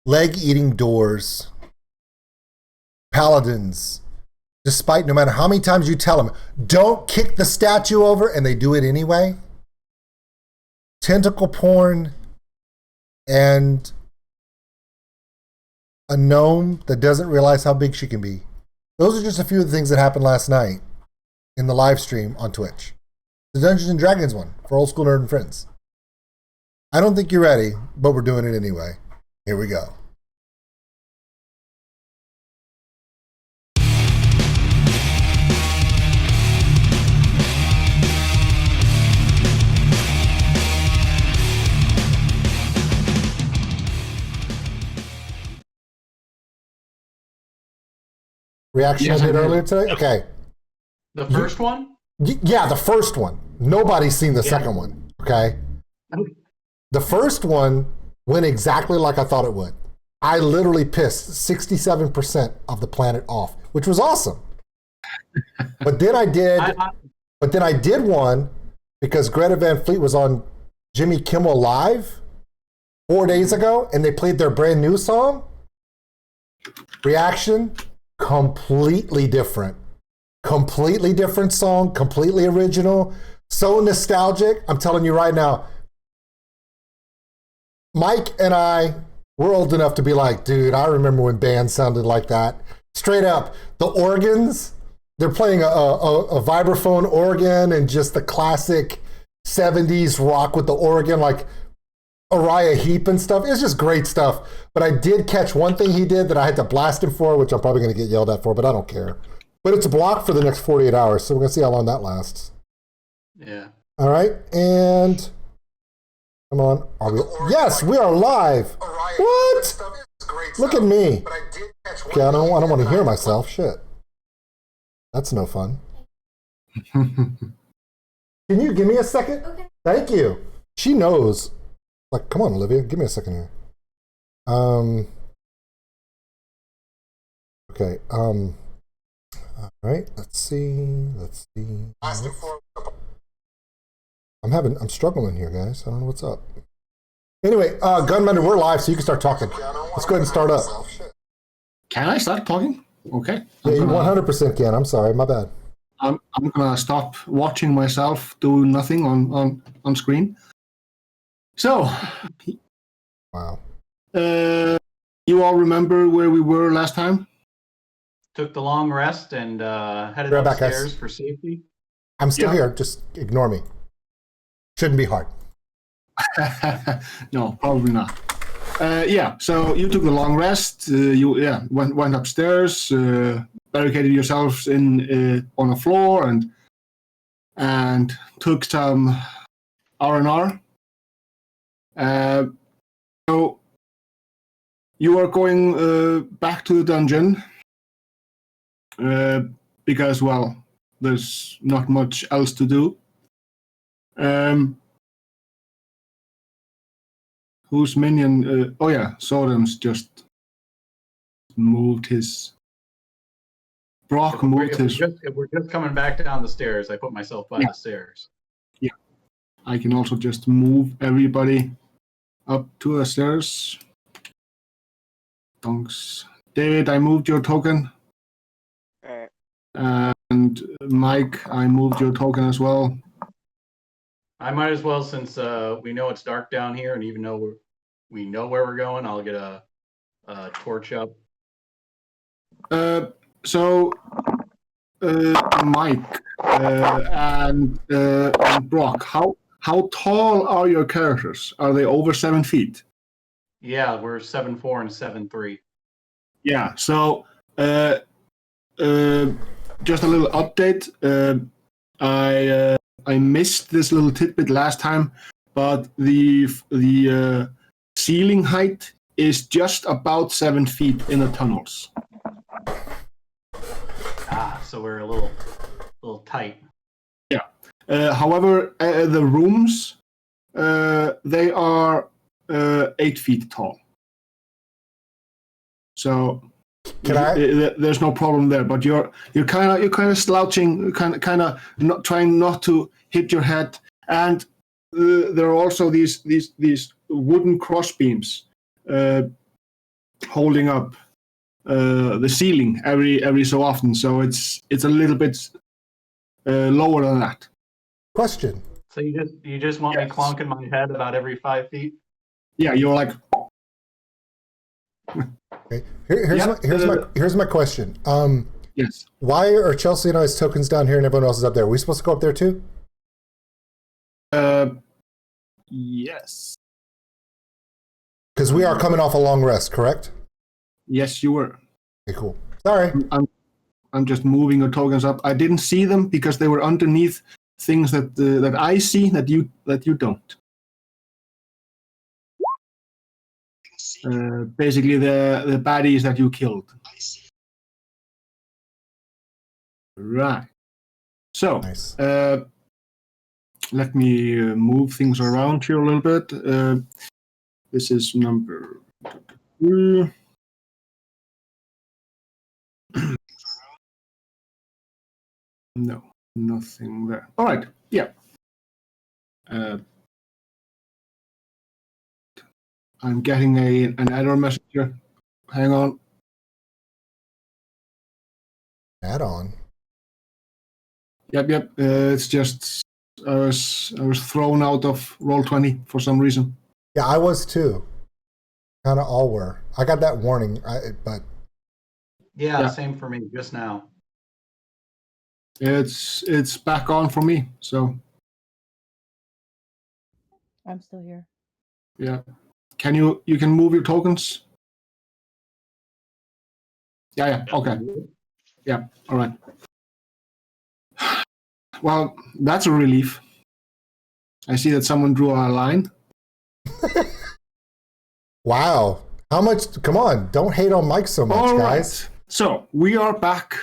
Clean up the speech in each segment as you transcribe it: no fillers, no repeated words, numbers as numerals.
leg-eating doors, paladins, despite no matter how many times you tell them, don't kick the statue over, and they do it anyway. Tentacle porn and a gnome that doesn't realize how big she can be. Those are just a few of the things that happened last night in the live stream on Twitch. The Dungeons and Dragons one for Old School Nerd and Friends. I don't think you're ready, but we're doing it anyway. Here we go. Reaction Yes, I did I did. earlier today? Okay. The first one? Yeah, the first one. Nobody's seen the second one, okay? The first one went exactly like I thought it would. I literally pissed 67% of the planet off, which was awesome. But then I did one because Greta Van Fleet was on Jimmy Kimmel Live 4 days ago, and they played their brand new song. Reaction, completely different. Completely different song, completely original, so nostalgic. I'm telling you right now, Mike and I, we're old enough to be like, dude, I remember when bands sounded like that. Straight up, the organs, they're playing a vibraphone organ and just the classic 70s rock with the organ, like Uriah Heep and stuff. It's just great stuff. But I did catch one thing he did that I had to blast him for, which I'm probably going to get yelled at for, but I don't care. But it's blocked for the next 48 hours, so we're going to see how long that lasts. Yeah. All right, and come on. Are we? Yes, we are live. What? Look at me. Okay, I don't want to hear myself. Shit. That's no fun. Can you give me a second? Okay. Thank you. She knows. Like, come on, Olivia, give me a second here. Okay. All right. Let's see. I'm struggling here, guys. I don't know what's up. Anyway, Gunmender, we're live, so you can start talking. Let's go ahead and start up. Can I start talking? Okay. Yeah, you 100% can. I'm sorry, my bad. I'm gonna stop watching myself do nothing on screen. So, Wow. You all remember where we were last time? Took the long rest and headed Right back, upstairs guys. for safety. I'm still here. Just ignore me. Shouldn't be hard. No, probably not. So you took the long rest. You went upstairs, barricaded yourselves in on a floor, and took some R&R. So you are going back to the dungeon because, well, there's not much else to do. Whose minion? Sodom's just moved his. Brock moved his. We're just coming back down the stairs. I put myself by the stairs. Yeah, I can also just move everybody up to the stairs. Thanks, David. I moved your token. And Mike, I moved your token as well. I might as well, since we know it's dark down here, and even though we know where we're going, I'll get a torch up. Mike and Brock, how tall are your characters? Are they over 7 feet? Yeah, we're 7'4" and 7'3". Yeah. So, just a little update. I missed this little tidbit last time, but the ceiling height is just about 7 feet in the tunnels. So we're a little tight. Yeah. However, the rooms they are 8 feet tall. So there's no problem there. But you're kind of slouching, kind of not trying not to hit your head, and there are also these wooden cross beams holding up the ceiling every so often. So it's a little bit lower than that. Question. So you just want me clonking my head about every 5 feet? Yeah, you're like. Okay. Here's my question. Yes. Why are Chelsea and I's tokens down here and everyone else is up there? Are we supposed to go up there too? Yes. Because we are coming off a long rest, correct? Yes, you were. Okay, cool. Sorry. I'm just moving your tokens up. I didn't see them because they were underneath things that I see that you don't. Basically, the baddies that you killed. Right. So, Nice. let me move things around here a little bit. This is number 2. No, nothing there. All right. Yeah. I'm getting an error message here. Hang on. Add on. Yep. It's just I was thrown out of Roll20 for some reason. Yeah, I was too. Kind of all were. I got that warning, but Yeah, same for me just now. It's back on for me. So I'm still here. yeah, you can move your tokens? Yeah. Okay. Yeah. All right. Well, that's a relief. I see that someone drew a line. wow. How much? Come on, don't hate on Mike so much, All guys. right. So we are back.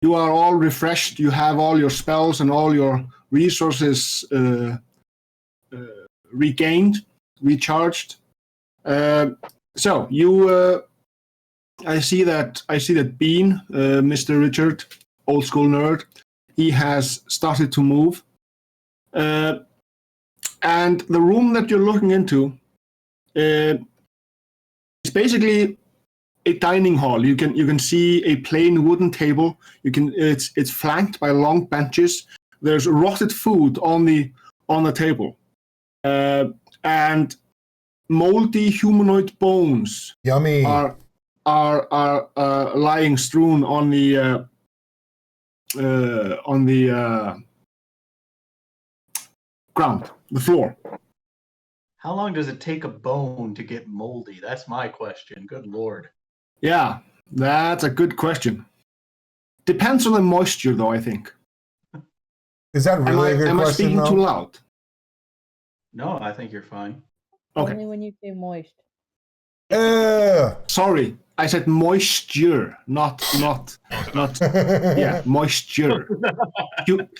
You are all refreshed. You have all your spells and all your resources regained, recharged. So you, I see that Bean, Mr. Richard, OldSkuleNerd, he has started to move, and the room that you're looking into is basically a dining hall. You can see a plain wooden table. It's flanked by long benches. There's rotted food on the table, and moldy humanoid bones Yummy. are lying strewn on the ground, the floor. How long does it take a bone to get moldy? That's my question. Good Lord. Yeah, that's a good question. Depends on the moisture, though, I think. Is that really a good am I question, speaking though? too loud? No, I think you're fine. Okay. Only when you say moist. Sorry, I said moisture, not. Yeah, moisture.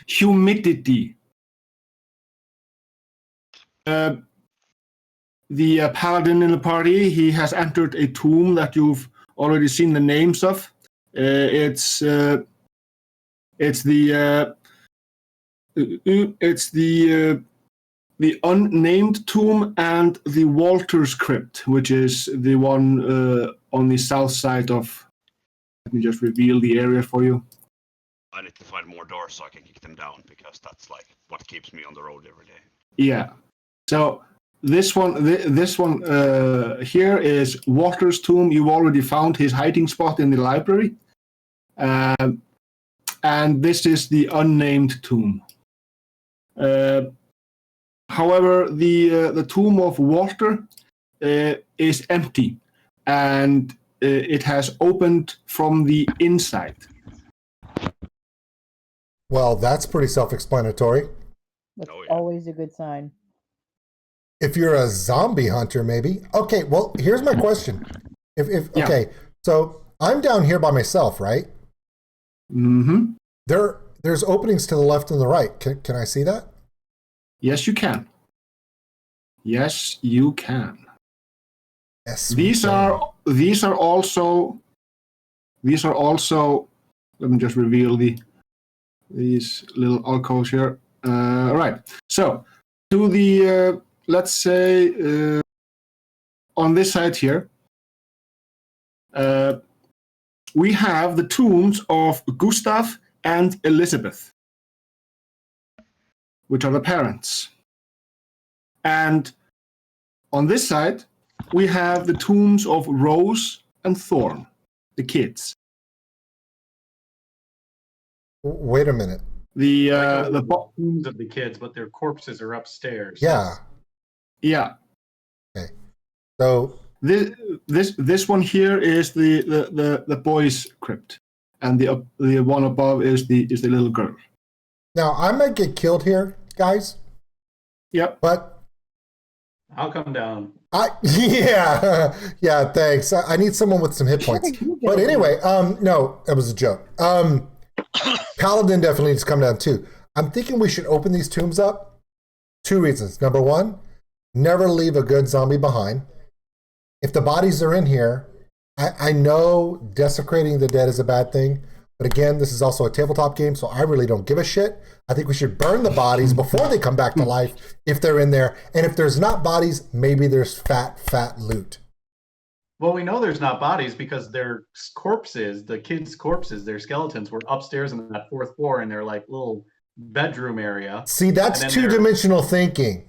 Humidity. The Paladin in the party, he has entered a tomb that you've already seen the names of. It's the unnamed tomb and the Walter's crypt, which is the one on the south side of. Let me just reveal the area for you. I need to find more doors so I can kick them down, because that's like what keeps me on the road every day. Yeah. So this one here is Walter's tomb. You already found his hiding spot in the library, and this is the unnamed tomb. However, the tomb of Walter is empty, and it has opened from the inside. Well, that's pretty self-explanatory. That's Oh, yeah. always a good sign. If you're a zombie hunter, maybe. Okay, well, here's my question. Yeah. Okay, so I'm down here by myself, right? Mm-hmm. There's openings to the left and the right. Can I see that? Yes, you can. Yes, you can. Yes. These are also. Let me just reveal these little alcoves here. All right. So to the let's say on this side here, we have the tombs of Gustav and Elizabeth, which are the parents. And on this side, we have the tombs of Rose and Thorn, the kids. Wait a minute. The tombs of the kids, but their corpses are upstairs. Yeah. Yeah. Okay. So this one here is the boys' crypt, and the one above is the little girl. now I might get killed here, guys. Yep. But I'll come down. yeah, thanks. I need someone with some hit points. But anyway, no, that was a joke. Paladin definitely needs to come down too. I'm thinking we should open these tombs up. 2 reasons. Number 1, never leave a good zombie behind. If the bodies are in here, I know desecrating the dead is a bad thing, but again, this is also a tabletop game, so I really don't give a shit. I think we should burn the bodies before they come back to life if they're in there. And if there's not bodies, maybe there's fat loot. Well, we know there's not bodies because their corpses, the kids' corpses, their skeletons were upstairs on that 4th floor in their like little bedroom area. See, that's two-dimensional thinking.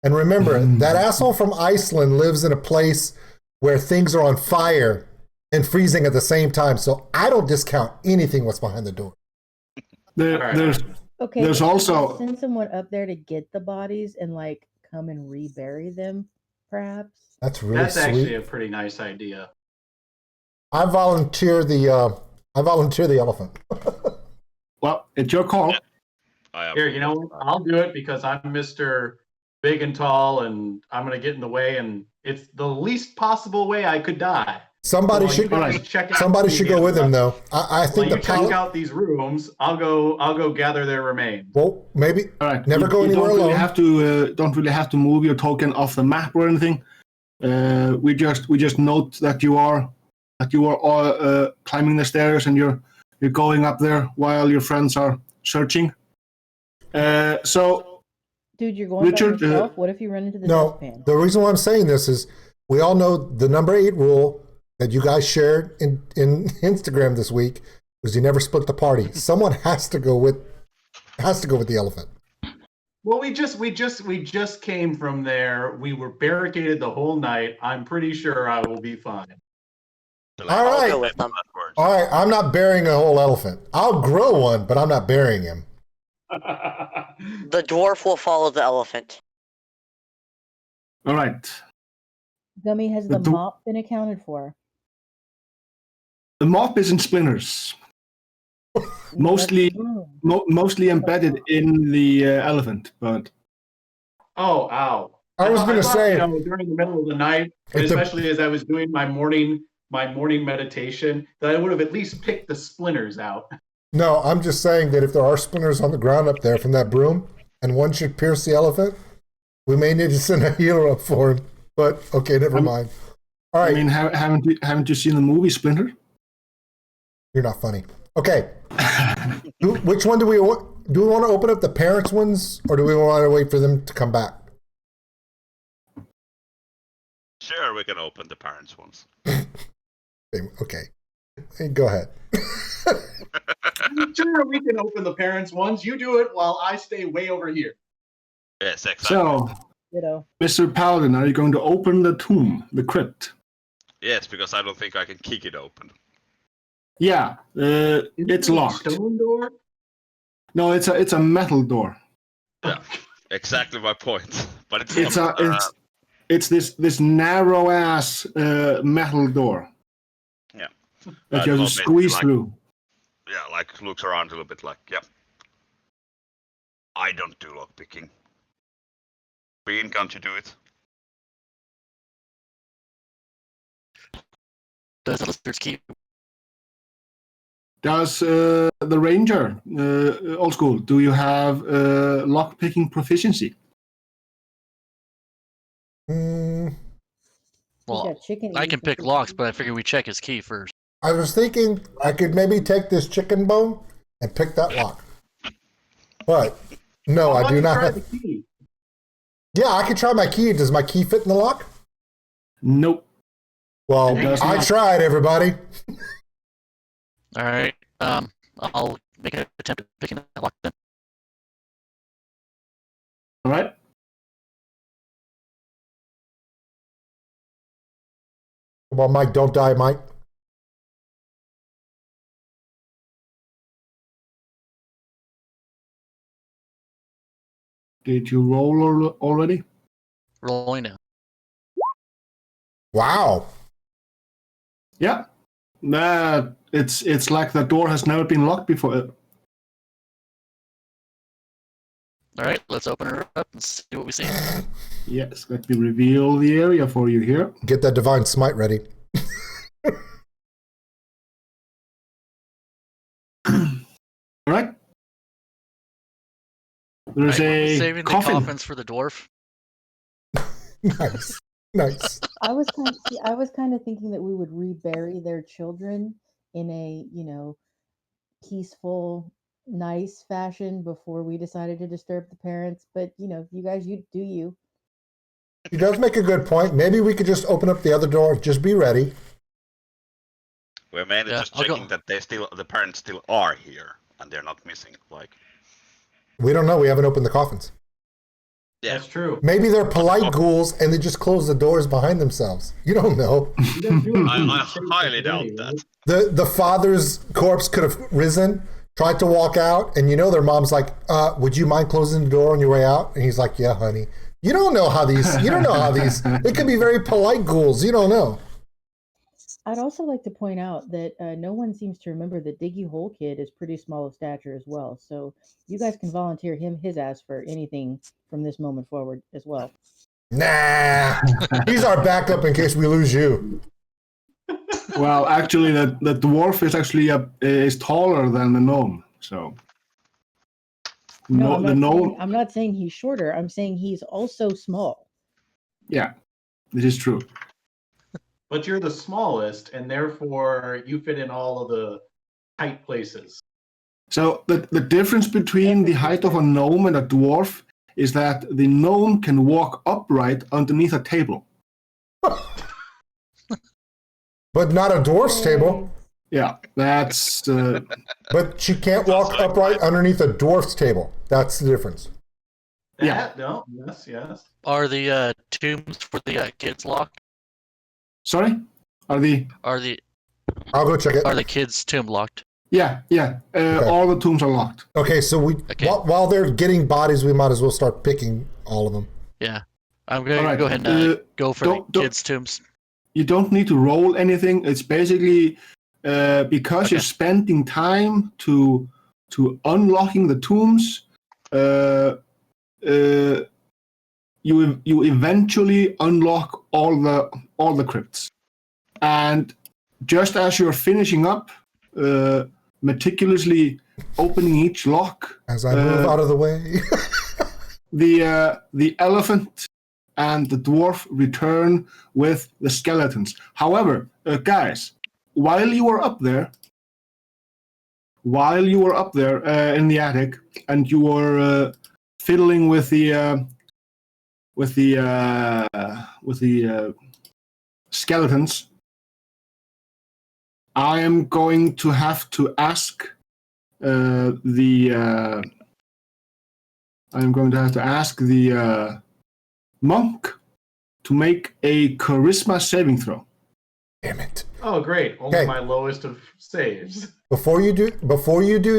And remember, that asshole from Iceland lives in a place where things are on fire and freezing at the same time. So I don't discount anything what's behind the door. There's also send someone up there to get the bodies and like come and rebury them, perhaps. That's really sweet. Actually a pretty nice idea. I volunteer the elephant. Well, it's your call. Here, you know what? I'll do it because I'm Mr. Big and tall, and I'm gonna get in the way, and it's the least possible way I could die. Somebody should go with him, though. I think you check out these rooms. I'll go gather their remains. Well, maybe. All right. Never go anywhere alone. Don't really have to move your token off the map or anything. We just note that you are climbing the stairs and you're going up there while your friends are searching. So, dude, you're going Richard, by yourself. What if you run into the No, dustpan? the reason why I'm saying this is we all know the number 8 rule that you guys shared in Instagram this week was you never split the party. Someone has to go with the elephant. Well, we just came from there. We were barricaded the whole night. I'm pretty sure I will be fine. All right. Go with them. All right, I'm not burying a whole elephant. I'll grow one, but I'm not burying him. The dwarf will follow the elephant. all right. Gummy, has the mop been accounted for? The mop is in splinters, mostly embedded in the elephant. But Oh, ow! I was going to thought, say, during the middle of the night, especially as I was doing my morning meditation, that I would have at least picked the splinters out. no, I'm just saying that if there are splinters on the ground up there from that broom, and one should pierce the elephant, we may need to send a healer up for him. But okay, never mind. All right, I mean, haven't you seen the movie Splinter? you're not funny. Okay, which one do we want to open up? The parents' ones, or do we want to wait for them to come back? Sure, we can open the parents' ones. Okay, hey, go ahead. Sure, we can open the parents' ones. You do it while I stay way over here. Yes, exactly. So, Ditto. Mr. Paladin, are you going to open the tomb, the crypt? Yes, because I don't think I can kick it open. Yeah, it's locked. Stone door? No, it's a metal door. Yeah, exactly my point. But it's this narrow ass metal door. Yeah. That you have to squeeze through. Yeah, like looks around a little bit like, yeah. I don't do lockpicking. Bean, can't you do it? Does the lizard's keep? Does the ranger, old school, do you have lockpicking proficiency? He's Well, got chicken I ears can and pick chicken locks, ears. but I figure we check his key first. I was thinking I could maybe take this chicken bone and pick that lock. But no, I do not Try have. the key. Yeah, I could try my key. Does my key fit in the lock? Nope. Well, It does I not. tried, everybody. All right. I'll make an attempt at picking that lock then. All right. Come on, Mike, don't die, Mike. Did you roll already? Rolling now. Wow. Yeah. It's like the door has never been locked before. All right, let's open her up and see what we see. Yes, let me reveal the area for you here. Get that divine smite ready. All right. There's Right, a saving the coffin. coffins for the dwarf. Nice. Nice. I was kind of thinking that we would rebury their children in a, peaceful, nice fashion before we decided to disturb the parents. But you guys, you do you. He does make a good point. Maybe we could just open up the other door. Just be ready. We're mainly Yeah, just I'll go. checking that the parents still are here and they're not missing. Like, We don't know. We haven't opened the coffins. yeah, That's true. Maybe they're polite ghouls and they just close the doors behind themselves. You don't know. I highly doubt that. The father's corpse could have risen, tried to walk out, and their mom's like, would you mind closing the door on your way out? And he's like, yeah, honey. You don't know how these, they could be very polite ghouls. You don't know. I'd also like to point out that no one seems to remember that Diggy Hole Kid is pretty small of stature as well. So you guys can volunteer his ass for anything from this moment forward as well. Nah, he's our backup in case we lose you. Well, actually, the dwarf is actually is taller than the gnome. So No, gnome. I'm not saying he's shorter. I'm saying he's also small. Yeah, this is true. But you're the smallest, and therefore you fit in all of the tight places. So the difference between the height of a gnome and a dwarf is that the gnome can walk upright underneath a table. But not a dwarf's table. Yeah, that's. But she can't walk upright underneath a dwarf's table. That's the difference. Yeah. No. Yes. Are the tombs for the kids locked? Sorry, Are the I'll go check it. are the kids' tomb locked? Yeah. All the tombs are locked. Okay, so while they're getting bodies, we might as well start picking all of them. Yeah, I'm going to Alright, go ahead and go for the don't- kids' tombs. You don't need to roll anything. It's basically because you're spending time to unlocking the tombs. You eventually unlock all the crypts, and just as you're finishing up, meticulously opening each lock, As I move out of the way. the elephant and the dwarf return with the skeletons. However, guys, while you were up there in the attic, and you were fiddling with the skeletons, I am going to have to ask the monk to make a charisma saving throw. Damn it. Oh, great. Only Okay. my lowest of saves. Before you do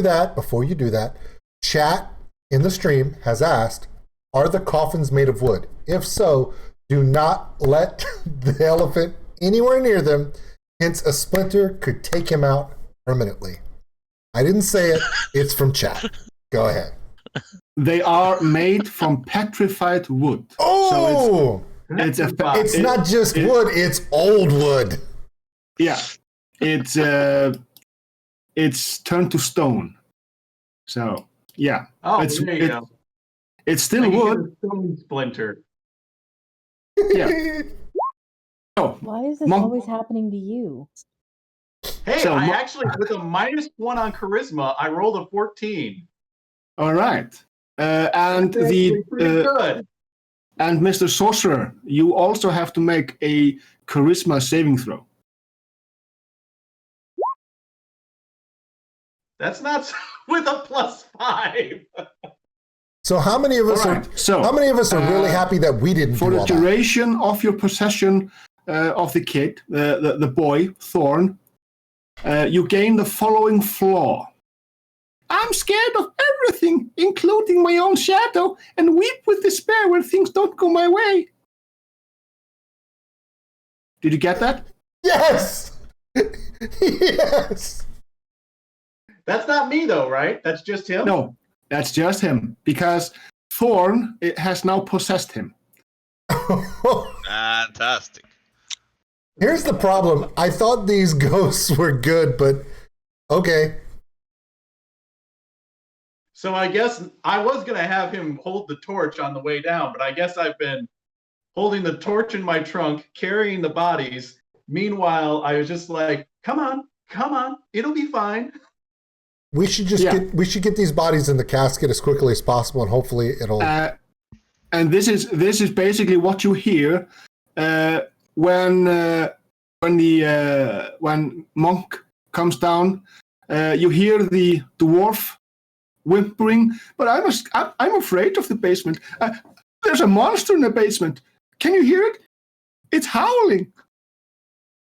that, chat in the stream has asked, are the coffins made of wood? If so, do not let the elephant anywhere near them, hence a splinter could take him out permanently. I didn't say it, it's from chat. Go ahead. They are made from petrified wood. Oh! It's It's not just wood, it's old wood. Yeah, it's turned to stone. So yeah, Oh, It's- there you it- go. it's still Like you wood. get a stone splinter. Yeah. Oh, Why is this Monk- always happening to you? Hey, So, I actually, with a -1 on charisma, I rolled a 14. all right. And That's the actually pretty good. and Mr. Sorcerer, you also have to make a charisma saving throw. That's not with a +5. So how many of us All right, so, how many of us are really happy that we didn't For do the all that? duration of your possession of the kid, the boy, Thorn, you gain the following flaw. I'm scared of everything, including my own shadow, and weep with despair when things don't go my way. Did you get that? Yes! Yes! That's not me, though, right? That's just him? No, that's just him, because Thorn has now possessed him. Fantastic. Here's the problem. I thought these ghosts were good, but okay. So I guess I was going to have him hold the torch on the way down, but I guess I've been holding the torch in my trunk, carrying the bodies. Meanwhile, I was just like, come on, it'll be fine. We should just get these bodies in the casket as quickly as possible, and hopefully it'll. And this is basically what you hear when Monk comes down. You hear the dwarf whimpering, but I'm afraid of the basement. There's a monster in the basement. Can you hear it? It's howling.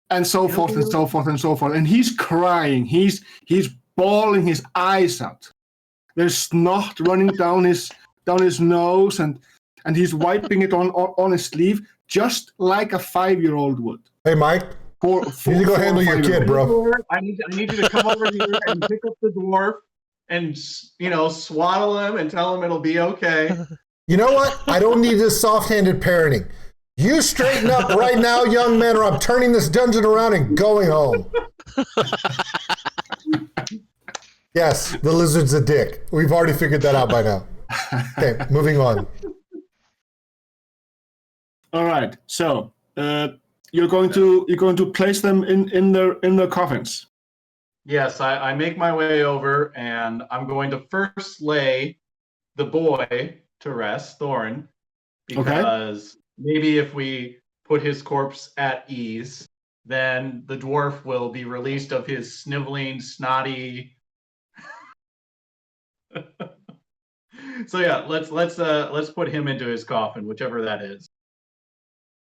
And so forth and so forth and so forth. And he's crying. He's bawling his eyes out. There's snot running down his nose, and he's wiping it on his sleeve, just like a 5-year-old would. Hey, Mike. You need to go handle your kid, bro. I need you to come over here and pick up the dwarf and, swaddle him and tell him it'll be okay. You know what? I don't need this soft-handed parenting. You straighten up right now, young man, or I'm turning this dungeon around and going home. Yes, the lizard's a dick. We've already figured that out by now. Okay, moving on. All right. So you're going to place them in their coffins. Yes, I make my way over, and I'm going to first lay the boy to rest, Thorn, because maybe if we put his corpse at ease, then the dwarf will be released of his sniveling, snotty. So yeah, let's put him into his coffin, whichever that is.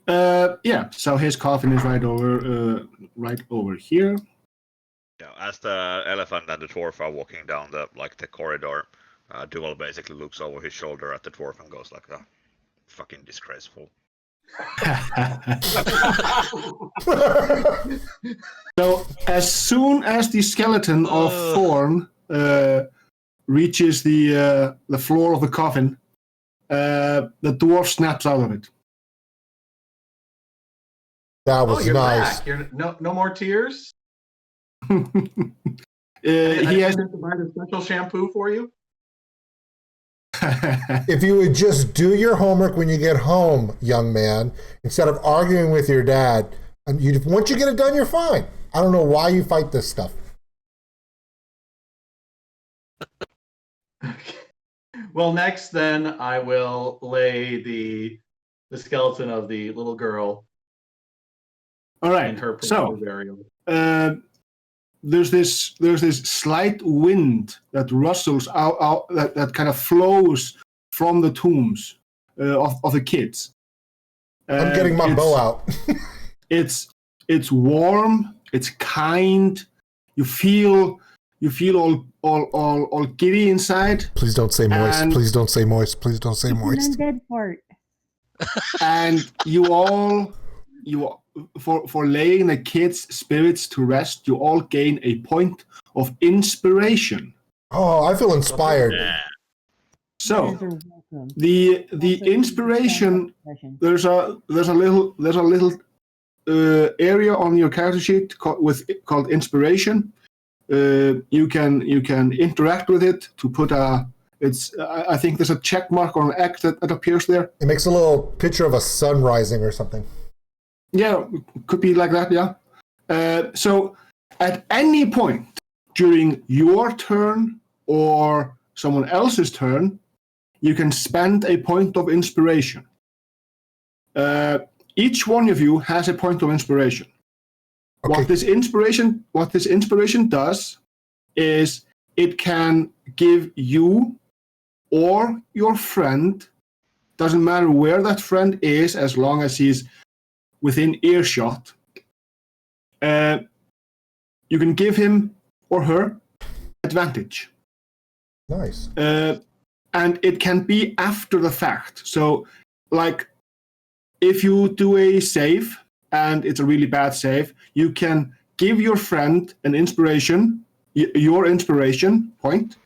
Yeah. So his coffin is right over here. Yeah, as the elephant and the dwarf are walking down the corridor, Duval basically looks over his shoulder at the dwarf and goes like, "Oh, fucking disgraceful." So as soon as the skeleton of Thorn reaches the floor of the coffin, the dwarf snaps out of it. That was you're nice. back. You're no more tears. He has to buy the special shampoo for you. If you would just do your homework when you get home, young man, instead of arguing with your dad, and once you get it done, you're fine. I don't know why you fight this stuff. Well, next then I will lay the skeleton of the little girl. All right. In her So burial. there's this slight wind that rustles out that kind of flows from the tombs of the kids. I'm getting my bow out. It's warm. It's kind. You feel all giddy inside. Please don't say moist. Please don't say moist. Please don't say moist. An undead fart. And for laying the kids' spirits to rest, you all gain a point of inspiration. Oh, I feel inspired. So You guys are welcome. the Also, inspiration, session. there's a little area on your character sheet called inspiration. You can interact with it to put I think there's a check mark or an X that appears there. It makes a little picture of a sun rising or something. Yeah, could be like that, yeah. So at any point during your turn or someone else's turn, you can spend a point of inspiration. each one of you has a point of inspiration. Okay. What this inspiration does is it can give you or your friend, doesn't matter where that friend is, as long as he's within earshot, you can give him or her advantage. Nice. And it can be after the fact. So, like, if you do a save and it's a really bad save, you can give your friend an inspiration, your inspiration point,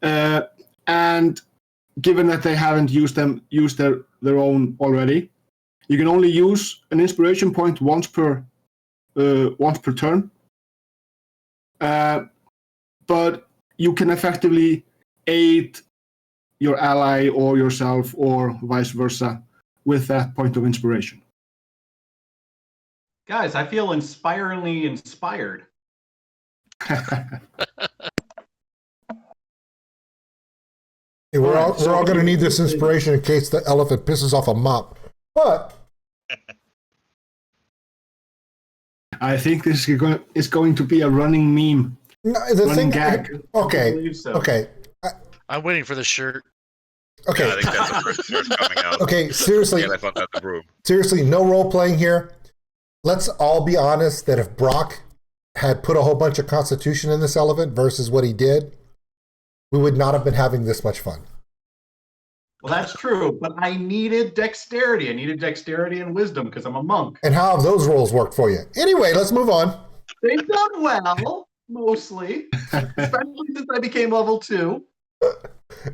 and given that they haven't used their own already, you can only use an inspiration point once per turn. But you can effectively aid your ally or yourself or vice versa with that point of inspiration. Guys, I feel inspiringly inspired. Hey, we're all going to need this inspiration in case the elephant pisses off a mop. But I think this is going to be a running meme. no, the Running thing, gag. I okay, believe so. okay, I'm waiting for the shirt. okay, Yeah, I think that's the first shirt coming out. okay. Seriously, The elephant and the broom. seriously, no role playing here. Let's all be honest that if Brock had put a whole bunch of Constitution in this elephant versus what he did, we would not have been having this much fun. Well, that's true, but I needed dexterity. I needed dexterity and wisdom because I'm a monk. And how have those roles worked for you? Anyway, let's move on. They've done well, mostly, especially since I became level 2.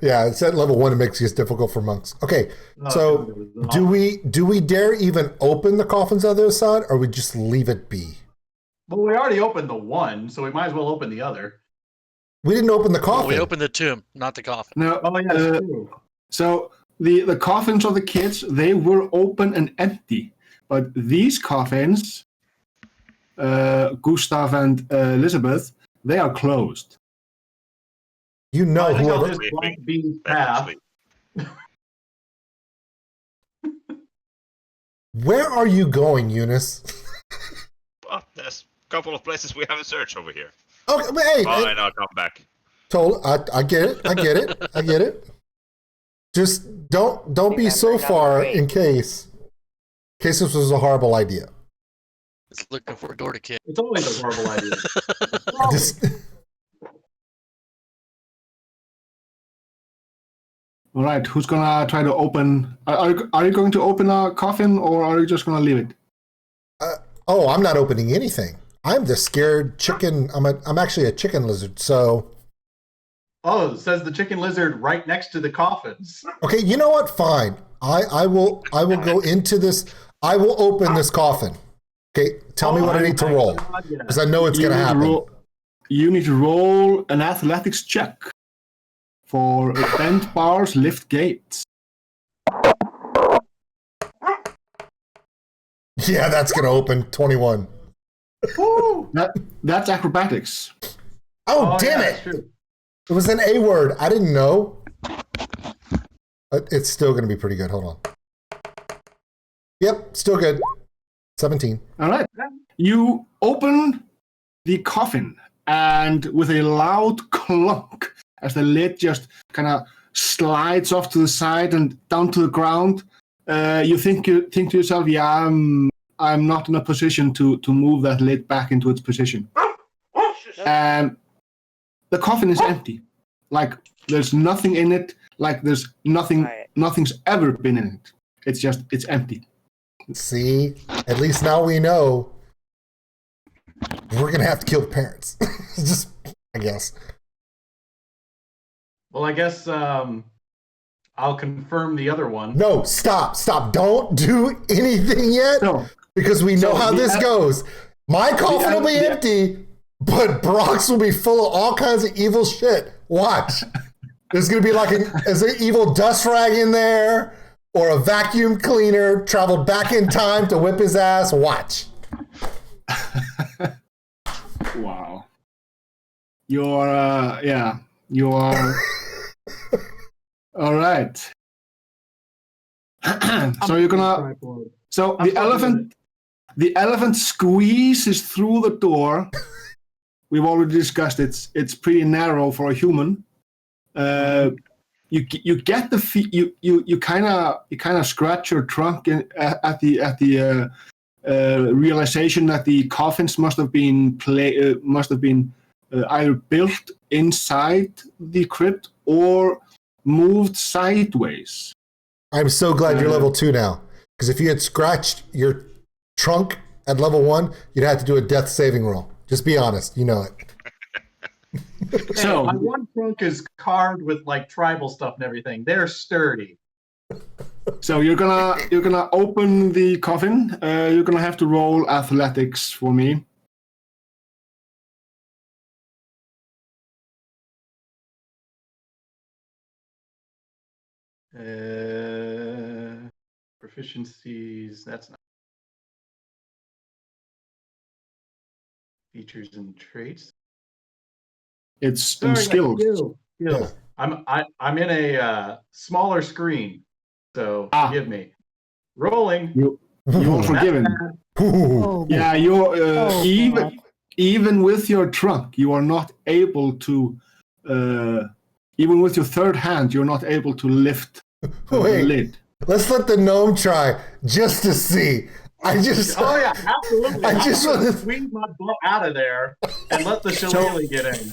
Yeah, it's at level 1. It makes it difficult for monks. Okay, Oh, so it was do we dare even open the coffins on the other side, or we just leave it be? Well, we already opened the one, so we might as well open the other. We didn't open the coffin. We opened the tomb, not the coffin. No, Oh, yeah, that's true. so the coffins of the kids, they were open and empty, but these coffins, Gustav and Elizabeth, they are closed. You know I think I'll whoever. just block Bean's path. Where are you going, Eunice? Well, there's a couple of places we haven't searched over here. Okay, but hey, Fine, I'll come back. I get it. I get it. I get it. Just don't be Remember, so number far 8. in case this was a horrible idea. It's looking for a door to kick. It's always a horrible idea. Just, All right, who's gonna try to open? Are you going to open a coffin, or are you just gonna leave it? oh, I'm not opening anything. I'm the scared chicken. I'm actually a chicken lizard. So Oh, it says the chicken lizard right next to the coffins. okay, you know what? Fine. I will go into this. I will open this coffin. Okay, tell me what I need to roll because I know it's You going to need happen. You need to roll an athletics check for bend bars, lift gates. Yeah, that's going to open 21. That's acrobatics. Oh, damn yeah, that's it! true. It was an A word. I didn't know. But it's still going to be pretty good. Hold on. Yep, still good. 17. All right. You open the coffin, and with a loud clunk, as the lid just kind of slides off to the side and down to the ground, you think to yourself, "Yeah, I'm not in a position to move that lid back into its position." And the coffin is empty. Like there's nothing in it. Like there's nothing's ever been in it. It's empty. See, at least now we know we're going to have to kill the parents. Just, I guess. Well, I guess I'll confirm the other one. No, stop. Don't do anything yet No. because we know So how this goes. My coffin will be the- empty, but Brock's will be full of all kinds of evil shit. Watch. There's going to be like an evil dust rag in there or a vacuum cleaner traveled back in time to whip his ass. Watch. Wow. You're you are all right. So you're gonna So I'm the elephant squeezes through the door. We've already discussed it's pretty narrow for a human. You get the you kind of scratch your trunk at the realization that the coffins must have been either built inside the crypt or moved sideways. I'm so glad you're level 2 now. Because if you had scratched your trunk at level 1, you'd have to do a death saving roll. Just be honest, you know it. So my one trunk is carved with like tribal stuff and everything. They're sturdy. So you're gonna open the coffin. You're gonna have to roll athletics for me. Proficiencies. That's not features and traits. It's in skills. Skills. Yeah. I'm in a smaller screen, so forgive me. Rolling. You are forgiven. Oh, Yeah, you're even with your trunk, you are not able to. Even with your third hand, you're not able to lift the lid. Let's let the gnome try just to see. Oh yeah, absolutely. I just want to squeeze my butt out of there and let the shillelagh get in.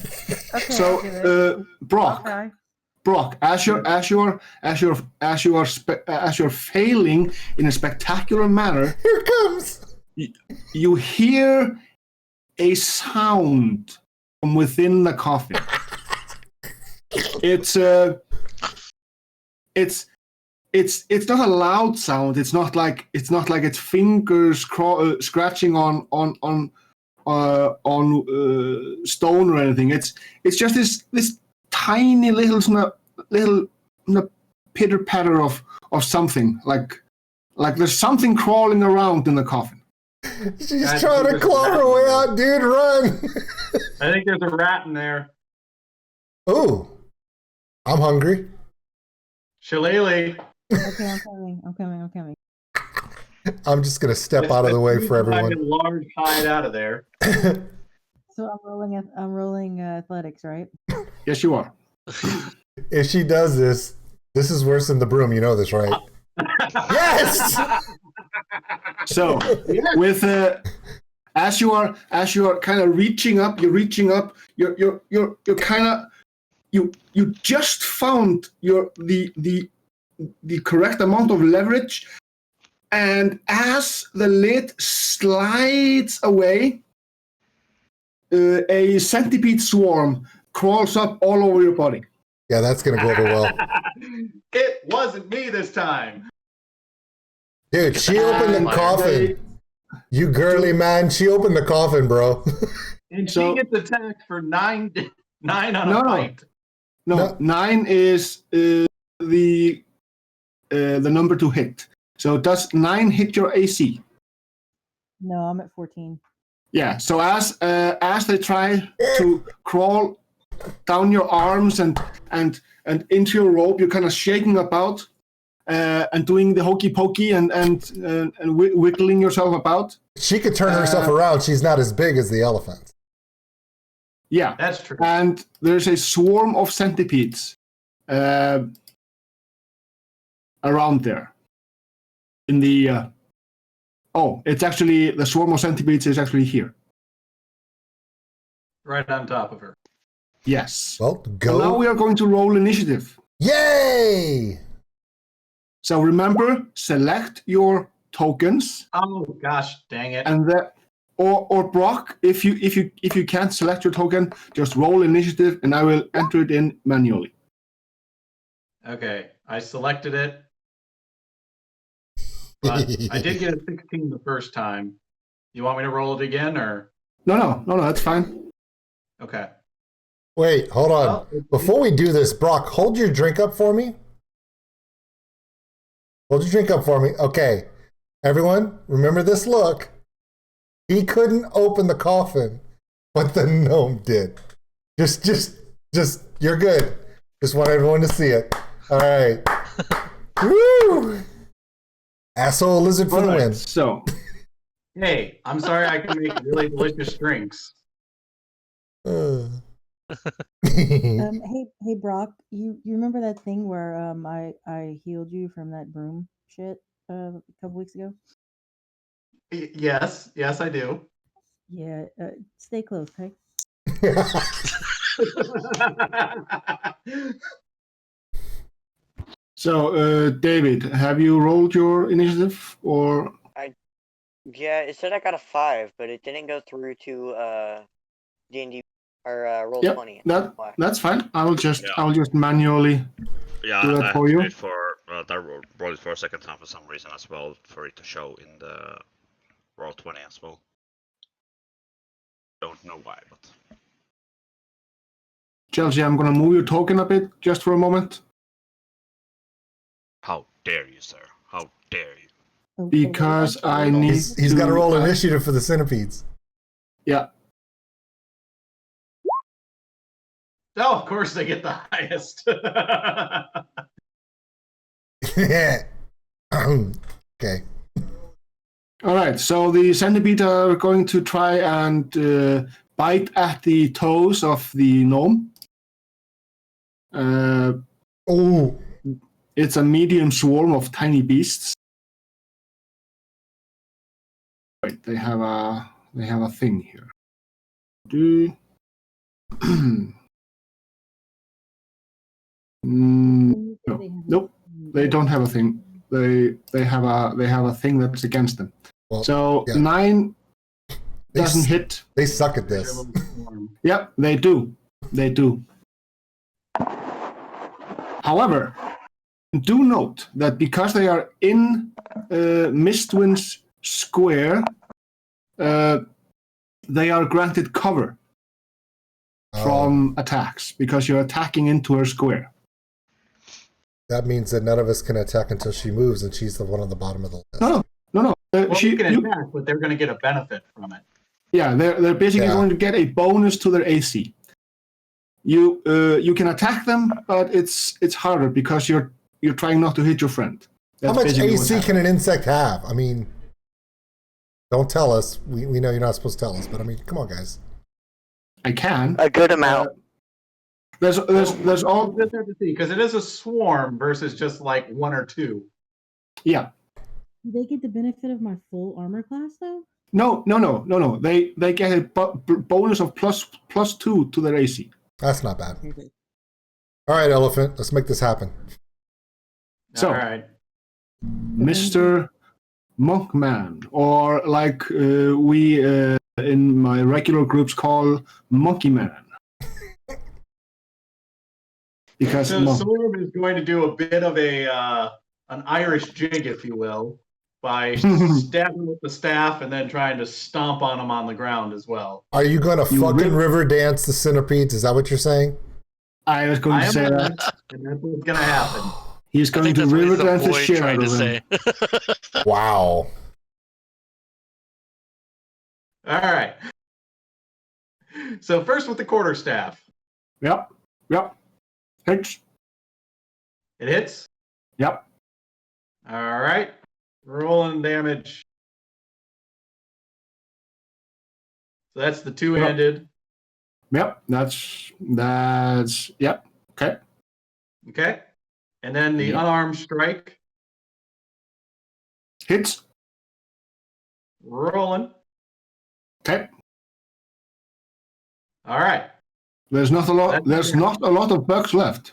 okay, So, Brock, okay. Brock, as you're failing in a spectacular manner, Here it comes. you hear a sound from within the coffin. It's not a loud sound. It's not like it's fingers scratching on stone or anything. It's just this tiny little pitter patter of something like there's something crawling around in the coffin. She's trying to claw her way out, dude. Run. I think there's a rat in there. Oh, I'm hungry. Shillelagh. Okay, I'm coming. I'm just gonna step out of the way for everyone. Large hide out of there. So I'm rolling athletics, right? Yes, you are. If she does this is worse than the broom. You know this, right? Yes. So with as you are kind of reaching up, you're kind of you just found the correct amount of leverage, and as the lid slides away, a centipede swarm crawls up all over your body. Yeah, that's gonna go over well. It wasn't me this time. Dude, she opened the coffin. You girly man, she opened the coffin, bro. And she gets attacked for nine on a fight. No, 9 is the number to hit. So does 9 hit your AC? No, I'm at 14. Yeah. So as they try to crawl down your arms and into your rope, you're kind of shaking about and doing the hokey pokey and wiggling yourself about. She could turn herself around. She's not as big as the elephant. Yeah, that's true. And there's a swarm of centipedes around there. In the it's actually the swarm of centipedes is actually here. Right on top of her. Yes. Well, go. So now we are going to roll initiative. Yay! So remember, select your tokens. Oh gosh, dang it! And or Brock, if you can't select your token, just roll initiative, and I will enter it in manually. Okay, I selected it, but I did get a 16 the first time. You want me to roll it again, or? No, that's fine. Okay. Wait, hold on. Well, before we do this, Brock, hold your drink up for me. Hold your drink up for me. Okay. Everyone, remember this look. He couldn't open the coffin, but the gnome did. Just, you're good. Just want everyone to see it. All right. Woo! Asshole lizard for the Alright, win. so Hey, I'm sorry I can make really delicious drinks. Hey, Brock, you remember that thing where I healed you from that broom shit a couple weeks ago? Yes, I do. Yeah, stay close, okay? So, David, have you rolled your initiative or? Yeah, it said I got a 5, but it didn't go through to D&D or roll Yep, 20. that's fine. I will just manually do that I for you. did it for I rolled it for a second time for some reason as well, for it to show in the roll 20 as well. Don't know why, but Chelsea, I'm gonna move your token a bit just for a moment. how dare you, sir? How dare you? Because I need He's got to roll initiative for the centipedes. Yeah. Oh, of course they get the highest. Okay. All right. So the centipede are going to try and bite at the toes of the gnome. Oh. It's a medium swarm of tiny beasts. Wait, they have a thing here. Nope. They don't have a thing. They have a thing that's against them. Well, so yeah. 9 doesn't hit. They suck at this. Yep, they do. They do. However, do note that because they are in Mistwind's square, they are granted cover from attacks because you're attacking into her square. That means that none of us can attack until she moves, and she's the one on the bottom of the list. No. Well, you can attack, but they're going to get a benefit from it. Yeah, they're basically going to get a bonus to their AC. You can attack them, but it's harder because you're trying not to hit your friend. How much AC can an insect have? I mean, don't tell us. We know you're not supposed to tell us, but I mean, come on, guys. I can. A good amount. There's all. We'll just have to see because it is a swarm versus just like 1 or 2. Yeah. Do they get the benefit of my full armor class though? No. They get a bonus of plus 2 to their AC. That's not bad. All right, Elephant. Let's make this happen. So, all right, Mr. Monkman, or like we in my regular groups call Monkey Man. Because so Swarm is going to do a bit of an Irish jig, if you will, by stabbing with the staff and then trying to stomp on them on the ground as well. Are you going to fucking river dance the centipedes? Is that what you're saying? I was going to say that. And that's what's going to happen. He's going to river dance the shit out of him. Wow. All right. So first with the quarterstaff. Yep. Hits. It hits? Yep. All right. Rolling damage. So that's the two-handed. Yep. That's yep. Okay. Okay. And then the unarmed strike. Hits. Rolling. Okay. All right. There's not a lot of bugs left.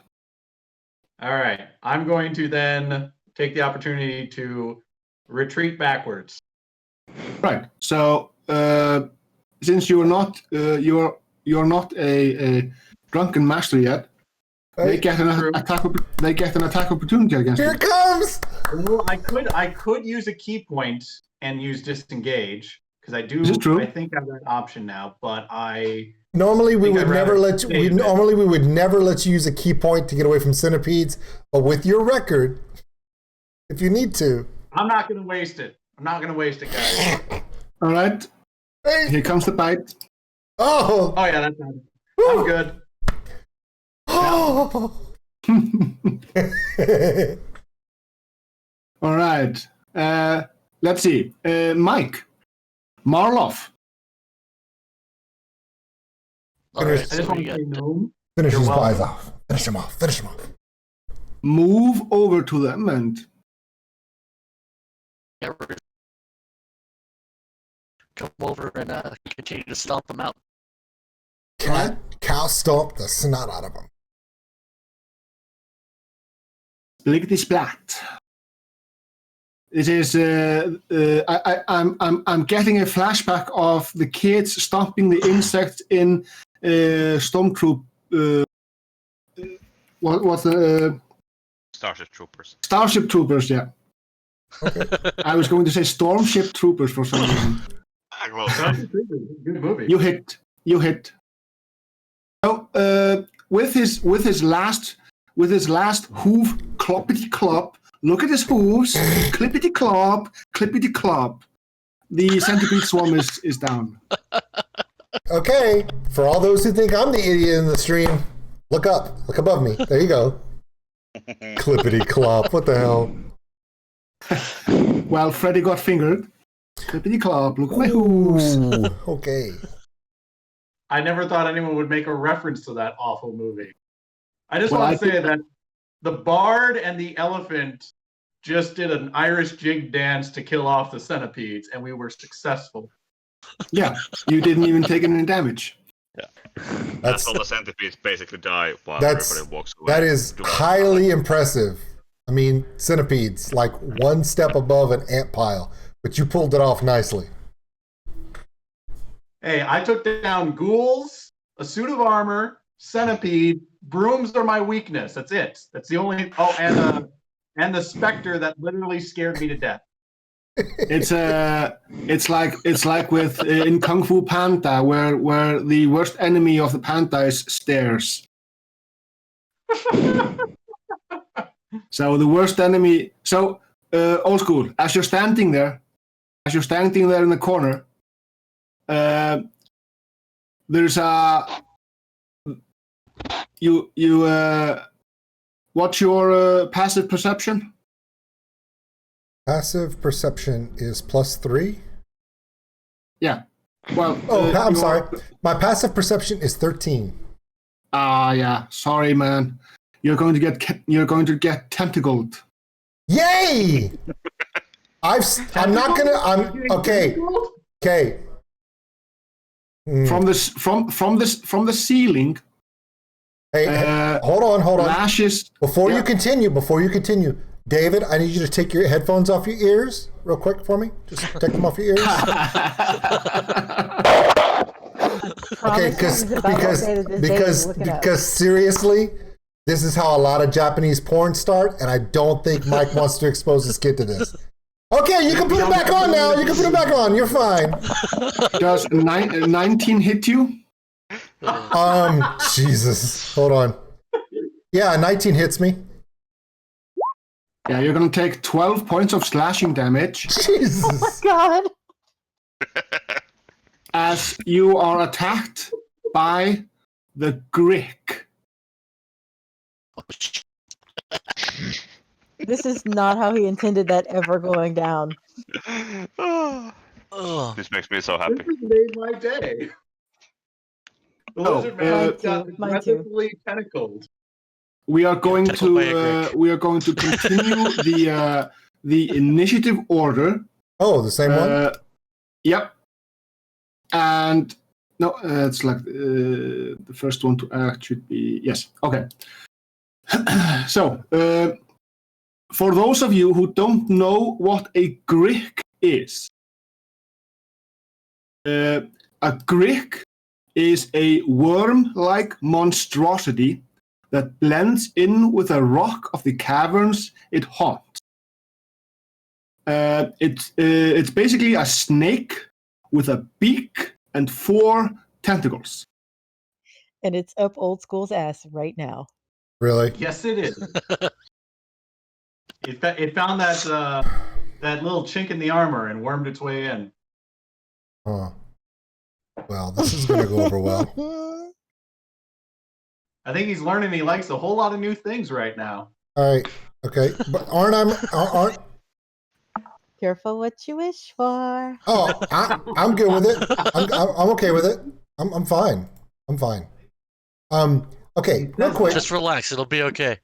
All right. I'm going to then take the opportunity to retreat backwards. Right. So since you're not a drunken master yet, they get an attack opportunity against you. Here it comes. Well, I could use a key point and use disengage because I do. Is it true? I think I have that option now, but Normally we would never let you. Normally we would never let you use a key point to get away from centipedes. But with your record, if you need to, I'm not going to waste it. I'm not going to waste it, guys. All right. Hey. Here comes the bite. Oh yeah, that's fine. I'm good. Oh. All right. Let's see. Mike. Marloff. All Finish- right, I so just want we to got say Gnome. Finish You're these guys welcome. off. Finish them off. Finish them off. Move over to them and yeah, we're gonna come over and continue to stomp them out. Cow stomp the snot out of them. Blickety splat. It is. I'm getting a flashback of the kids stomping the insects in Stormtroop. What's the Starship Troopers. Starship Troopers? Yeah. Okay. I was going to say Stormship Troopers for some reason. Good movie. You hit. So, with his last hoof, cloppity clop. Look at his hooves, clippity clop, clippity clop. The centipede swarm is down. Okay, for all those who think I'm the idiot in the stream, look up, look above me. There you go. Clippity clop. What the hell? Well, Freddy got fingered. Clippity clop. Look at my hooves. Ooh, okay. I never thought anyone would make a reference to that awful movie. I just Well, want I to say that the bard and the elephant just did an Irish jig dance to kill off the centipedes, and we were successful. Yeah, you didn't even take any damage. That's all the centipedes basically die while That's- everybody walks away. That is highly impressive. I mean, centipedes, like one step above an ant pile, but you pulled it off nicely. Hey, I took down ghouls, a suit of armor, centipede, brooms are my weakness. That's it. That's the only. Oh, and the specter that literally scared me to death. It's like with in Kung Fu Panda, where the worst enemy of the panda is stairs. So the worst enemy. So old school. As you're standing there in the corner, there's a you. What's your passive perception? Passive perception is +3. Yeah. Well. I'm sorry. My passive perception is 13. Yeah. Sorry, man. You're going to get tentacled. Yay! I'm not gonna. I'm okay. Okay. From the ceiling. Hey, hold on. Lashes. Before you continue, David, I need you to take your headphones off your ears real quick for me. Just take them off your ears. Okay, because seriously, this is how a lot of Japanese porn start, and I don't think Mike wants to expose his kid to this. Okay, you can put it back on now. You can put it back on. You're fine. Does 19 hit you? Jesus. Hold on. Yeah, 19 hits me. Yeah, you're gonna take 12 points of slashing damage Jesus. God. as you are attacked by the Grick. This is not how he intended that ever going down. This makes me so happy. This has made my day. The Oh, lizard man got mine too. aggressively tentacled. We are going tackled by a to continue the initiative order. Oh, the same one? Yep. And no, it's like the first one to act should be yes. Okay. So, for those of you who don't know what a Grick is, a Grick is a worm-like monstrosity that blends in with the rock of the caverns it haunts. It's basically a snake with a beak and 4 tentacles. And it's up Old School's ass right now. Really? Yes, it is. It found that little chink in the armor and wormed its way in. Huh. Well, this is going to go over well. I think he's learning he likes a whole lot of new things right now. All right. Okay. But aren't Careful what you wish for. Oh, I'm good with it. I'm okay with it. I'm fine. I'm fine. Okay, real quick. Just relax. It'll be okay.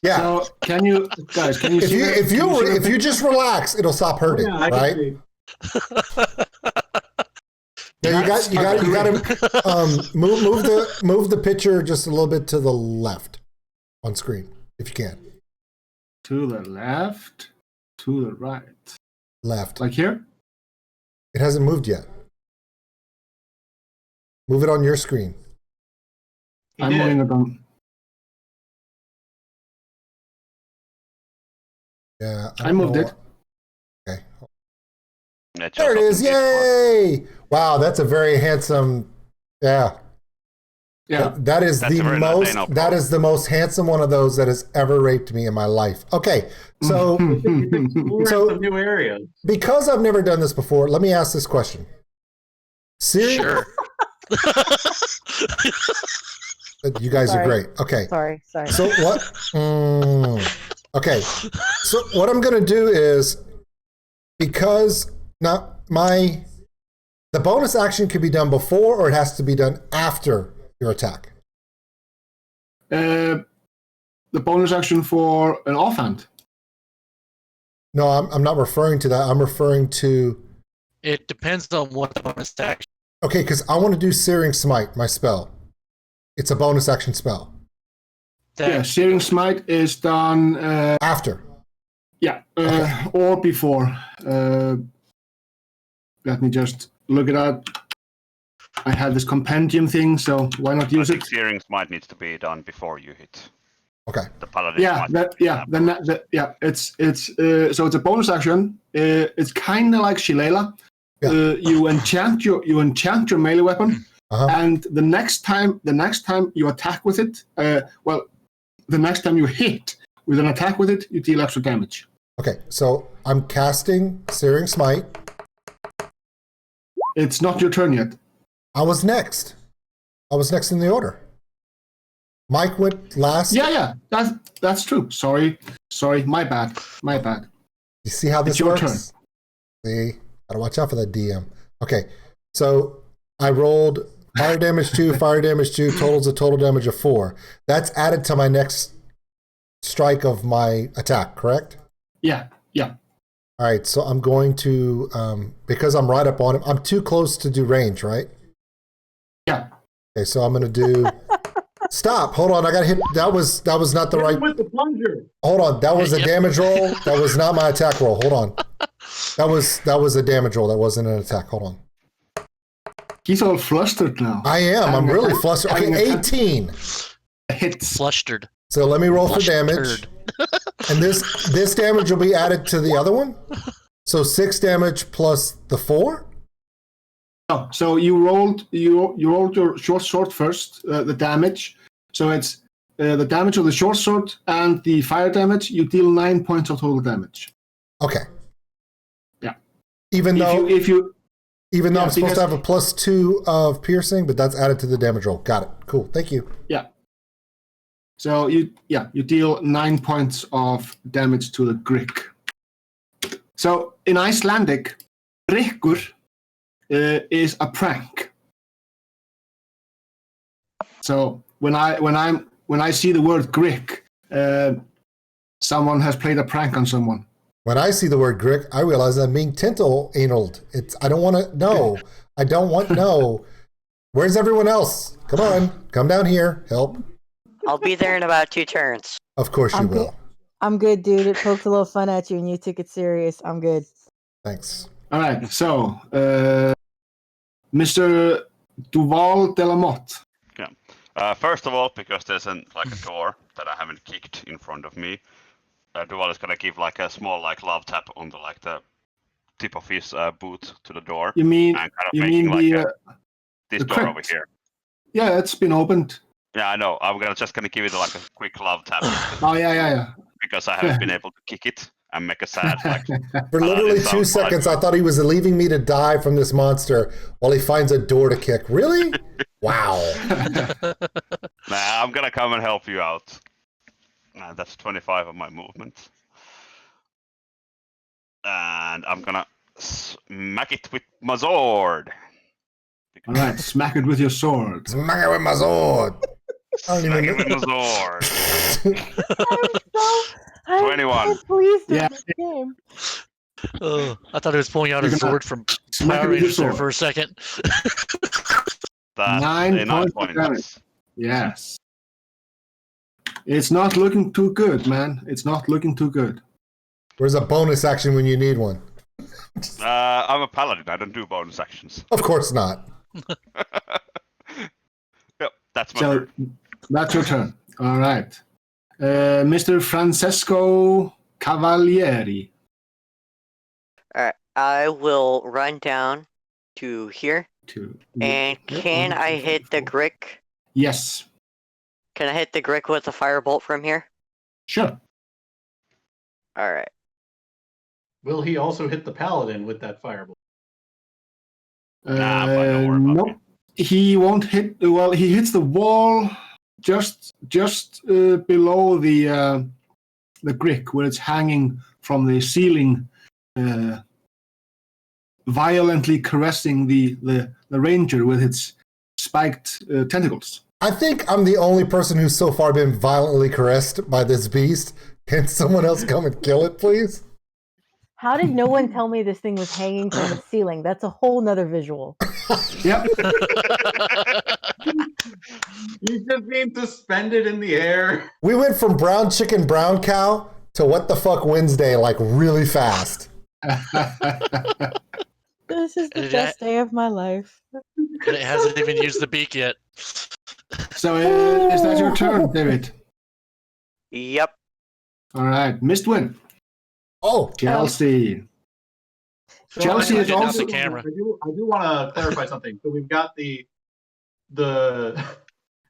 Yeah. So can you see If you just relax, it'll stop hurting, I can right? see. Yeah, you got to move the picture just a little bit to the left on screen if you can. To the left, to the right. Left. Like here? It hasn't moved yet. Move it on your screen. I'm moving it on. Yeah, I moved it. Okay. Yeah, There it is! Yay! Wow, that's a very handsome. Yeah. Yeah. That is That's the a very most. Latino That is the most handsome one of those that has ever raped me in my life. Okay, so We're So- in some new areas. because I've never done this before, let me ask this question. Siri, Sure. you guys are Sorry. great. Okay, Sorry. so what? Okay, so what I'm going to do is, because the bonus action can be done before, or it has to be done after your attack. The bonus action for an offhand. No, I'm not referring to that. I'm referring to. It depends on what the bonus action. Okay, because I want to do Searing Smite, my spell. It's a bonus action spell. Yeah, Searing Smite is done. After. Yeah, or before. Let me just look it up. I have this compendium thing, so why not use it? Searing Smite needs to be done before you hit. Okay. The Paladin Yeah, Smite. it's so it's a bonus action. It's kind of like Shillelagh. Yeah. You enchant your melee weapon, and the next time you attack with it, the next time you hit with an attack with it, you deal extra damage. Okay, so I'm casting Searing Smite. It's not your turn yet. I was next in the order. Mike went last. Yeah, that's true. Sorry, my bad. You see how this It's your works? turn. See, gotta watch out for that DM. Okay, so I rolled fire damage 2, totals a total damage of 4. That's added to my next strike of my attack, correct? Yeah. All right, so I'm going to, because I'm right up on him, I'm too close to do range, right? Yeah. Okay, so I'm going to do. Stop! Hold on, I got to hit. That was not the right. With the plunger. Hold on, that was a damage roll. That was not my attack roll. Hold on. That was a damage roll. That wasn't an attack. Hold on. He's all flustered now. I am. I'm really flustered. Okay, 18. Hits. Flustered. So let me roll for damage. Flustered. And this damage will be added to the other one. So 6 damage plus the 4. Oh, so you rolled your short sword first, the damage. So it's the damage of the short sword and the fire damage. You deal 9 points of total damage. Okay. Yeah. Even though Yeah, I'm supposed to have a +2 of piercing, but that's added to the damage roll. Got it. Cool. Thank you. Yeah. So you deal 9 points of damage to the Grick. So in Icelandic, Grikkur is a prank. So when I see the word Grick, someone has played a prank on someone. When I see the word Grick, I realize I'm being tentacle-analed. I don't want to know. I don't want no. Where's everyone else? Come on, come down here. Help. I'll be there in about 2 turns. Of course you I'm will. good. I'm good, dude. It poked a little fun at you and you took it serious. I'm good. Thanks. All right. So, Mr. Duval de la Motte. Yeah. First of all, because there's a door that I haven't kicked in front of me, Duval is gonna give a small love tap on the tip of his boot to the door. You mean and kind of you making mean this the door over crypt? here. Yeah, it's been opened. Yeah, I know. I'm just gonna give it a quick love tap Oh yeah. because I haven't been able to kick it and make a sad For literally 2 seconds, I thought he was leaving me to die from this monster while he finds a door to kick. Really? Wow. Nah, I'm gonna come and help you out. That's 25 of my movement. And I'm gonna smack it with my sword. All right, smack it with your sword. Smack it with my sword. I don't Smack even it with my sword. I'm 21. pleased with Yeah. this game. I thought he was pulling out You're his gonna sword from smack Power it with your Rangers there sword. for a second. That's 9 9 points of damage. points. Yes. It's not looking too good, man. It's not looking too good. Where's a bonus action when you need one? I'm a paladin. I don't do bonus actions. Of course not. Yep, that's my So turn. that's your turn. All right. Mr. Francesco Cavalieri. Alright, I will run down to here. And can I hit the Grick? Yes. Can I hit the Grick with a firebolt from here? Sure. Alright. Will he also hit the paladin with that firebolt? Nah, but don't worry about Nope. He won't hit. Well, he hits the wall just below the Grick, where it's hanging from the ceiling, violently caressing the ranger with its spiked tentacles. I think I'm the only person who's so far been violently caressed by this beast. Can someone else come and kill it, please? How did no one tell me this thing was hanging from the ceiling? That's a whole nother visual. Yep. You just mean suspended in the air. We went from brown chicken, brown cow to what the fuck Wednesday, like really fast. This is the Did best day of my life. And it hasn't even used the beak yet. So is that your turn, David? Yep. All right. Missed win. Oh, Chelsea. So Chelsea I is do- also- the camera. I do want to clarify something. So we've got the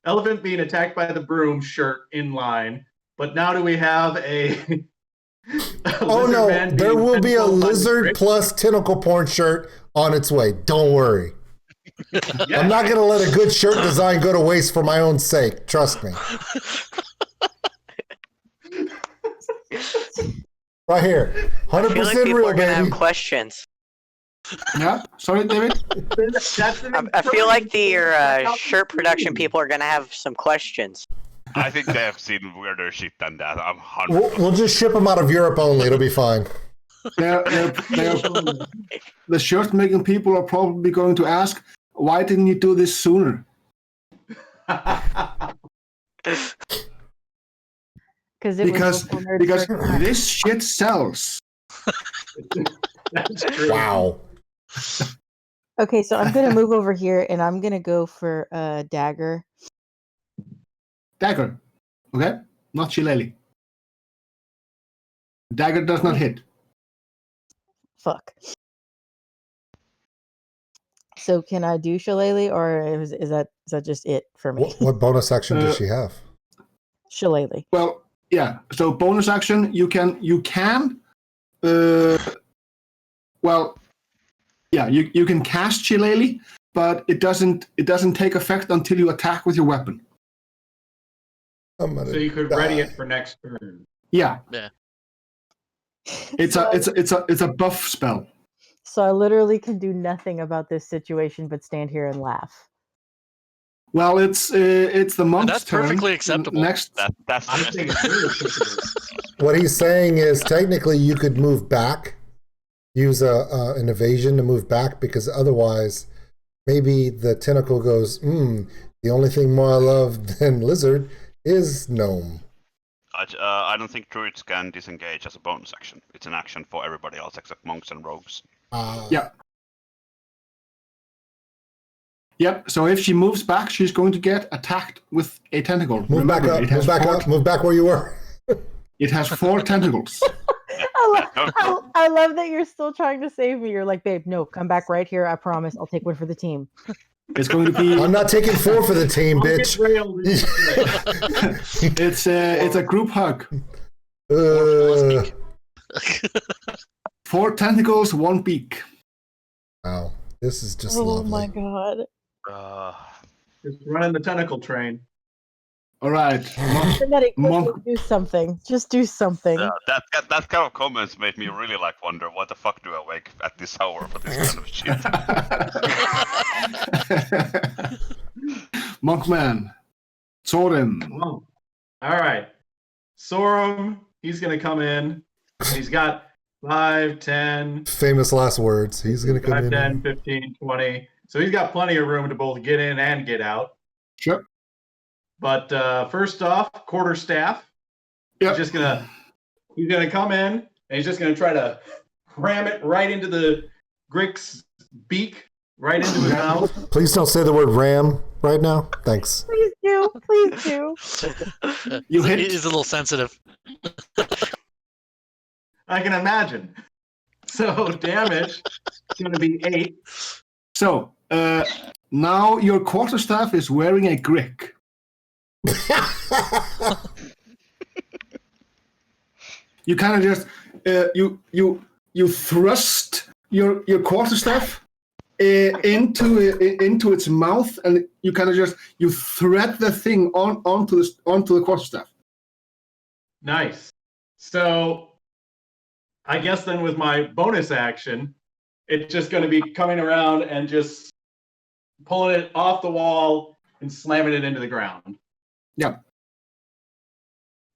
elephant being attacked by the broom shirt in line, but now do we have a? oh lizard no, man there being will be a tentacled by the lizard brick? plus tentacle porn shirt on its way. Don't worry. Yeah. I'm not going to let a good shirt design go to waste for my own sake. Trust me. Right here. I feel 100% like people real, are gonna have baby. questions. Yeah. Sorry, David. I feel like your shirt production people are gonna have some questions. I think they have seen weirder shit than that. I'm 100%. We'll just ship them out of Europe only. It'll be fine. The shirt making people are probably going to ask, why didn't you do this sooner? Because this shit sells. That's true. Wow. Okay, so I'm gonna move over here and I'm gonna go for dagger. Dagger. Okay? Not shillelagh. Dagger does not hit. Fuck. So can I do shillelagh, or is that just it for me? What bonus action does she have? Shillelagh. Well, yeah. So bonus action, you can you can cast shillelagh, but it doesn't take effect until you attack with your weapon. So you could ready it for next turn. Yeah. Yeah. It's a buff spell. So I literally can do nothing about this situation but stand here and laugh. Well, it's the monk's That's turn. perfectly acceptable. Next, That's I just think it's really acceptable. What he's saying is technically you could move back, use an evasion to move back, because otherwise maybe the tentacle goes, the only thing more I love than lizard is gnome. I don't think druids can disengage as a bonus action. It's an action for everybody else except monks and rogues. Yeah. Yep. So if she moves back, she's going to get attacked with a tentacle. Move back up, move back up, move back where you were. It has 4 tentacles. I love that you're still trying to save me. You're like, babe, no, come back right here. I promise. I'll take one for the team. It's going to be. I'm not taking 4 for the team, bitch. It's a group hug. 4 tentacles, 1 beak. Wow, this is just Oh lovely. my god. Just running the tentacle train. All right. Somebody quickly do something. Just do something. Yeah, that kind of comments made me really like wonder what the fuck do I wake at this hour for this kind of shit. Monkman. Sorin. Oh. All right. Sorum, he's going to come in. He's got 5, 10. Famous last words. He's going to come 5, in. 10, 15, 20. So he's got plenty of room to both get in and get out. Sure. But first off, quarterstaff. Yep. He's gonna come in and he's just gonna try to ram it right into the Grick's beak, right into his mouth. Please don't say the word ram right now. Thanks. Please do. Please do. You hit. He's a little sensitive. I can imagine. So damage is gonna be 8. So now your quarterstaff is wearing a Grick. You kind of just you thrust your quarterstaff into its mouth, and you kind of just thread the thing onto the quarterstaff. Nice. So I guess then with my bonus action, it's just going to be coming around and just pulling it off the wall and slamming it into the ground. Yep.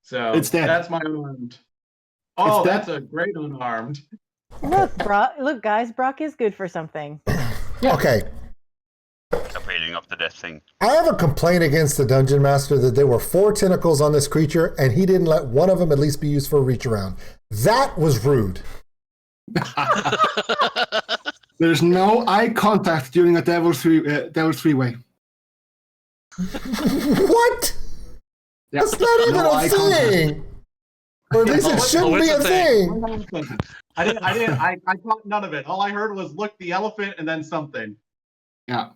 So it's dead. That's my unarmed. Oh, that's a great unarmed. Look, Brock. Look, guys. Brock is good for something. Yeah. Okay. Beating up the death thing. I have a complaint against the dungeon master that there were 4 tentacles on this creature, and he didn't let one of them at least be used for a reach around. That was rude. There's no eye contact during a devil's three-way. What? Yep. That's not even a thing. Or at least it shouldn't be a thing. I caught none of it. All I heard was "look, the elephant" and then something. Yeah.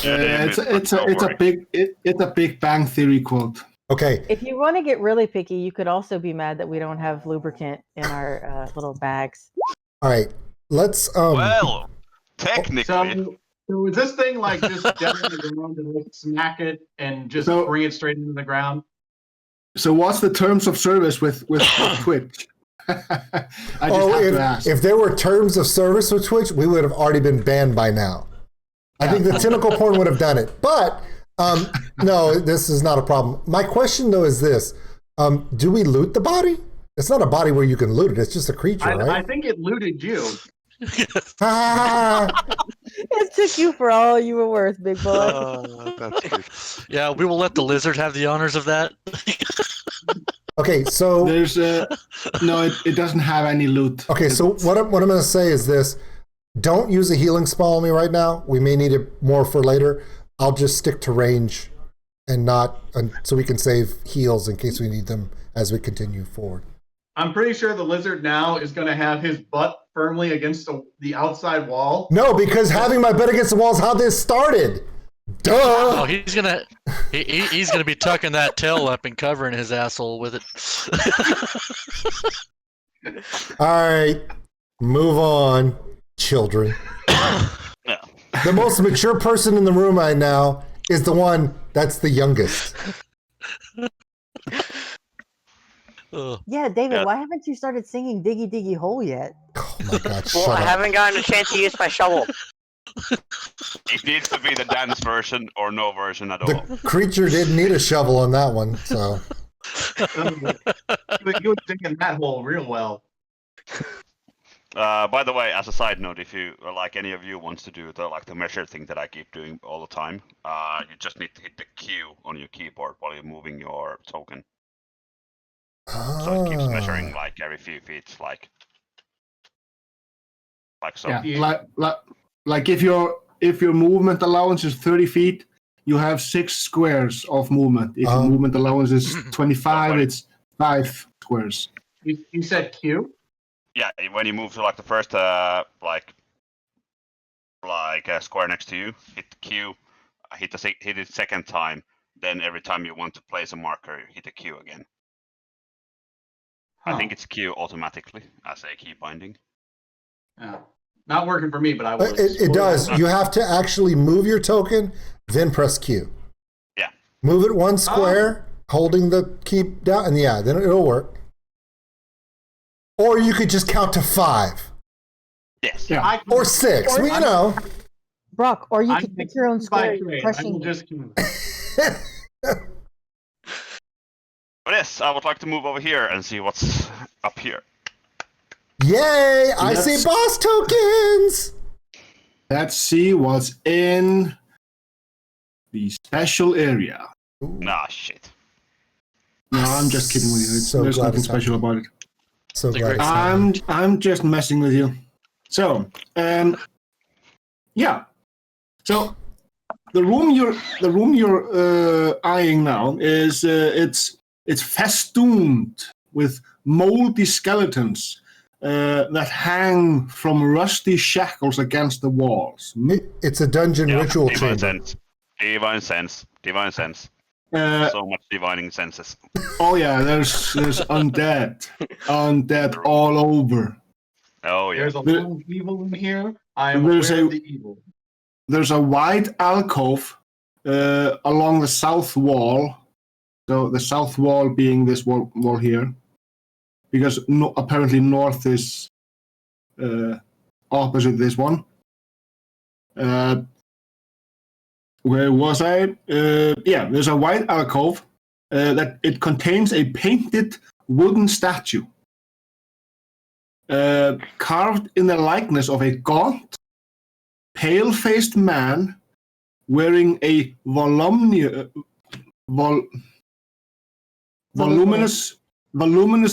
It's a Big Bang Theory quote. Okay. If you want to get really picky, you could also be mad that we don't have lubricant in our little bags. All right. Let's Well, technically. So is this thing like just down to the ground and like smack it and just bring it straight into the ground? So what's the terms of service with Twitch? If there were terms of service with Twitch, we would have already been banned by now. I think the Tentacle Porn would have done it. But no, this is not a problem. My question though is this: do we loot the body? It's not a body where you can loot it. It's just a creature, right? I think it looted you. It took you for all you were worth, big boy. That's good. Yeah, we will let the lizard have the honors of that. Okay, so there's no, it doesn't have any loot. Okay, so what I'm going to say is this: don't use a healing spell on me right now. We may need it more for later. I'll just stick to range and not, so we can save heals in case we need them as we continue forward. I'm pretty sure the lizard now is going to have his butt firmly against the outside wall. No, because having my butt against the wall is how this started. Duh. Oh, he's gonna be tucking that tail up and covering his asshole with it. All right, move on, children. Yeah. The most mature person in the room right now is the one that's the youngest. Yeah, David, why haven't you started singing Diggy Diggy Hole yet? Oh my God, Well, I haven't gotten a chance to use my shovel. It needs to be the dance version or no version at all. The creature didn't need a shovel on that one, so. You were digging that hole real well. By the way, as a side note, if you like any of you wants to do the measure thing that I keep doing all the time, you just need to hit the Q on your keyboard while you're moving your token. So it keeps measuring like every few feet, like so. Yeah, like if your movement allowance is 30 feet, you have 6 squares of movement. If your movement allowance is 25, it's 5 squares. You said Q? Yeah, when you move to like the first like a square next to you, hit Q, hit it second time. Then every time you want to place a marker, hit the Q again. I think it's Q automatically as a key binding. Yeah. Not working for me, but I will. It does. You have to actually move your token, then press Q. Yeah. Move it 1 square, holding the key down, and yeah, then it'll work. Or you could just count to 5. Yes. Yeah. Or 6. Well, you know. Brock, or you I'm could pick your own by square. trade. I Crushing. will just But yes, I would like to move over here and see what's up here. Yay! I see boss tokens! Let's see what's in the special area. Nah, shit. No, I'm just kidding with you. There's nothing special about it. So glad it's I'm just messing with you. So, yeah. So the room you're eyeing now is it's festooned with moldy skeletons that hang from rusty shackles against the walls. It's a dungeon ritual divine chamber. Sense. Divine sense. So much divining senses. Oh yeah, there's undead all over. Oh yeah. There's a lot of evil in here. I am There's aware of the evil. There's a wide alcove along the south wall. So the south wall being this wall here, because apparently north is opposite this one. Where was I? Yeah, there's a wide alcove that it contains a painted wooden statue carved in the likeness of a gaunt, pale-faced man wearing a voluminous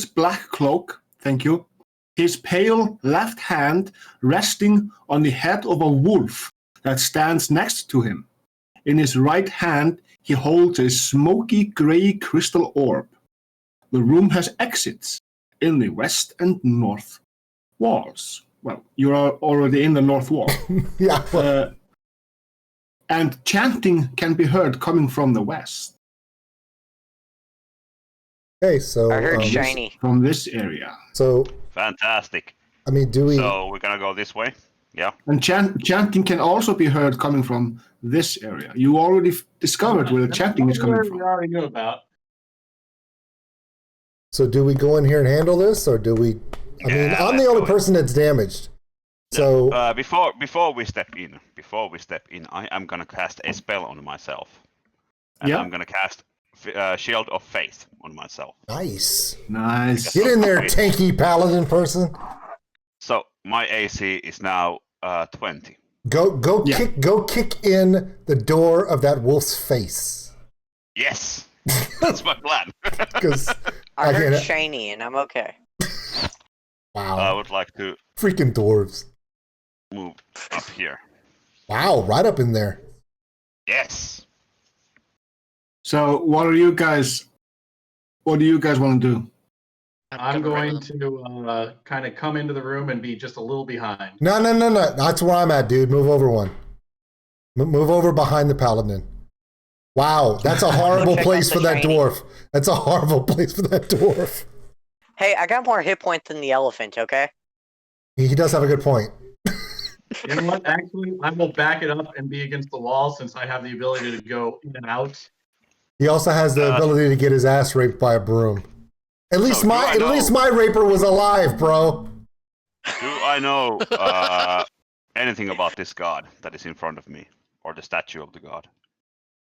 black cloak. Thank you. His pale left hand resting on the head of a wolf that stands next to him. In his right hand, he holds a smoky gray crystal orb. The room has exits in the west and north walls. Well, you are already in the north wall. Yeah. And chanting can be heard coming from the west. Okay, so I heard shiny. From this area. So fantastic. I mean, do we? So we're gonna go this way. Yeah. And chanting can also be heard coming from this area. You already discovered where the chanting is coming from. We already knew about. So do we go in here and handle this, or do we? I mean, I'm the only person that's damaged. So before we step in, I am gonna cast a spell on myself. And I'm gonna cast Shield of Faith on myself. Nice. Nice. Get in there, tanky paladin person. So my AC is now 20. Go kick in the door of that wolf's face. Yes, that's my plan. Because I heard shiny, and I'm okay. Wow. I would like to freaking dwarves move up here. Wow, right up in there. Yes. So what do you guys want to do? I'm going to kind of come into the room and be just a little behind. No. That's where I'm at, dude. Move over one. Move over behind the paladin. Wow, that's a horrible place for that dwarf. That's a horrible place for that dwarf. Hey, I got more hit points than the elephant, okay? He does have a good point. You know what? Actually, I will back it up and be against the wall since I have the ability to go in and out. He also has the ability to get his ass raped by a broom. At least my raper was alive, bro. Do I know anything about this god that is in front of me, or the statue of the god?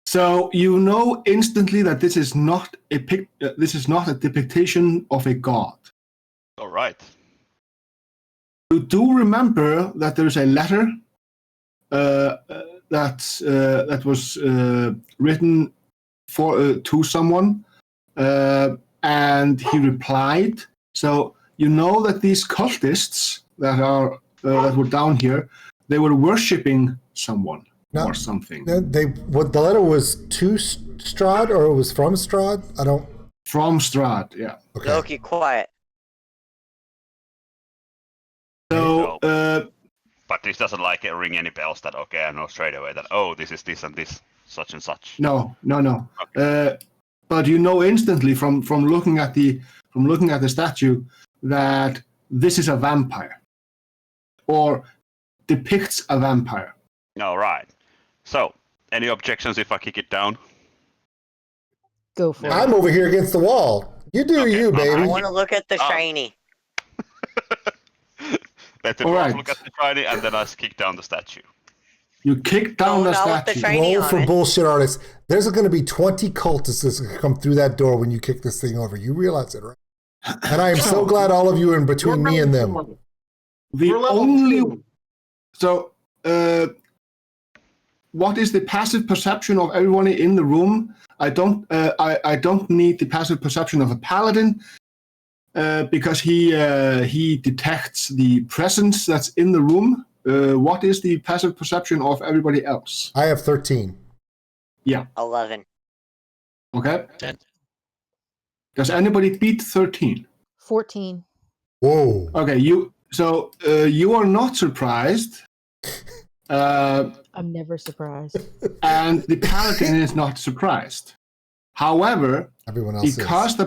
So you know instantly that this is not a depiction of a god. All right. You do remember that there is a letter that was written to someone, and he replied. So you know that these cultists that were down here, they were worshipping someone or something. The letter was to Strahd, or it was from Strahd? I don't. From Strahd, yeah. Okay. Loki, quiet. So, but this doesn't ring any bells that I know straight away that this is this and this, such and such. No. Okay. But you know instantly from looking at the statue that this is a vampire, or depicts a vampire. All right. So, any objections if I kick it down? Go for it. I'm over here against the wall. You do you, I baby. want to look at the shiny. Let the All dwarf right. look at the shiny, and then I kick down the statue. You kick down No, the not with the statue. shiny Roll on for it. bullshit artists. There's going to be 20 cultists that's going to come through that door when you kick this thing over. You realize it, right? And I am so glad all of you are in between me and them. The We're level only 2. so what is the passive perception of everyone in the room? I don't need the passive perception of a paladin because he detects the presence that's in the room. What is the passive perception of everybody else? I have 13. Yeah. 11. Okay. 10. Does anybody beat 13? 14. Whoa. Okay. You are not surprised. I'm never surprised. And the paladin is not surprised. However, Everyone else because is.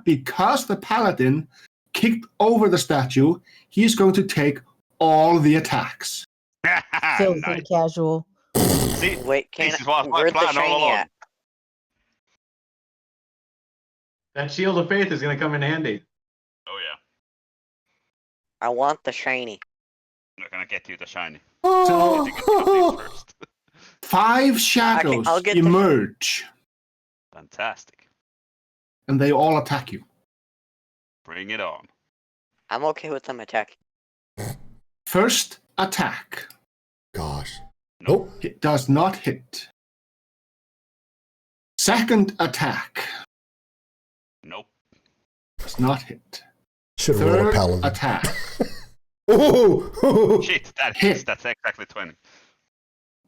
because the paladin kicked over the statue, he's going to take all the attacks. Filthy Nice. casual. See, Wait, this is what my where's the plan all shiny along. at? That shield of faith is going to come in handy. Oh yeah, I want the shiny. I'm gonna get you the shiny. Oh. You get the things first. 5 shadows I'll get the- emerge, Fantastic. and they all attack you. Bring it on. I'm okay with them attacking. First attack. Gosh. Nope. Nope. It does not hit. Second attack. Nope. Does not hit. Should have rolled a Third paladin. attack. Ooh. Shit, that Hit. hits. That's exactly 20.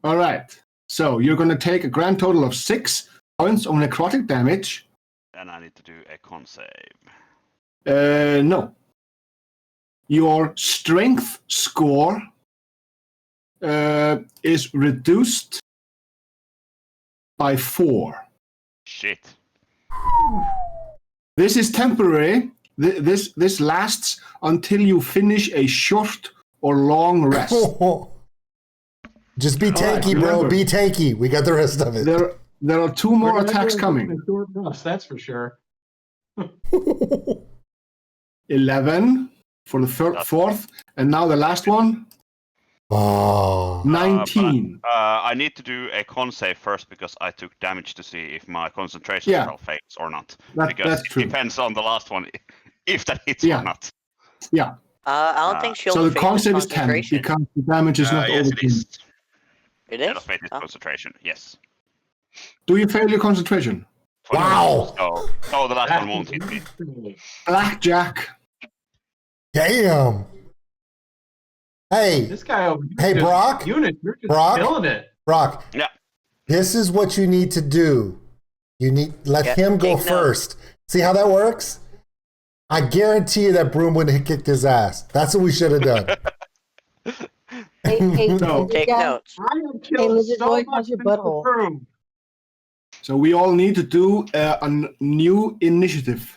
All right. So you're going to take a grand total of 6 points of necrotic damage. Then I need to do a con save. No. Your strength score is reduced by 4. Shit. This is temporary. This lasts until you finish a short or long rest. Just be All right, tanky, bro. remember. Be tanky. We got the rest of it. There are 2 more attacks coming. That's for sure. 11 for the fourth, and now the last one. Oh. 19. I need to do a con save first because I took damage to see if my concentration Yeah. spell fails or not. That- Because that's it true. depends on the last one if that hits Yeah. or not. Yeah. I don't think Shield So of the Faith con is save is 10 concentration. because the damage is not Yes, over it 10. is. It Shield is? of Fate is Oh. concentration. Yes. Do you fail your concentration? 20. Wow. So the last one won't hit me. Blackjack. Damn. Hey, This guy over here. Hey, just- Brock? Unit, you're just Brock? killing it. Brock. Yeah. This is what you need to do. You need let Yeah, him go take notes. first. See how that works? I guarantee you that broom wouldn't have kicked his ass. That's what we should have done. Hey, No. lizard Take guy, notes. I have Hey, killed Lizard so Boy, much how's your in the butthole? room. So we all need to do a new initiative.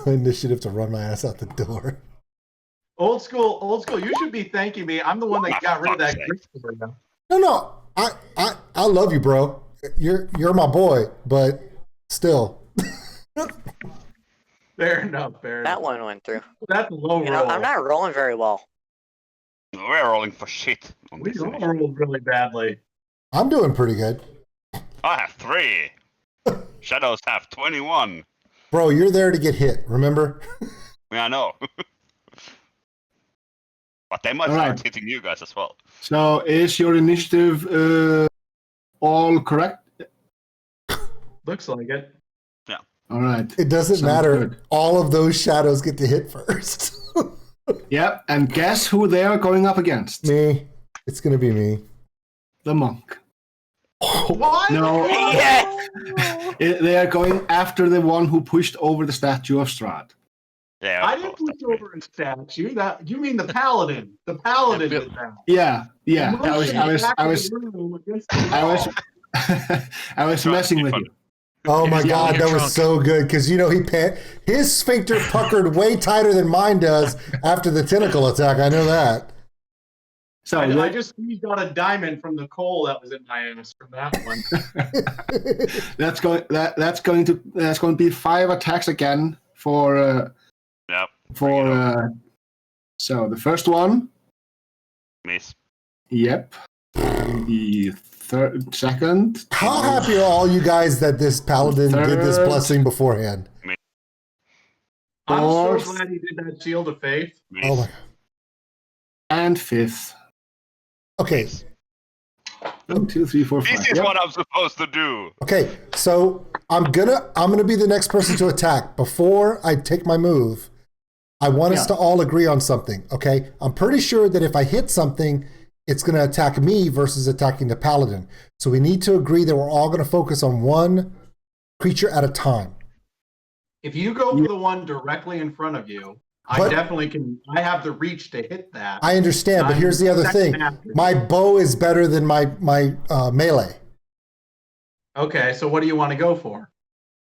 Initiative to run my ass out the door. Old school. You should be thanking me. I'm the one that got rid of that. Christopher now. No. I love you, bro. You're my boy, but still. Fair enough. That one went through. That's a low You know, roll. I'm not rolling very well. We're rolling for shit on We this all initiative. rolled really badly. I'm doing pretty good. I have 3. Shadows have 21. Bro, you're there to get hit, remember? Yeah, I know. But they might All start right. hitting you guys as well. So is your initiative all correct? Looks like it. All right. It doesn't Sounds matter. good. All of those shadows get to hit first. Yep. And guess who they are going up against? Me. It's going to be me. The monk. What? No. Yes! They are going after the one who pushed over the statue of Strahd. Yeah, I of didn't course, push that's me. over a statue. That you mean the paladin? The paladin Yeah, did that. Yeah. The I was room against the I was wall. I was messing with you. Oh my Yeah, God, you're that was drunk. so good because his sphincter puckered way tighter than mine does after the tentacle attack. I know that. So I just squeezed out a diamond from the coal that was in my ass from that one. that's going to be 5 attacks again for Yep. So the first one, Miss. yep, and the second. How happy are all you guys that this paladin did this Third. blessing beforehand? I'm so Fourth. glad he did that shield of faith. Miss. Oh my. And 5th. Okay. 1, 2, 3, 4, 5. This is what I'm supposed to do. Okay. So I'm gonna be the next person to attack. Before I take my move, I want us to all agree on something. Okay. I'm pretty sure that if I hit something, it's gonna attack me versus attacking the paladin. So we need to agree that we're all gonna focus on one creature at a time. If you go for the one directly in front of you, I But- definitely can. I have the reach to hit that. I understand, but here's the other thing. My bow is better than my melee. Okay, so what do you want to go for?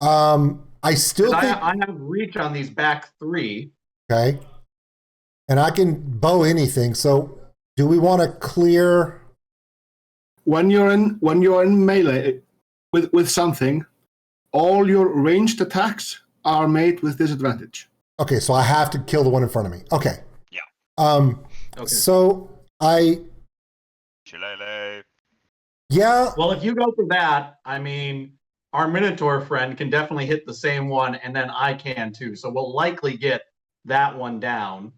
I still 'Cause think I have reach on these back 3. okay, and I can bow anything. So, do we want to clear? When you're in melee with something, all your ranged attacks are made with disadvantage. Okay, so I have to kill the one in front of me. Okay. Yeah. Okay. So Shillelagh. yeah. Well, if you go for that, I mean, our Minotaur friend can definitely hit the same one, and then I can too. So we'll likely get that one down.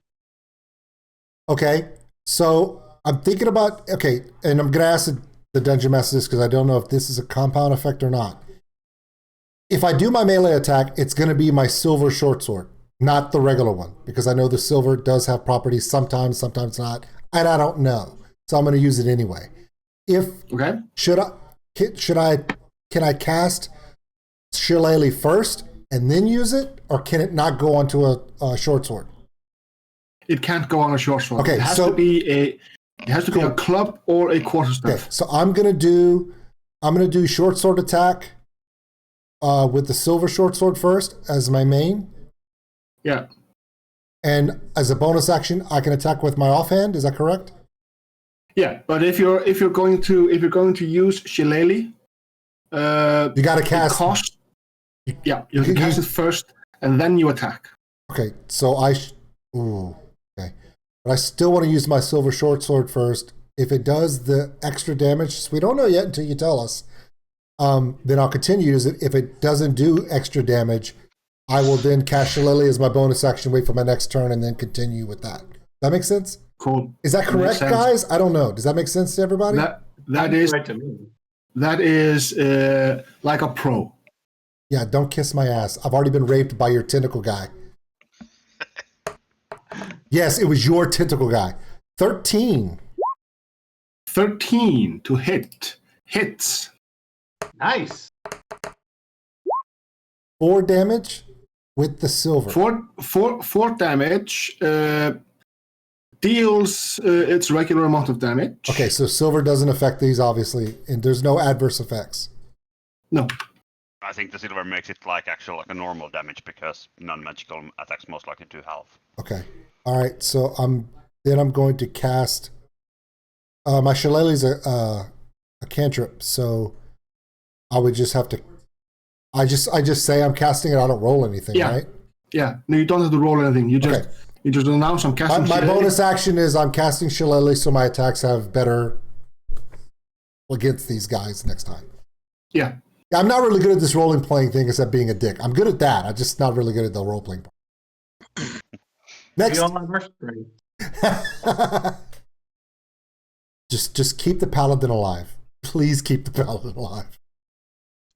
Okay. So I'm thinking about and I'm gonna ask the dungeon master this because I don't know if this is a compound effect or not. If I do my melee attack, it's gonna be my silver short sword, not the regular one, because I know the silver does have properties sometimes not, and I don't know. So I'm gonna use it anyway. Okay. Can I cast Shillelagh first and then use it, or can it not go onto a short sword? It can't go on a short sword. Okay, it has so- to be a club or a quarterstaff. Okay, so I'm gonna do short sword attack with the silver short sword first as my main, Yeah. and as a bonus action, I can attack with my offhand. Is that correct? Yeah, but if you're going to use Shillelagh, You got to cast. you have to cast it first and then you attack. Okay, so okay, but I still want to use my silver short sword first. If it does the extra damage, we don't know yet until you tell us. Then I'll continue to use it. If it doesn't do extra damage, I will then cast Shillelagh as my bonus action, wait for my next turn, and then continue with that. That makes sense? Cool. Is that correct, sense. guys? I don't know. Does that make sense to everybody? That is right to me. that is like a pro. Yeah, don't kiss my ass. I've already been raped by your tentacle guy. Yes, it was your tentacle guy. 13. 13 to hit. Hits. Nice. 4 damage with the silver. 4 damage. Deals its regular amount of damage. Okay, so silver doesn't affect these, obviously, and there's no adverse effects. No. I think the silver makes it like a normal damage because non-magical attacks most likely do half. Okay. All right, so I'm going to cast my Shillelagh's a cantrip, so I would just have to I just say I'm casting it, I don't roll anything, right? Yeah. No, you don't have to roll anything. You just announce I'm casting my Shillelagh. bonus action is I'm casting Shillelagh, so my attacks have better against these guys next time. Yeah. I'm not really good at this role playing thing except being a dick. I'm good at that. I'm just not really good at the role playing part. Next. We all have our strength. Just keep the paladin alive. Please keep the paladin alive.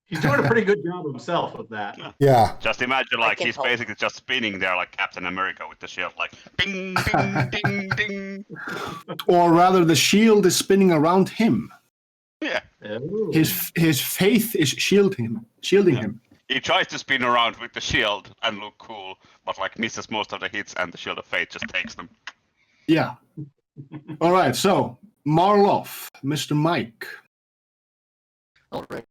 He's doing a pretty good job himself with that. Yeah. Just imagine I can he's help. basically just spinning there like Captain America with the shield, like ding, ding, ding, ding. Or rather, the shield is spinning around him. Yeah. Oh. His faith is shielding him. He tries to spin around with the shield and look cool, but misses most of the hits, and the shield of fate just takes them. Yeah. All right. So Marloff, Mr. Mike. All right.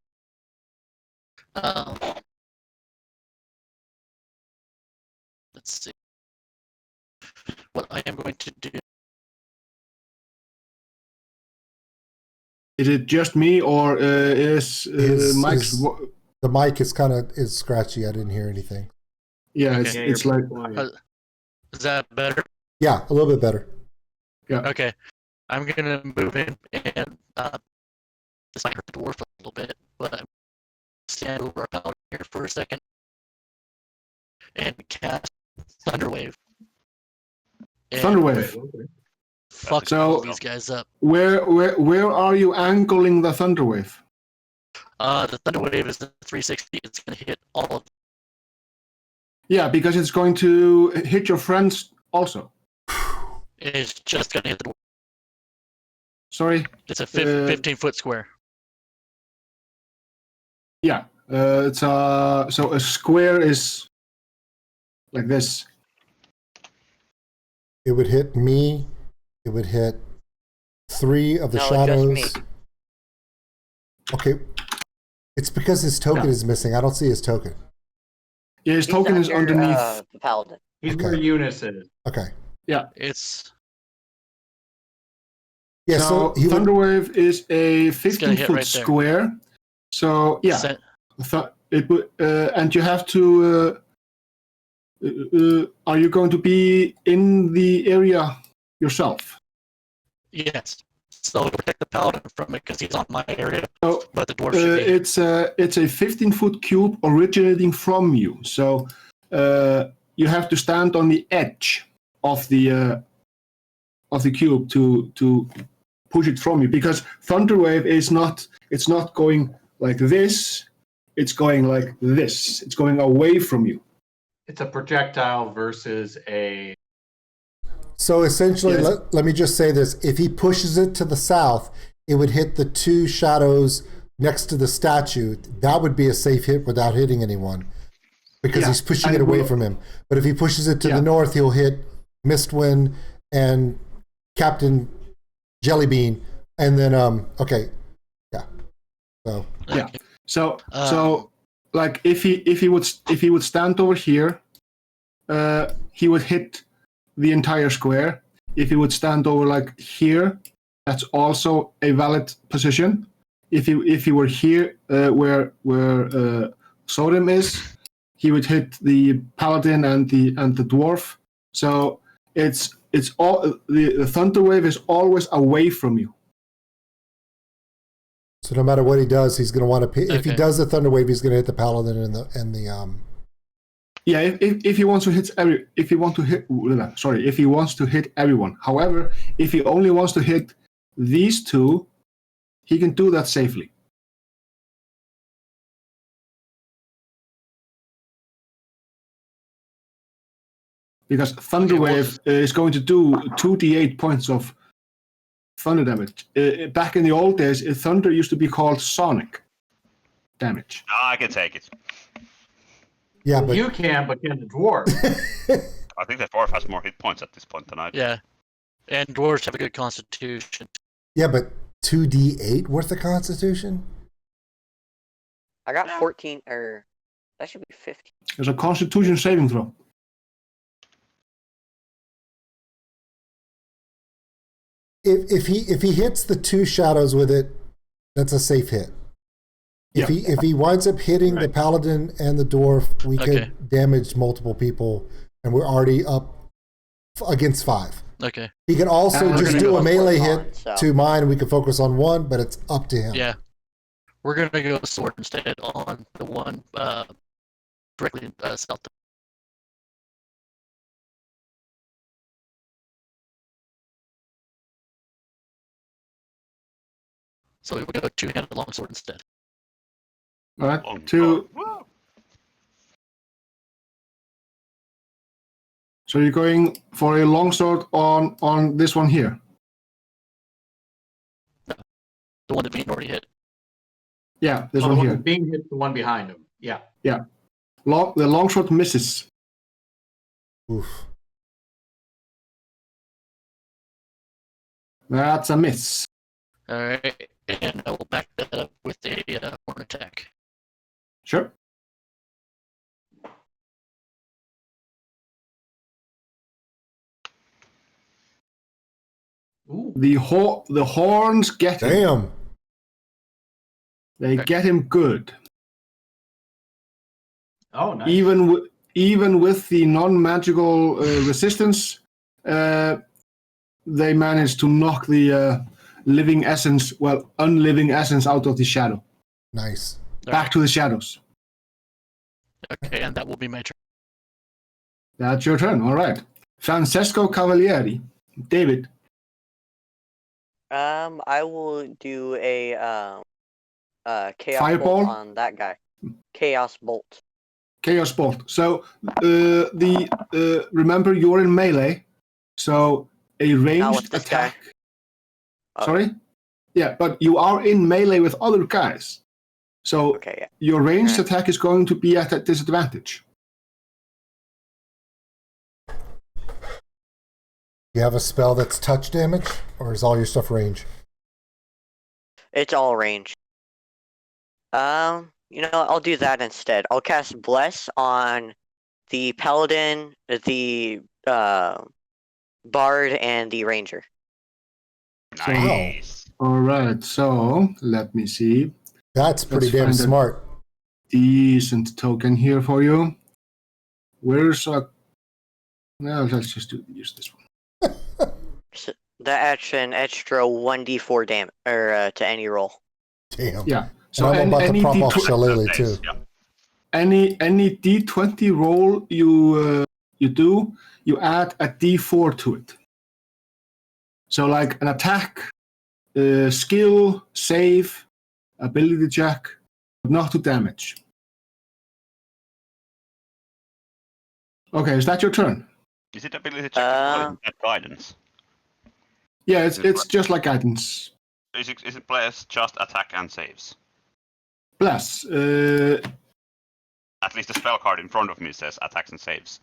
Let's see. What I am going to do Is it just me, or is Mike's? The mic is is scratchy. I didn't hear anything. Yeah, Okay. it's like. Is that better? Yeah, a little bit better. Yeah. Okay. I'm gonna move in and this might hurt the dwarf a little bit, but I'm stand over out here for a second and cast Thunderwave. And Thunderwave. Fuck So- all these guys up. Where are you angling the Thunderwave? The Thunderwave is the 360. It's gonna hit all of them. Yeah, because it's going to hit your friends also. It's just gonna hit the dwarf. Sorry. It's a 15-foot square. Yeah. It's so a square is like this. It would hit me. It would hit 3 of the No, shadows. just me. Okay. It's because his token is missing. I don't see his token. Yeah, his token is under, underneath. the Paladin. He's Okay. where Eunice is. Okay. It's Yeah, so he would, Thunderwave is a gonna hit 15-foot right there. square. So yeah, set. it would, and you have to. Are you going to be in the area yourself? Yes. So it'll protect the Paladin from it because he's on my area. So But the dwarf should be. it's a 15-foot cube originating from you. So you have to stand on the edge of the cube to push it from you, because Thunderwave is not. It's not going like this. It's going like this. It's going away from you. It's a projectile versus a. so essentially, Yes. let me just say this. If he pushes it to the south, it would hit the 2 shadows next to the statue. That would be a safe hit without hitting anyone, because Yeah, he's pushing and it away we'll- from him. But if he pushes it to Yeah. the north, he'll hit Mistwind and Captain Jellybean. And then, okay. Yeah. So, Yeah. Okay. So like if he would stand over here, he would hit the entire square. If he would stand over like here, that's also a valid position. If he were here, where Sodom is, he would hit the Paladin and the dwarf. So it's all the Thunderwave is always away from you. so no matter what he does, he's going to want to. If he Okay. does the Thunderwave, he's going to hit the Paladin and the Yeah, if he wants to hit if he wants to hit everyone. However, if he only wants to hit these 2, he can do that safely. Because Thunderwave is going to do 2d8 points of thunder damage. Back in the old days, thunder used to be called sonic damage. No, I can take it. Yeah, but You can, but can the dwarf? I think the dwarf has more hit points at this point than I do. Yeah. And dwarves have a good constitution. yeah, but 2d8 worth of Constitution. I got 14, or that should be 15. There's a Constitution saving throw. If he hits the 2 shadows with it, that's a safe hit. If he winds up hitting the Right. Paladin and the dwarf, we Okay. could damage multiple people, and we're already up against 5. Okay. He can also And we're just gonna do go a melee for hit one, so. to mine, and we can focus on 1, but it's up to him. Yeah. We're gonna go sword instead on the one directly south. So we will go 2-handed longsword instead. All right, Long 2. sword. So you're going for a longsword on this one here. The one that being already hit. Yeah, this Oh, one the here. being hit the one behind him. Yeah. The longsword misses. Oof. That's a miss. Alright. And I will back that up with a horn attack. Sure. Ooh. The horns get him. Damn. They get him good. Oh, nice. Even with the non-magical resistance, they manage to knock the unliving essence out of the shadow. Nice. Back to the shadows. Okay, and that will be my turn. That's your turn. All right. Francesco Cavalieri. David. I will do a chaos Fireball? bolt on that guy. Chaos bolt. Chaos Bolt. So remember you're in melee, so a Not with ranged this attack. guy. Oh. Sorry? Yeah, but you are in melee with other guys. So Okay, yeah. your ranged Alright. attack is going to be at a disadvantage. You have a spell that's touch damage, or is all your stuff range? It's all range. I'll do that instead. I'll cast Bless on the Paladin, the Bard, and the Ranger. Nice. All right, so let me see. That's pretty Let's damn find a smart. decent token here for you. Where's a... No, let's just use this one. So that adds an extra 1d4 damage to any roll. Damn. Yeah. So I'm about to prop off Shillelagh too. Yeah. Any d20 roll you do, you add a d4 to it. So like an attack, skill, save, ability check, but not to damage. Okay, is that your turn? Is it ability check at guidance? Yeah, it's just like guidance. Is it bless just attack and saves? Bless. At least the spell card in front of me says attacks and saves.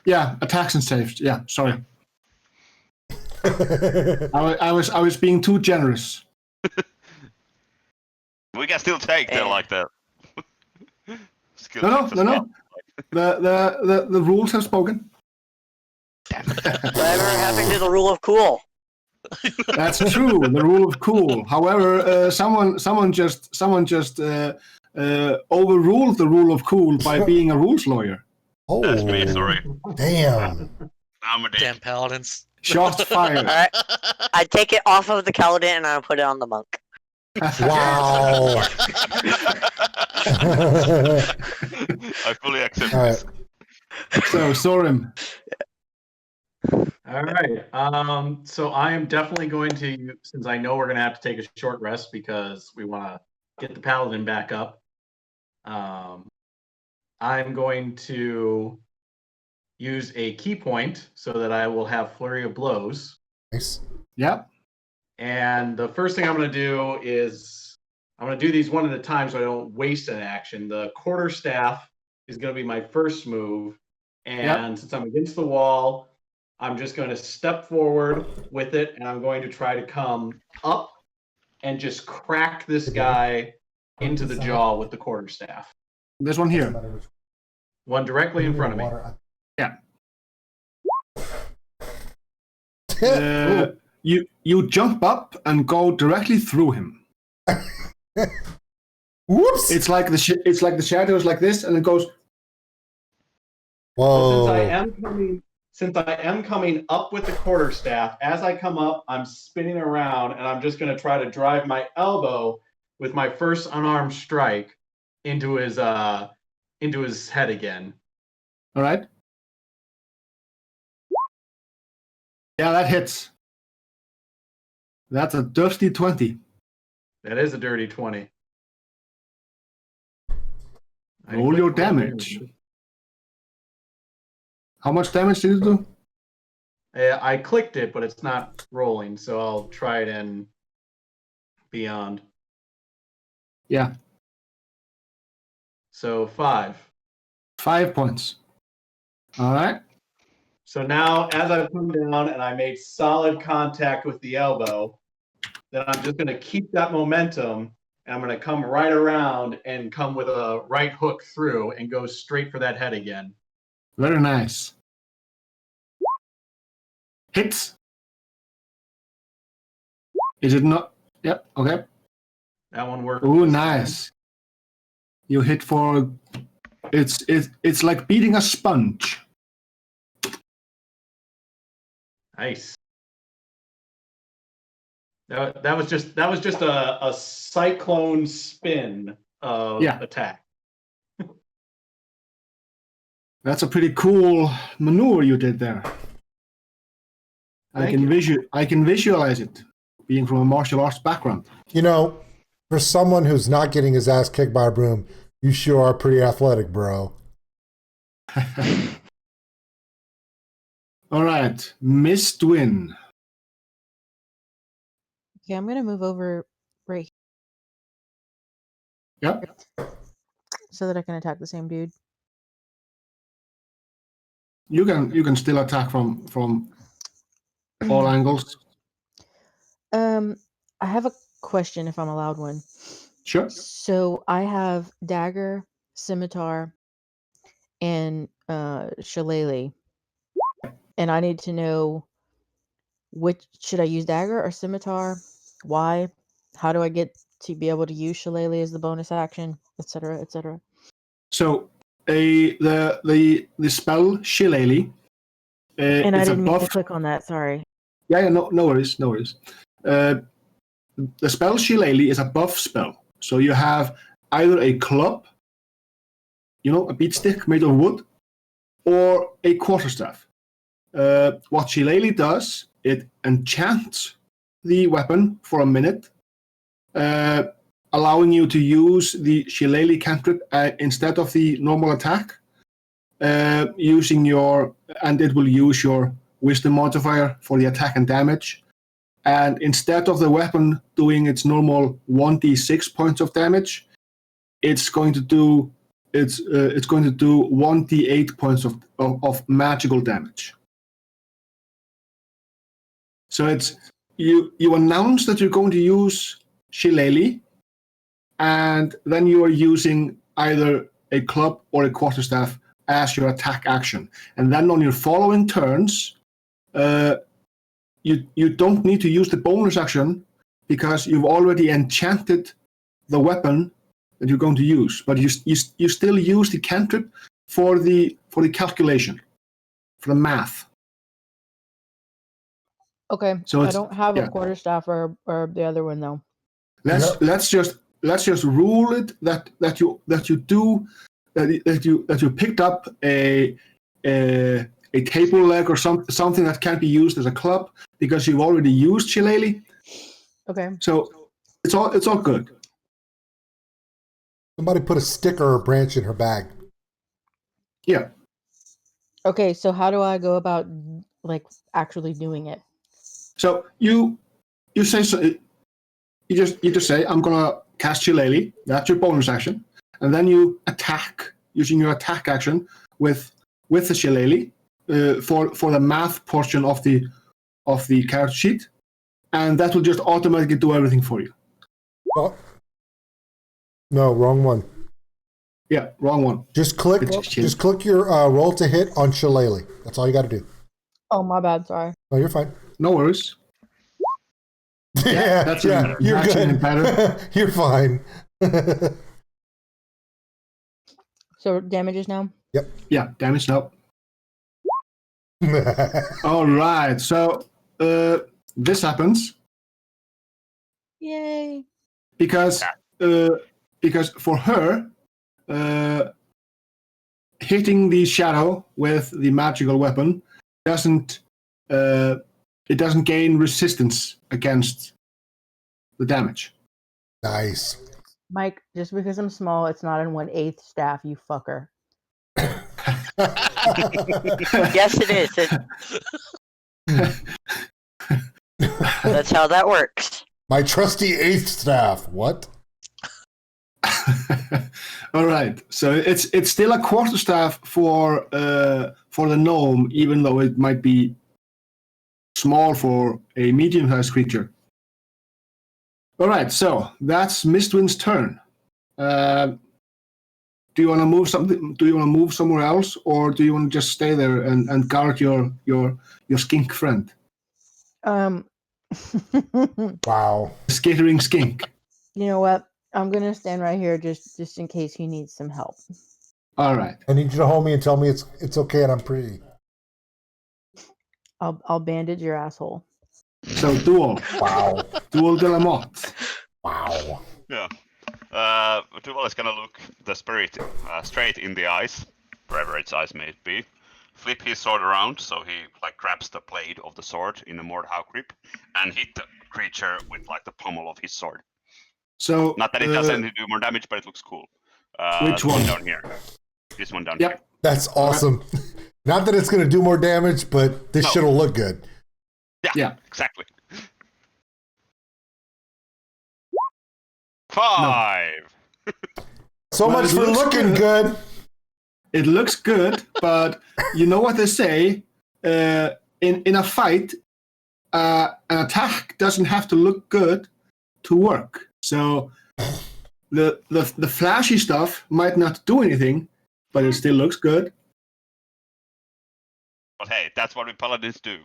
Yeah, attacks and saves. Yeah, sorry. I was being too generous. We can still take the skill. No. checks as well. The rules have spoken. Whatever happened to the rule of cool? That's true. The rule of cool. However, someone just overruled the rule of cool by being a rules lawyer. Oh, That's me, sorry. Damn. I'm a dick. Damn paladins. Shots fired. Alright. I take it off of the Paladin and I put it on the monk. Wow. I fully accept All this. right. So, Sorim. All right. So I am definitely going to, since I know we're going to have to take a short rest because we want to get the Paladin back up. I'm going to use a key point so that I will have Flurry of Blows. Nice. Yep. And the first thing I'm going to do is I'm going to do these one at a time so I don't waste an action. The quarterstaff is going to be my first move. And since I'm against the wall, I'm just going to step forward with it, and I'm going to try to come up and just crack this guy into the jaw with the quarterstaff. This one here. One directly in front of me. Yeah. You jump up and go directly through him. Whoops. It's like the shadows like this, and it goes. Whoa. Since I am coming up with the quarterstaff, as I come up, I'm spinning around, and I'm just going to try to drive my elbow with my first unarmed strike into his head again. All right. Yeah, that hits. That's a dirty 20. That is a dirty 20. Roll your damage. How much damage did it do? I clicked it, but it's not rolling, so I'll try it in beyond. Yeah. So 5. 5 points. All right. So now, as I've come down and I made solid contact with the elbow, then I'm just going to keep that momentum, and I'm going to come right around and come with a right hook through and go straight for that head again. Very nice. Hits. Is it not? Yep. Okay. That one worked. Ooh, nice. You hit for. It's like beating a sponge. Nice. That was just a cyclone spin of attack. That's a pretty cool maneuver you did there. I can visualize it, being from a martial arts background. You know, for someone who's not getting his ass kicked by a broom, you sure are pretty athletic, bro. All right, Miss Dwin. Okay, I'm gonna move over right Yep. here so that I can attack the same dude. You can still attack from all angles. I have a question if I'm allowed one. Sure. So I have dagger, scimitar, and shillelagh, and I need to know which should I use, dagger or scimitar? Why? How do I get to be able to use shillelagh as the bonus action, etc., etc.? So the spell shillelagh. And I didn't mean to buff. click on that. Sorry. Yeah, no worries. The spell shillelagh is a buff spell. So you have either a club, a beat stick made of wood, or a quarterstaff. What shillelagh does, it enchants the weapon for a minute, allowing you to use the shillelagh cantrip instead of the normal attack, and it will use your wisdom modifier for the attack and damage. And instead of the weapon doing its normal 1d6 points of damage, it's going to do 1d8 points of magical damage. So it's you announce that you're going to use shillelagh, and then you are using either a club or a quarterstaff as your attack action. And then on your following turns, you don't need to use the bonus action because you've already enchanted the weapon that you're going to use. But you still use the cantrip for the calculation, for the math. Okay. So I don't have a quarterstaff or the other one though. Let's just rule it that you picked up a table leg or something that can't be used as a club because you've already used shillelagh. Okay. So it's all good. Somebody put a stick or a branch in her bag. Yeah. Okay, so how do I go about actually doing it? So you say so. You just say, I'm gonna cast shillelagh. That's your bonus action, and then you attack using your attack action with the shillelagh for the math portion of the character sheet, and that will just automatically do everything for you. Oh. No, wrong one. Yeah, wrong one. Just click your roll to hit on shillelagh. That's all you got to do. Oh, my bad. Sorry. No, you're fine. No worries. Yeah, you're good. You're fine. So damages now? Yep. Yeah, damage now. All right. So this happens. Yay. Because for her, hitting the shadow with the magical weapon doesn't gain resistance against the damage. Nice. Mike, just because I'm small, it's not in 1/8 staff, you fucker. Yes, it is. That's how that works. My trusty 8th staff. What? All right. So it's still a quarterstaff for the gnome, even though it might be small for a medium-sized creature. All right. So that's Mistwin's turn. Do you want to move something? Do you want to move somewhere else, or do you want to just stay there and guard your skink friend? Wow. Skittering skink. You know what? I'm gonna stand right here just in case he needs some help. All right. I need you to hold me and tell me it's okay and I'm pretty. I'll bandage your asshole. So duel. Wow. Duel de la Motte. Wow. Yeah. Duval is gonna look the spirit straight in the eyes, wherever its eyes may be. Flip his sword around so he like grabs the blade of the sword in a Mordhau grip and hit the creature with like the pommel of his sword. So Not that it does anything to do more damage, but it looks cool. Which the one? down here. This one down here. Yep. That's awesome. Not that it's going to do more damage, but this shit will look good. Yeah. Exactly. 5. So Well, much it for looks looking good. It looks good, but you know what they say? In a fight, an attack doesn't have to look good to work. So the flashy stuff might not do anything, but it still looks good. But hey, that's what we paladins do.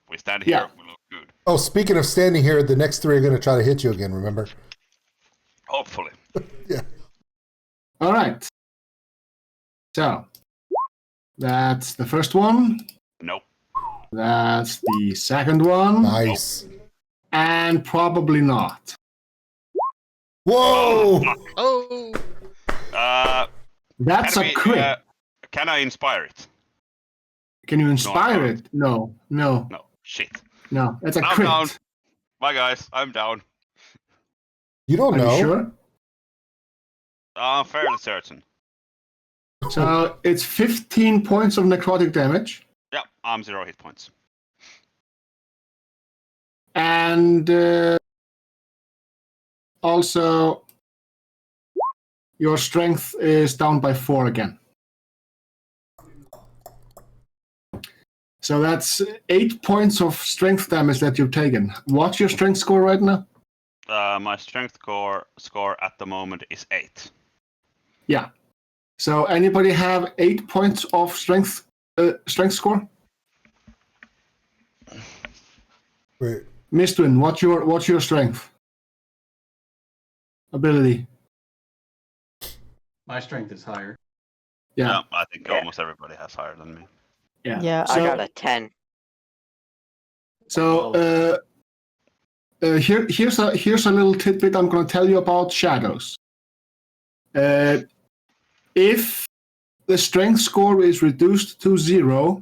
We stand here, we look good. Oh, speaking of standing here, the next 3 are going to try to hit you again, remember? Hopefully. Yeah. All right. So that's the first one. Nope. That's the second one. Nice. And probably not. Whoa! Oh, That's a crit. Can I inspire it? Can you inspire I it? No. No. Shit. No, that's a I'm crit. down. Bye guys, I'm down. You don't Are know. you sure? I'm fairly certain. So it's 15 points of necrotic damage. Yeah, I'm 0 hit points. And also, your strength is down by 4 again. So that's 8 points of strength damage that you've taken. What's your strength score right now? My strength score at the moment is 8. Yeah. So anybody have 8 points of strength score? Wait. Mistwin, what's your strength ability? My strength is higher. Yeah. I think almost everybody has higher than me. Yeah. Yeah, I got a 10. So here's a little tidbit I'm going to tell you about shadows. If the strength score is reduced to 0,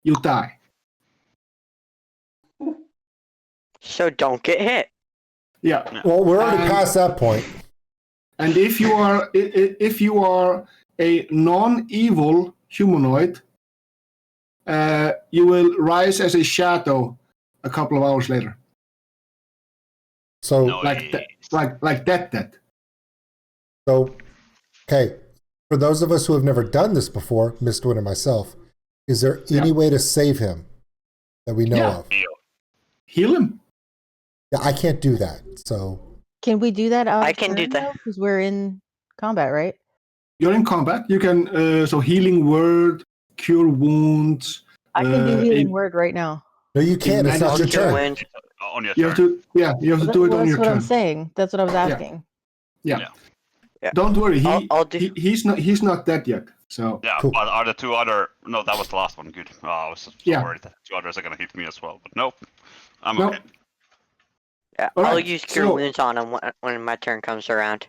you die. So don't get hit. Yeah. Well, we're already past that point. And if you are a non-evil humanoid, you will rise as a shadow a couple of hours later. So like that. So, okay, for those of us who have never done this before, Mistwin and myself, is there any way to save him that we know of? Heal him. Yeah, I can't do that. So can we do that out I of can do turn, that. though? Because we're in combat, right? You're in combat. You can so healing word, cure wounds. I can do healing word right now. No, you can't. It's not your turn. On your You turn. have to, you have to do it on your That's what turn. I'm saying. That's what I was asking. Yeah. Don't worry. I'll do... He's not dead yet. So yeah, cool. But are the 2 other? No, that was the last one. Good. Oh, I was so worried that 2 others are gonna hit me as well. But nope, I'm okay. Yeah, All I'll right, use cure wounds on him when my turn comes around.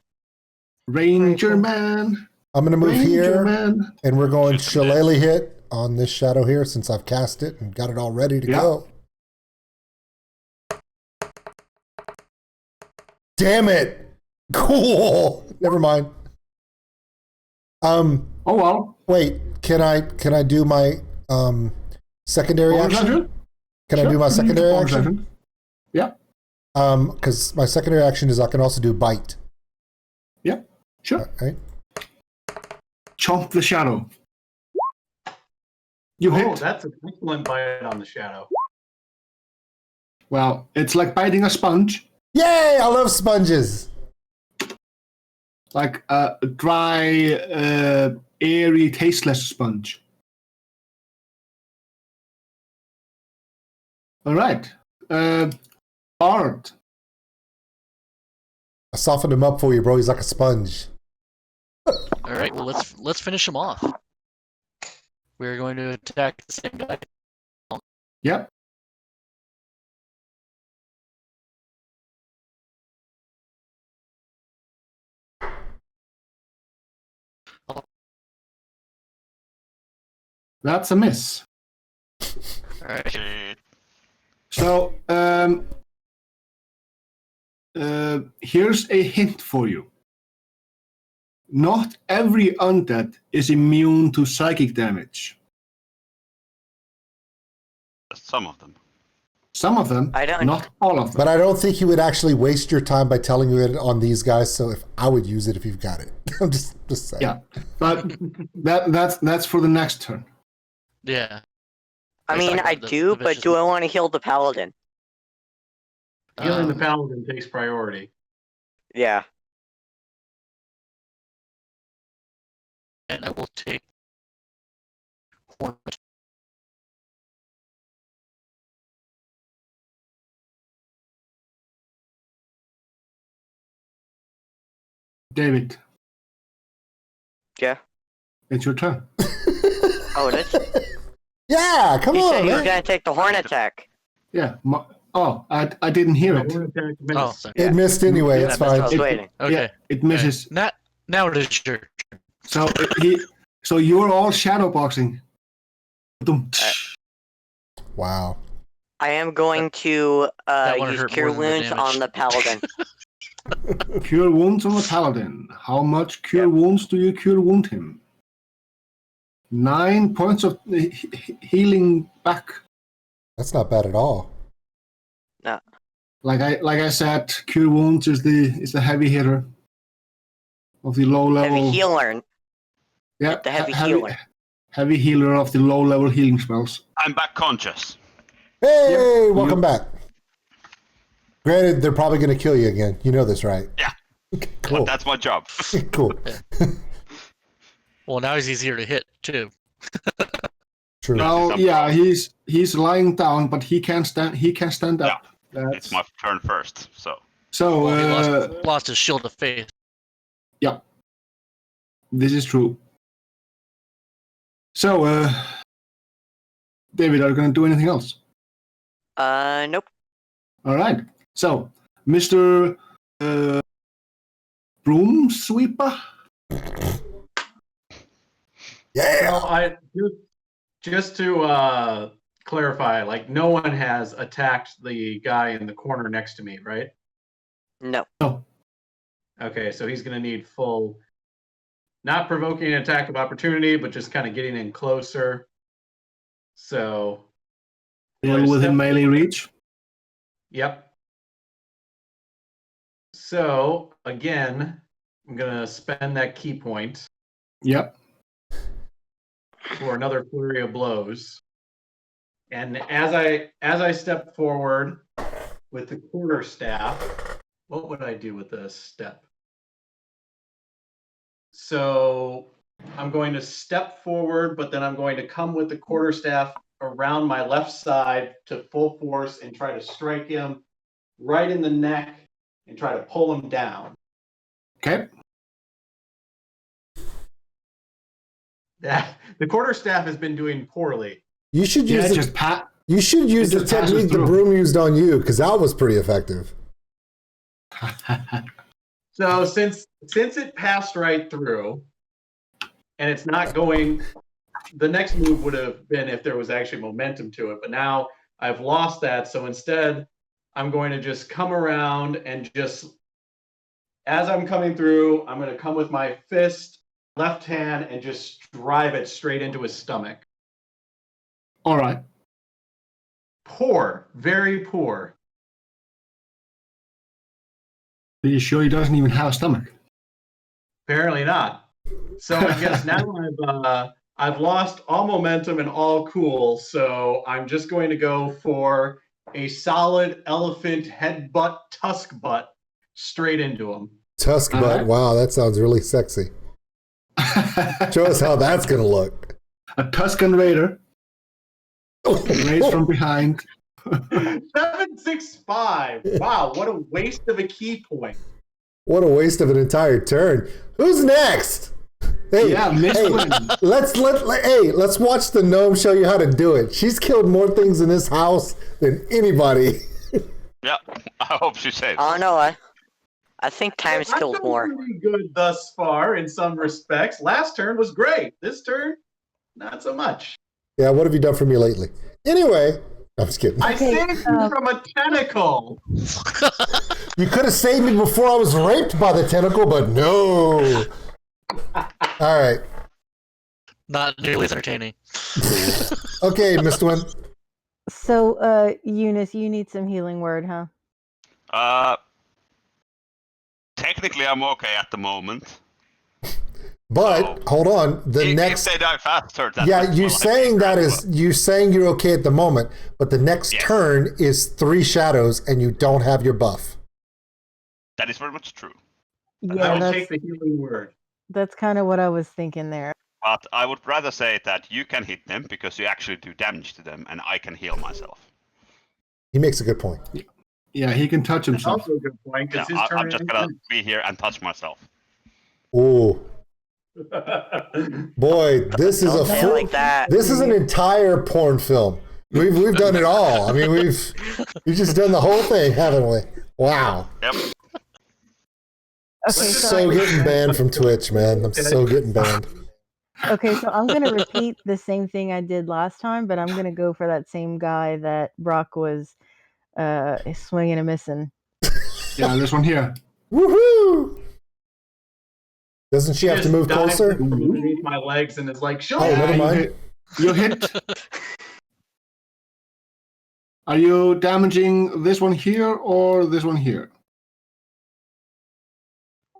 Ranger man. I'm going to move here, man. and we're going Shillelagh hit on this shadow here since I've cast it and got it all ready to go. Damn it! Cool. Never mind. Oh well. Wait. Can I do my secondary action? Can I do my secondary action? Yeah. Because my secondary action is I can also do bite. Yeah. Sure. All right. Chomp the shadow. You hit. That's an excellent bite on the shadow. Well, it's like biting a sponge. Yay! I love sponges. Like a dry, airy, tasteless sponge. All right. Bard. softened him up for you, bro. He's like a sponge. All right. Well, let's finish him off. We're going to attack the same guy. Yep. That's a miss. All right. So, here's a hint for you. Not every undead is immune to psychic damage. Some of them. Some of them, I don't- not all of them. But I don't think you would actually waste your time by telling you it on these guys. So if I would use it if you've got it. I'm just saying. Yeah, but that's for the next turn. Yeah. I mean, I do, but do I want to heal the Paladin? Healing the Paladin takes priority. Yeah. And I will take horn. David, Yeah. it's your turn. Oh, it is? Yeah, come He on, said he was man. going to take the horn attack. Yeah. I didn't hear it. Oh, sorry. It missed anyway. Yeah, It's that's what I fine. was waiting. Okay. Yeah, it misses. Okay. Now it is your turn. So you're all shadow boxing. Wow. I am going to That one use hurt Cure more than the Wounds damage. on the Paladin. Cure wounds on the Paladin. How much cure wounds do you cure wound him? 9 points of healing back. That's not bad at all. No. Like I said, cure wounds is the heavy hitter of the low level. Heavy healer. Yeah, the heavy healer. Heavy healer of the low level healing spells. I'm back conscious. Hey, welcome back. Granted, they're probably going to kill you again. You know this, right? Yeah. Cool. But that's my job. Cool. Well, now he's easier to hit too. True. Well, yeah, he's lying down, but he can stand. He can stand up. It's my turn first, so. So Well, he lost his shield of faith. yeah, this is true. So, David, are you going to do anything else? Nope. All right. So, Mr. Broom Sweeper. Yeah. Well, I just to clarify, like no one has attacked the guy in the corner next to me, right? No. No. Okay, so he's going to need full, not provoking an attack of opportunity, but just kind of getting in closer. So, Still within melee reach. yep. So again, I'm going to spend that key point Yep. for another flurry of blows. And as I step forward with the quarterstaff, what would I do with this step? So I'm going to step forward, but then I'm going to come with the quarterstaff around my left side to full force and try to strike him right in the neck and try to pull him down. Okay. The quarterstaff has been doing poorly. You should use Yeah, the, just pat. you should use it the just passes technique the through. broom used on you, because that was pretty effective. So since it passed right through, and it's not going, the next move would have been if there was actually momentum to it. But now I've lost that. So instead, I'm going to just come around and just, as I'm coming through, I'm going to come with my fist, left hand, and just drive it straight into his stomach. All right. Poor, very poor. Are you sure he doesn't even have a stomach? Apparently not. So I guess now I've lost all momentum and all cool. So I'm just going to go for a solid elephant headbutt, tusk butt, straight into him. Tusk butt. Alright. Wow, that sounds really sexy. Show us how that's going to look. A Tuscan Raider. Raised from behind. 765. Wow, what a waste of a key point. What a waste of an entire turn. Who's next? Hey, Yeah, let's watch the gnome show you how to do it. She's killed more things in this house than anybody. Yeah, I hope she saves. Oh no, I think time's I've killed done more. pretty good thus far in some respects. Last turn was great. This turn, not so much. Yeah, what have you done for me lately? Anyway, I'm just kidding. I saved you from a tentacle. You could have saved me before I was raped by the tentacle, but no. All right. Not nearly as entertaining. Okay, Mr. Wynn. So, Eunice, you need some healing word, huh? Technically, I'm okay at the moment. But hold on, If they die faster, that's yeah, you saying that is you saying you're okay at the moment, but the next turn is 3 shadows, and you don't have your buff. That is very much true. I will take the healing word. That's kind of what I was thinking there. But I would rather say that you can hit them because you actually do damage to them, and I can heal myself. He makes a good point. Yeah, he can touch That's himself. also a good point. Yeah, I'm just gonna be here and touch myself. Ooh. Boy, this is this is an entire porn film. We've done it all. I mean, we've just done the whole thing, haven't we? Wow. Yep. Okay, so getting banned from Twitch, man. I'm so getting banned. Okay, so I'm going to repeat the same thing I did last time, but I'm going to go for that same guy that Brock was swinging and missing. Yeah, this one here. Woohoo! Doesn't she have to move closer? Underneath my legs, and it's like, sure. Oh, never mind. You hit. Are you damaging this one here or this one here?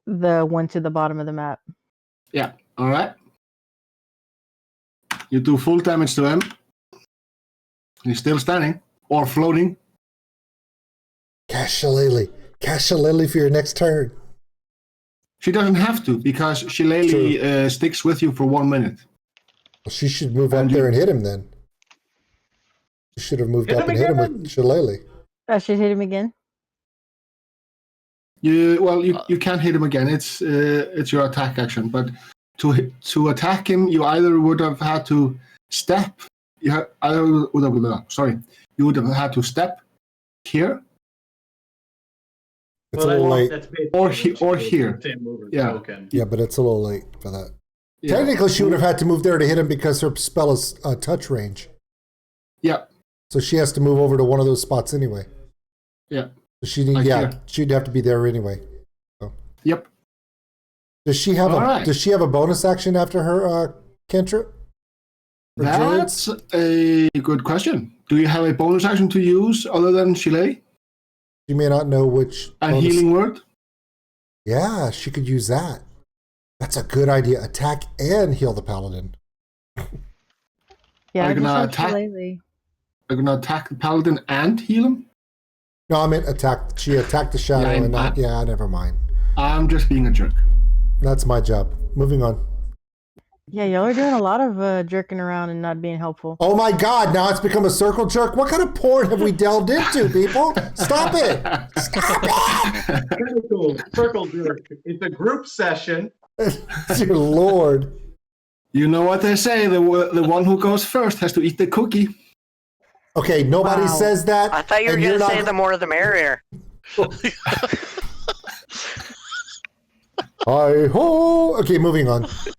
The one to the bottom of the map. Yeah, all right. You do full damage to him. He's still standing or floating. Cash Shillelagh. Cash Shillelagh for your next turn. She doesn't have to because Shillelagh sticks with you for 1 minute. Well, she should move up there and hit him then. She should have moved up and hit him with Shillelagh. I should hit him again? You can't hit him again. It's your attack action. But to attack him, you either would have had to step. You would have had to step here. It's a little late. Or here. Yeah. Yeah, but it's a little late for that. Yeah. Technically, she would have had to move there to hit him because her spell is touch range. Yeah. So she has to move over to one of those spots anyway. Yeah. So she'd have to be there anyway. So. Yep. Does she have a bonus action after her cantrip? That's a good question. Do you have a bonus action to use other than Shillelagh? She may not know which. And healing word? Yeah, she could use that. That's a good idea. Attack and heal the paladin. Yeah, Are you gonna attack the paladin and heal him? No, I meant attack. She attacked the shadow never mind. I'm just being a jerk. That's my job. Moving on. Yeah, y'all are doing a lot of jerking around and not being helpful. Oh my God, now it's become a circle jerk. What kind of porn have we delved into, people? Stop it. Stop it. Circle jerk. It's a group session. Dear Lord. You know what they say, the one who goes first has to eat the cookie. Okay, nobody says that. I thought you were going to say the more the merrier. Hi-ho! Okay, moving on. Is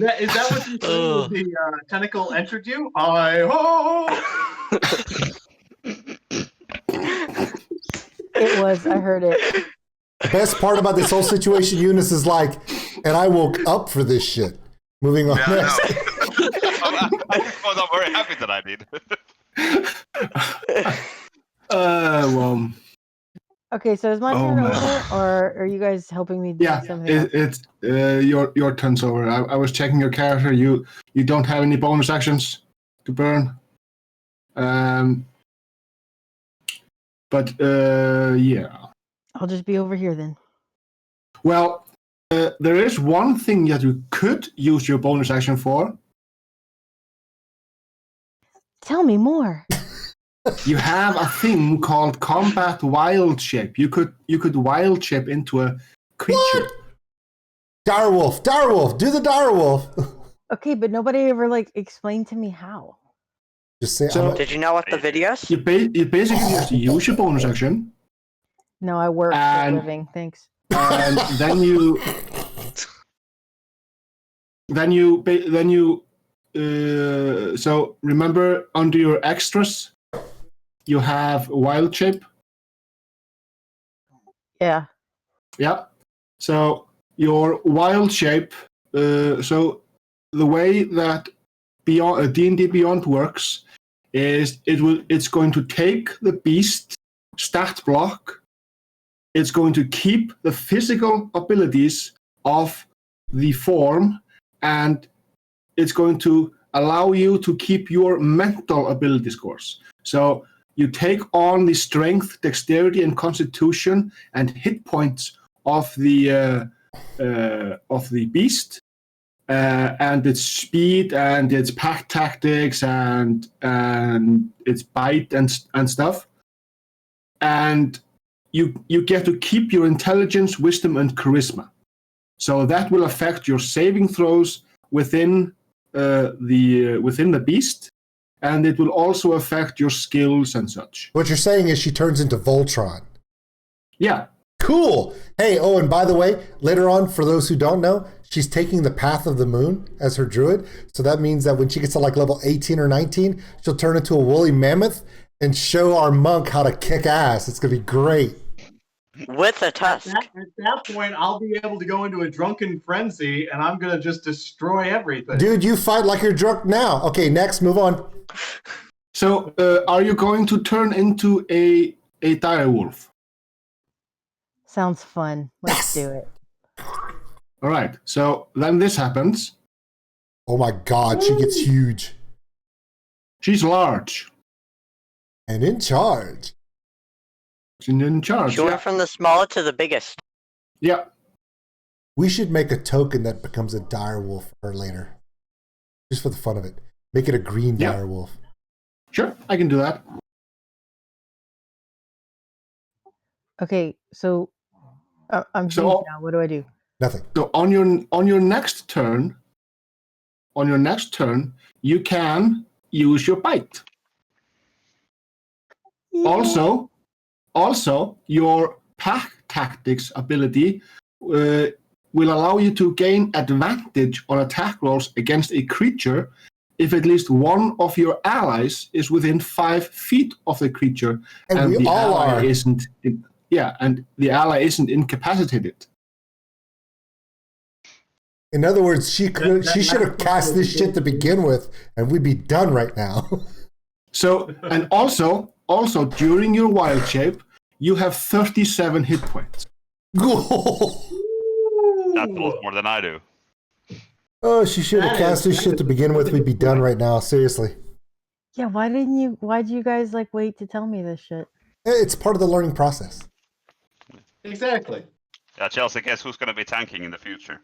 that what you said the tentacle entered you? Hi-ho! It was, I heard it. The best part about this whole situation, Eunice, is like, and I woke up for this shit. Moving on next. I'm very happy that I did. Well... Okay, so is my turn over, or are you guys helping me do something else? It's your turn's over. I was checking your character. You don't have any bonus actions to burn. But yeah. I'll just be over here then. Well, there is one thing that you could use your bonus action for. Tell me more. You have a thing called combat wild shape. You could wild shape into a creature. What? Direwolf, do the direwolf. Okay, but nobody ever like explained to me how. Just say. So- Did you not watch the videos? You basically just use your bonus action, No, I work for a And- living. Thanks. and then you. So remember, under your extras, you have wild shape. Yeah. Yeah. So your wild shape. So the way that Beyond D&D Beyond works is it's going to take the beast stat block. It's going to keep the physical abilities of the form, and it's going to allow you to keep your mental ability scores. So you take on the strength, dexterity, and constitution and hit points of the beast, and its speed and its pack tactics and its bite and stuff, and you get to keep your intelligence, wisdom, and charisma. So that will affect your saving throws within the beast, and it will also affect your skills and such. What you're saying is she turns into Voltron. Yeah. Cool. Hey, oh, and by the way, later on, for those who don't know, she's taking the Path of the Moon as her druid. So that means that when she gets to like level 18 or 19, she'll turn into a woolly mammoth and show our monk how to kick ass. It's going to be great. With a tusk. At that point, I'll be able to go into a drunken frenzy, and I'm going to just destroy everything. Dude, you fight like you're drunk now. Okay, next, move on. So are you going to turn into a direwolf? Sounds fun. Let's do it. All right. So then this happens. Oh my God, she gets huge. She's large. And in charge. She's in charge. She went from the smallest to the biggest. Yeah. We should make a token that becomes a direwolf for her later. Just for the fun of it. Make it a green Yeah. direwolf. Sure, I can do that. Okay, so I'm So- huge now. What do I do? Nothing. So on your next turn, you can use your bite. Also, your pack tactics ability will allow you to gain advantage on attack rolls against a creature if at least one of your allies is within 5 feet of the creature, And we the all ally are. isn't. And the ally isn't incapacitated. In other words, she should have cast this shit to begin with, and we'd be done right now. So, and also during your wild shape, you have 37 hit points. Cool. That's a lot more than I do. Oh, she should have cast this shit to begin with. We'd be done right now. Seriously. Yeah, why'd you guys like wait to tell me this shit? It's part of the learning process. Exactly. Yeah, Chelsea, guess who's going to be tanking in the future?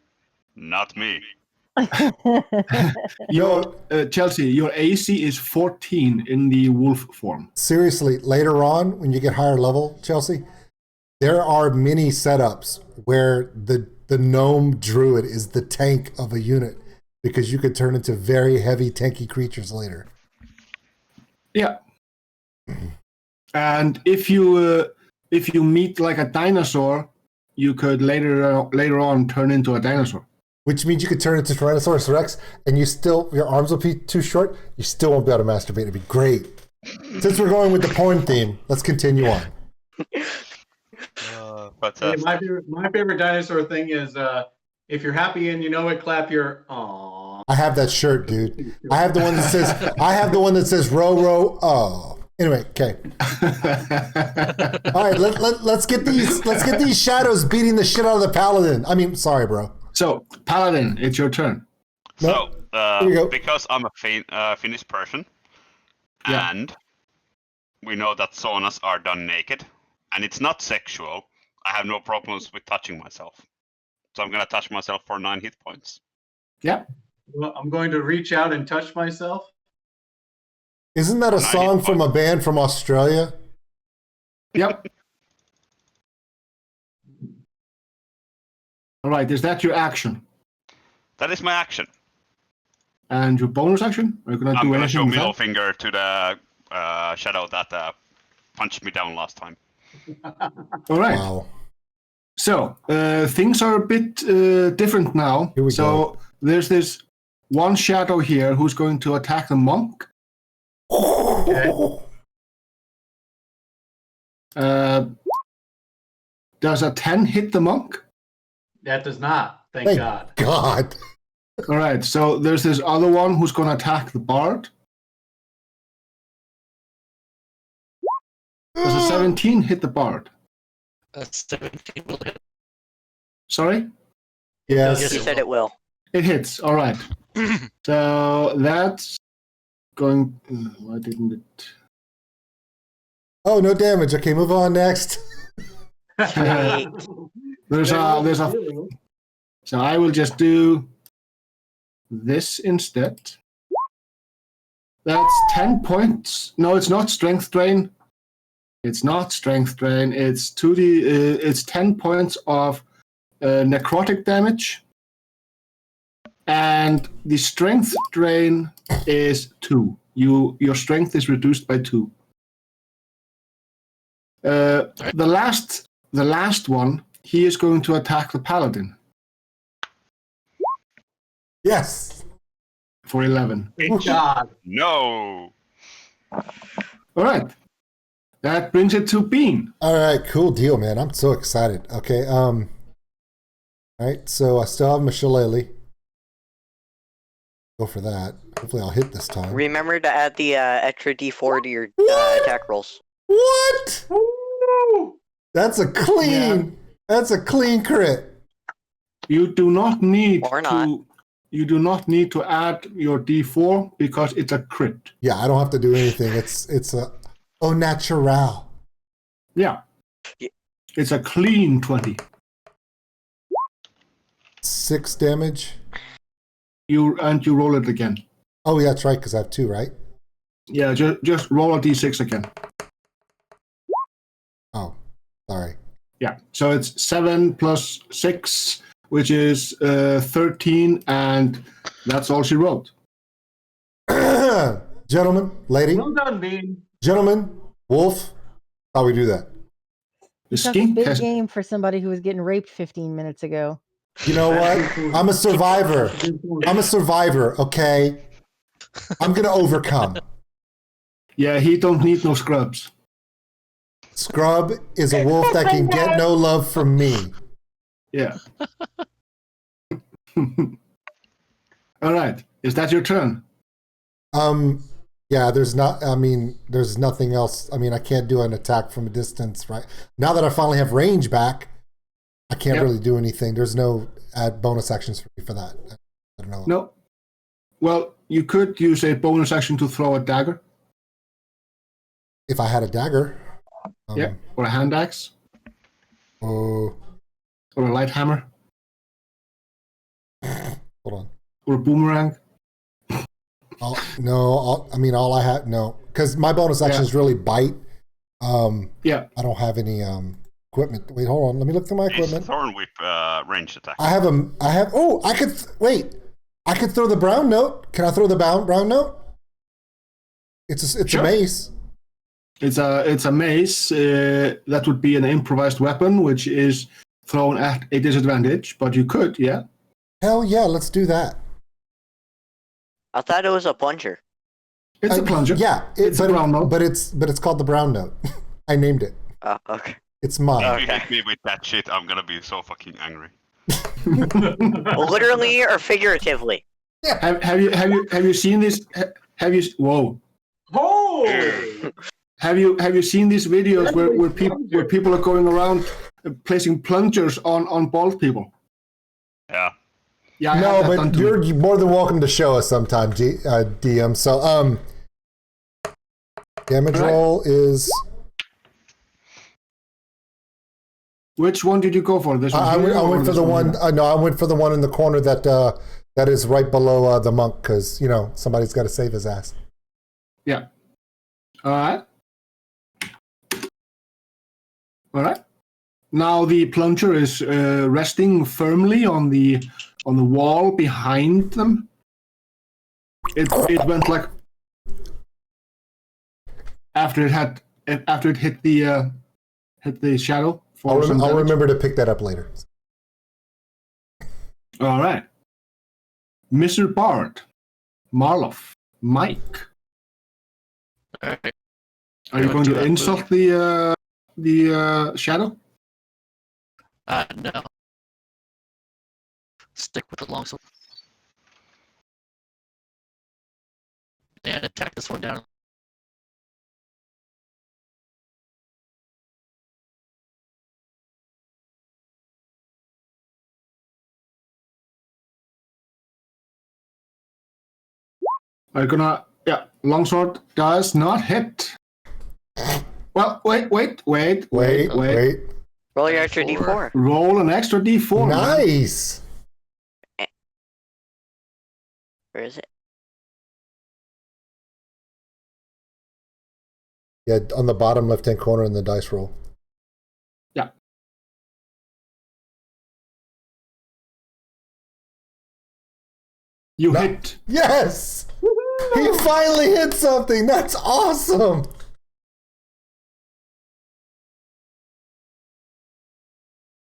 Not me. Chelsea, your AC is 14 in the wolf form. Seriously, later on, when you get higher level, Chelsea, there are many setups where the gnome druid is the tank of a unit because you could turn into very heavy, tanky creatures later. Yeah. And if you meet like a dinosaur, you could later on turn into a dinosaur. Which means you could turn into Tyrannosaurus Rex, and your arms will be too short. You still won't be able to masturbate. It'd be great. Since we're going with the porn theme, let's continue on. Hey, my favorite dinosaur thing is if you're happy and you know it, clap your aww. I have that shirt, dude. I have the one that says row row oh. Anyway, okay. All right, let's get these shadows beating the shit out of the paladin. I mean, sorry, bro. So, Paladin, it's your turn. So, Here you go. because I'm a Finnish person, Yeah. and we know that saunas are done naked, and it's not sexual, I have no problems with touching myself. So I'm going to touch myself for 9 hit points. Yeah. Well, I'm going to reach out and touch myself. Isn't that a song from a band from Australia? Yep. All right, is that your action? That is my action. And your bonus action? Are you gonna I'm do gonna anything show with middle that? finger to the shadow that punched me down last time. All right. Wow. So things are a bit different now. Here we so there's this one shadow here who's going to attack the monk. Does a 10 hit the monk? That does not. Thank Thank God. God. All right, so there's this other one who's going to attack the bard. Does a 17 hit the bard? 17 will hit. Sorry? Yes. He said it will. It hits, all right. So that's going... why didn't it... Oh, no damage. Okay, move on next. There's a... So I will just do this instead. That's 10 points. No, it's not strength drain. It's not strength drain. It's 2d. It's 10 points of necrotic damage, and the strength drain is 2. Your strength is reduced by 2. The last one, he is going to attack the paladin. Yes. For 11. Thank God. No. All right. That brings it to Bean. All right, cool deal, man. I'm so excited. Okay, all right, so I still have my shillelagh. Go for that. Hopefully I'll hit this time. Remember to add the extra D4 to your attack rolls. What? That's a clean. That's a clean crit. You do not need Or not. to. You do not need to add your D4 because it's a crit. Yeah, I don't have to do anything. It's a au natural. Yeah. It's a clean 20. 6 damage. You roll it again. Oh, yeah, that's right, because I have 2, right? Yeah, just roll a D6 again. Oh, sorry. Yeah. So it's 7 plus 6, which is 13, and that's all she wrote. Gentlemen, lady, Well done, Bean. gentlemen, wolf, how we do that? The That's a skink big has. game for somebody who was getting raped 15 minutes ago. You know what? I'm a survivor. I'm a survivor, okay? I'm going to overcome. Yeah, he don't need no scrubs. Scrub is a wolf that can get no love from me. Yeah. All right. Is that your turn? Yeah, there's nothing else. I mean, I can't do an attack from a distance, right? Now that I finally have range back, I can't really do anything. There's no bonus actions for me for that. I don't know. No. Well, you could use a bonus action to throw a dagger. If I had a dagger. Or a hand axe. Oh. Or a light hammer. Hold on. Or a boomerang. All I have, no. Because my bonus action is really bite. Yeah. I don't have any equipment. Wait, hold on. Let me look through my equipment. Thorn whip range attack. I could throw the brown note. Can I throw the brown note? It's Sure. a mace. It's a mace. That would be an improvised weapon, which is thrown at a disadvantage. But you could, yeah. Hell yeah, let's do that. I thought it was a plunger. It's a plunger. Yeah, It's a brown note. but it's called the brown note. I named it. Oh, okay. It's mine. If you hit me with that shit, I'm gonna be so fucking angry. Literally or figuratively? Have you seen this? Whoa. Oh! Have you seen these videos where people are going around placing plungers on bald people? Yeah. Yeah. I No, had that done but to me. you're more than welcome to show us sometime, DM. So, damage roll is. Which one did you go for? This one. I went for the one. No, I went for the one in the corner that is right below the monk, because somebody's got to save his ass. Yeah. All right. All right. Now the plunger is resting firmly on the wall behind them. It went like after it hit the shadow. I'll remember to pick that up later. All right. Mr. Bard, Marloff, Mike. All right. Are you going to insult the shadow? No. Stick with the longsword. And attack this one down. Are you gonna? Yeah, longsword does not hit. Well, wait. Roll your extra D4. Roll an extra D4. Nice. Man. Where is it? Yeah, on the bottom left-hand corner in the dice roll. Yeah. You hit. Yes! He finally hit something! That's awesome!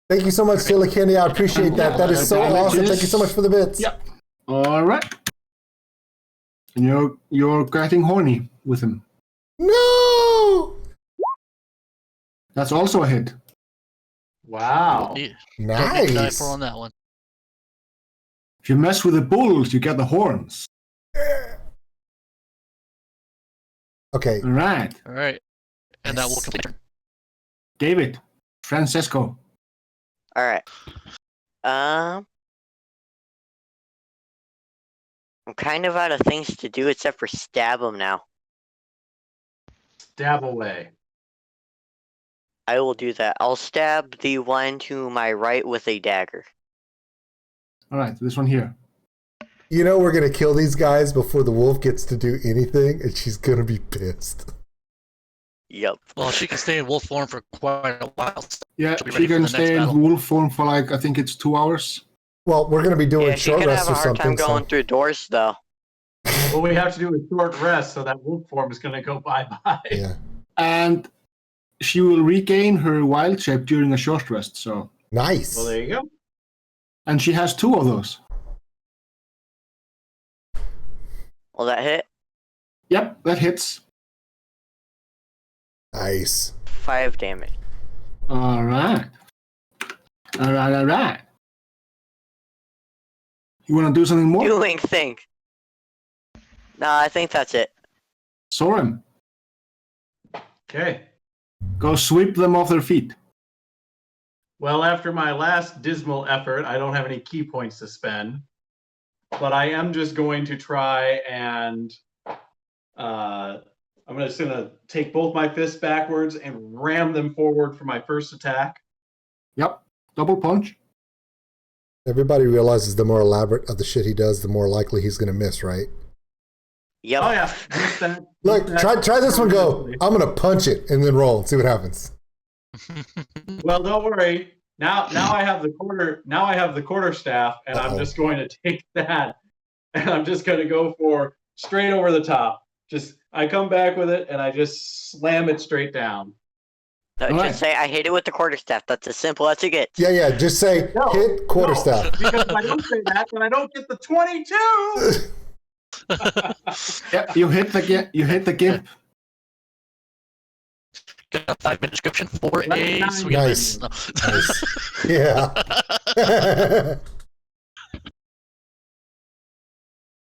Thank you so much, Silly Candy. I appreciate that. That is so awesome. Thank you so much for the bits. Yep. All right. And you're getting horny with him. No! That's also a hit. Wow. Nice. Die for on that one. If you mess with the bulls, you get the horns. Okay. All right. All right. And that will complete. David, Francesco. All right. I'm kind of out of things to do except for stab him now. Stab away. I will do that. I'll stab the one to my right with a dagger. All right, this one here. You know we're going to kill these guys before the wolf gets to do anything, and she's going to be pissed. Yep. Well, she can stay in wolf form for quite a while. Yeah, She'll be she ready for can the stay next in wolf form for like, I think it's 2 hours. Well, we're going to be doing Yeah, she short could have rests a or hard time something. going through doors, though. What we have to do is short rest, so that wolf form is going to go bye-bye. Yeah. And she will regain her wild shape during a short rest, so. Nice. Well, there you go. And she has 2 of those. Will that hit? Yep, that hits. Nice. 5 damage. All right. All right. You want to do something more? Doing thing. Nah, I think that's it. Soren, Okay. go sweep them off their feet. Well, after my last dismal effort, I don't have any key points to spend. But I am just going to try and I'm just going to take both my fists backwards and ram them forward for my first attack. Yep, double punch. Everybody realizes the more elaborate of the shit he does, the more likely he's going to miss, right? Yep. Oh yeah. Missed that. Look, Missed that. try this one. Go. I'm going to punch it and then roll and see what happens. Well, don't worry. Now I have the quarter. Now I have the quarterstaff, and I'm just going to take that, and I'm just going to go for straight over the top. Just I come back with it, and I just slam it straight down. No, All just say I hit it with the quarterstaff. That's as simple as it gets. Yeah. Just say hit quarterstaff. Because if I don't say that, then I don't get the 22. Yeah, you hit the gimp. Got a 5-minute description for a sweep. Nice. No. Nice. Yeah.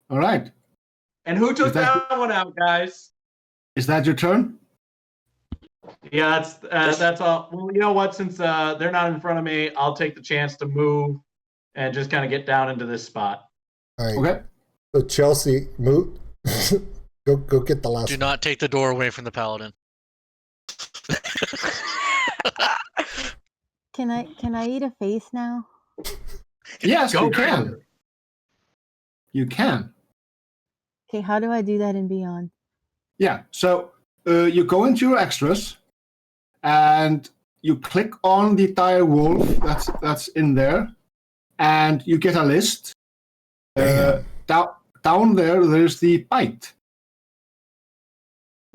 All right. And who took Is that- that one out, guys? Is that your turn? Yeah, that's all. Well, you know what? Since they're not in front of me, I'll take the chance to move and just kind of get down into this spot. All right. Okay. So Chelsea, move. go get the last Do one. not take the door away from the paladin. Can I eat a face now? Yes, Go you for can. it. You can. Okay, how do I do that in Beyond? Yeah. So you go into your extras, and you click on the dire wolf that's in there, and you get a list. Down there's the bite.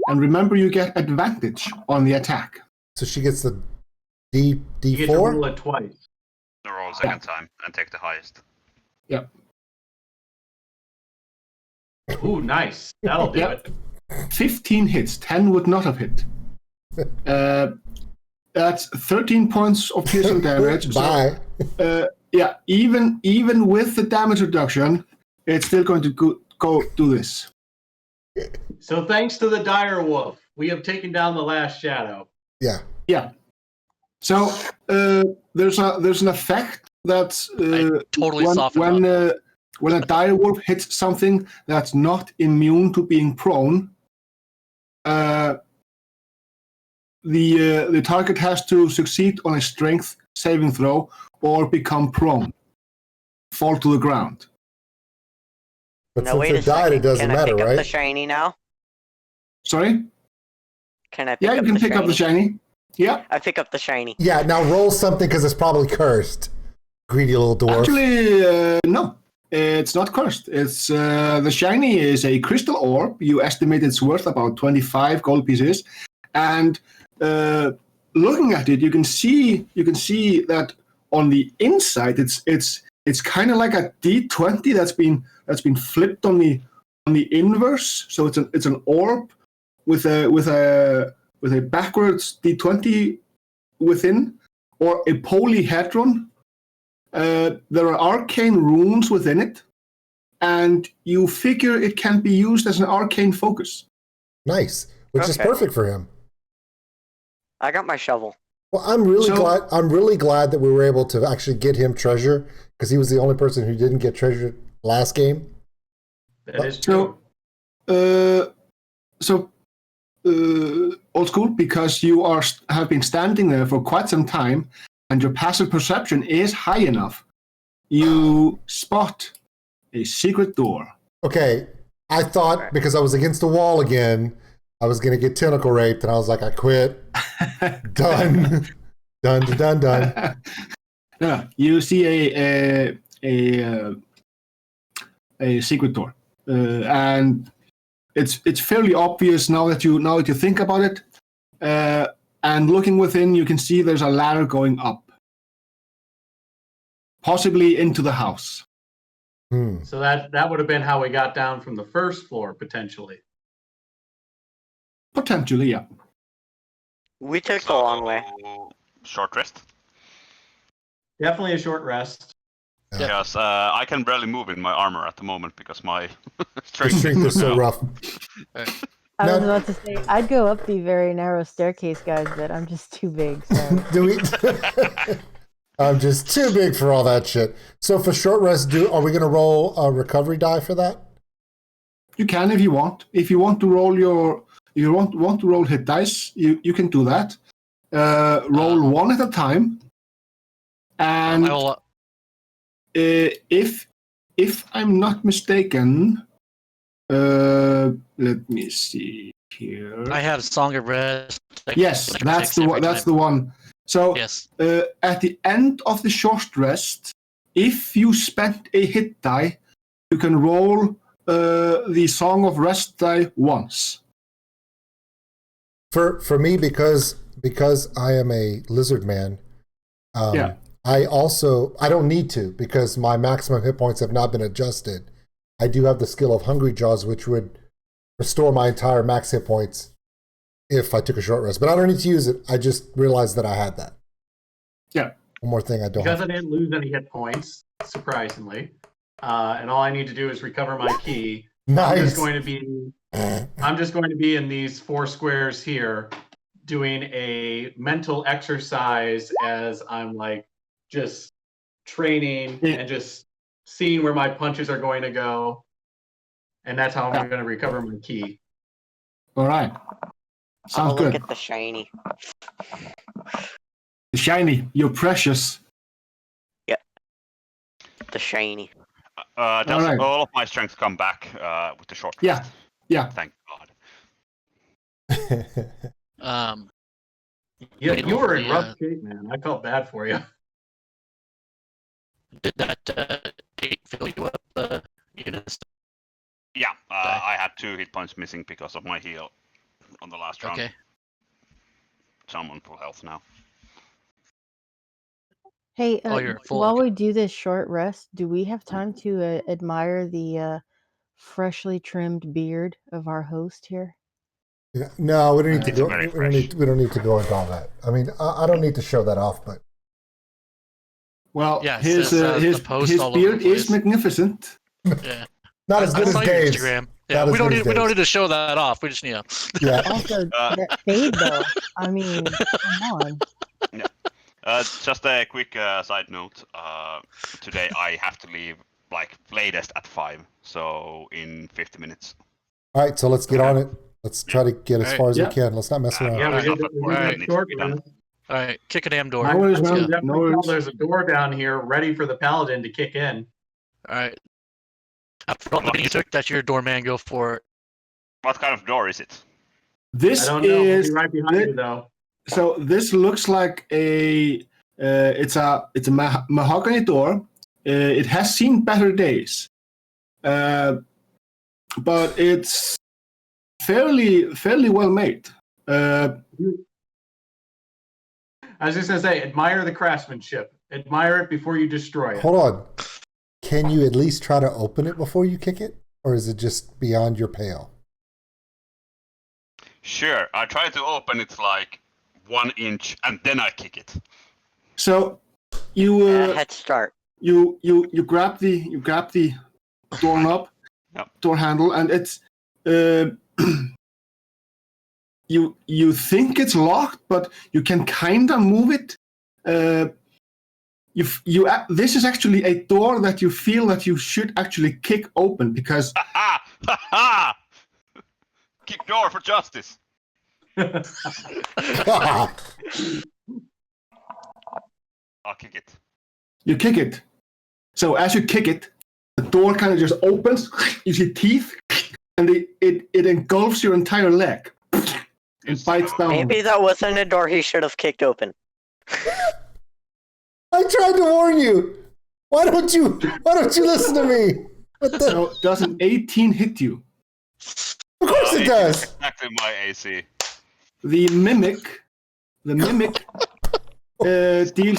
And remember, you get advantage on the attack. So she gets the D4? You get to roll it twice. Roll second time and take the highest. Yep. Ooh, nice. That'll do it. 15 hits. 10 would not have hit. That's 13 points of piercing damage. Bye. So, even with the damage reduction, it's still going to go do this. So thanks to the dire wolf, we have taken down the last shadow. Yeah. So there's an effect that's totally softened up. When a dire wolf hits something that's not immune to being prone, the target has to succeed on a strength saving throw or become prone, fall to the ground. But No, wait since a it died, it second. doesn't Can I matter, pick up right? the shiny now? Sorry? Can I pick Yeah, up you can the pick up the shiny. Yeah. I pick up the shiny. Yeah, now roll something because it's probably cursed. Greedy little dwarf. Actually, no. It's not cursed. It's the shiny is a crystal orb. You estimate it's worth about 25 gold pieces, and looking at it, you can see that on the inside, it's kind of like a D20 that's been flipped on the inverse. So it's an orb with a backwards D20 within, or a polyhedron. There are arcane runes within it, and you figure it can be used as an arcane focus. Nice, which is Okay. perfect for him. I got my shovel. Well, I'm really glad that we were able to actually get him treasure, because he was the only person who didn't get treasure last game. That is true. Old School, because you have been standing there for quite some time, and your passive perception is high enough, you spot a secret door. Okay, I thought because I was against the wall again, I was going to get tentacle raped, and I was like, I quit. Done. Done. Yeah, you see a secret door, and it's fairly obvious now that you think about it. And looking within, you can see there's a ladder going up, possibly into the house. So that would have been how we got down from the first floor, potentially. Potentially, yeah. We took the long way. Short rest. Definitely a short rest. Because I can barely move in my armor at the moment because my The strength is so rough. I Now- was about to say I'd go up the very narrow staircase, guys, but I'm just too big. So Do we? I'm just too big for all that shit. So for short rest, are we going to roll a recovery die for that? You can if you want. If you want to roll want to roll hit dice, you can do that. Roll one at a time. And if I'm not mistaken, let me see here. I have Song of Rest. Yes, that's the one. That's the one. So Yes. at the end of the short rest, if you spent a hit die, you can roll the Song of Rest die once. For me, because I am a lizard man, Yeah. I don't need to, because my maximum hit points have not been adjusted. I do have the skill of Hungry Jaws, which would restore my entire max hit points if I took a short rest. But I don't need to use it. I just realized that I had that. Yeah. One more thing I don't Because have. I didn't lose any hit points, surprisingly, and all I need to do is recover my key. I'm Nice. just going to be in these 4 squares here, doing a mental exercise as I'm like just training and just seeing where my punches are going to go, and that's how I'm going to recover my key. All right. Sounds Look good. at the shiny. The shiny, you're precious. The shiny. Does Alright. all of my strength come back with the short rest? Yeah. Thank God. Yeah, You you were in know, rough shape, man. I felt bad for you. Did that date fill you up, Eunice? Yeah, I had 2 hit points missing because of my heal on the last round. Okay. So I'm on full health now. Hey, Oh, you're full. while Okay. we do this short rest, do we have time to admire the freshly trimmed beard of our host here? Yeah, no, we don't need to It's go. very We don't need to go into all that. I mean, I don't need to show that off, but Well, Yeah, it his says, the post his all over beard the is place. magnificent. Yeah. not as I good as saw your Dave's. Instagram. Yeah, Not as we don't good as need Dave's. to show that off. We just need to. Yeah. Also, that fade though. I mean, come on. Just a quick side note. Today I have to leave like latest at 5, so in 50 minutes. All right, so let's get on it. Let's try to get as Alright. far as Yeah. we can. Let's not mess around. Yeah, we did Alright. the short Done. rest. All right, kick a damn door. No worries, Let's man. go. Definitely No tell worries. there's a door down here ready for the Paladin to kick in. All right. After all the money you took, that's your doorman. Go for it. What kind of door is it? This I don't know. We'll is be right behind you, though. so. This looks like a. It's a mahogany door. It has seen better days, but it's fairly well made. I was just gonna say, admire the craftsmanship. Admire it before you destroy it. Hold on. Can you at least try to open it before you kick it, or is it just beyond your pale? Sure, I try to open it like 1 inch and then I kick it. So you Head start. you grab the doorknob, Yep. door handle, and it's you think it's locked, but you can kinda move it. This is actually a door that you feel that you should actually kick open because Ha ha! Ha! Kick door for justice. I'll kick it. you kick it. So as you kick it, the door kind of just opens. You see teeth, and it engulfs your entire leg and bites down. Maybe that wasn't a door he should have kicked open. I tried to warn you. Why don't you listen to me? What the? So does an 18 hit you? Of course it does. Exactly my AC. The mimic deals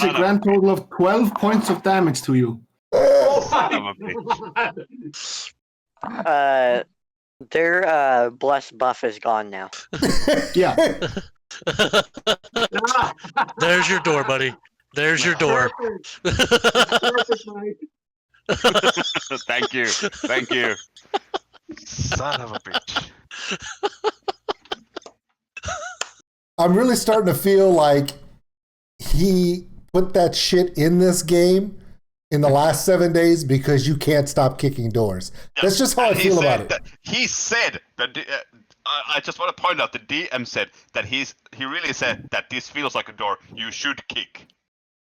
a grand total of 12 points of damage to you. Son of a bitch. Their blessed buff is gone now. Yeah. There's your door, buddy. There's your door. Thank you. Thank you. Son of a bitch. I'm really starting to feel like he put that shit in this game in the last 7 days because you can't stop kicking doors. That's just how I feel about it. He said that. I just want to point out the DM said that he really said that this feels like a door you should kick.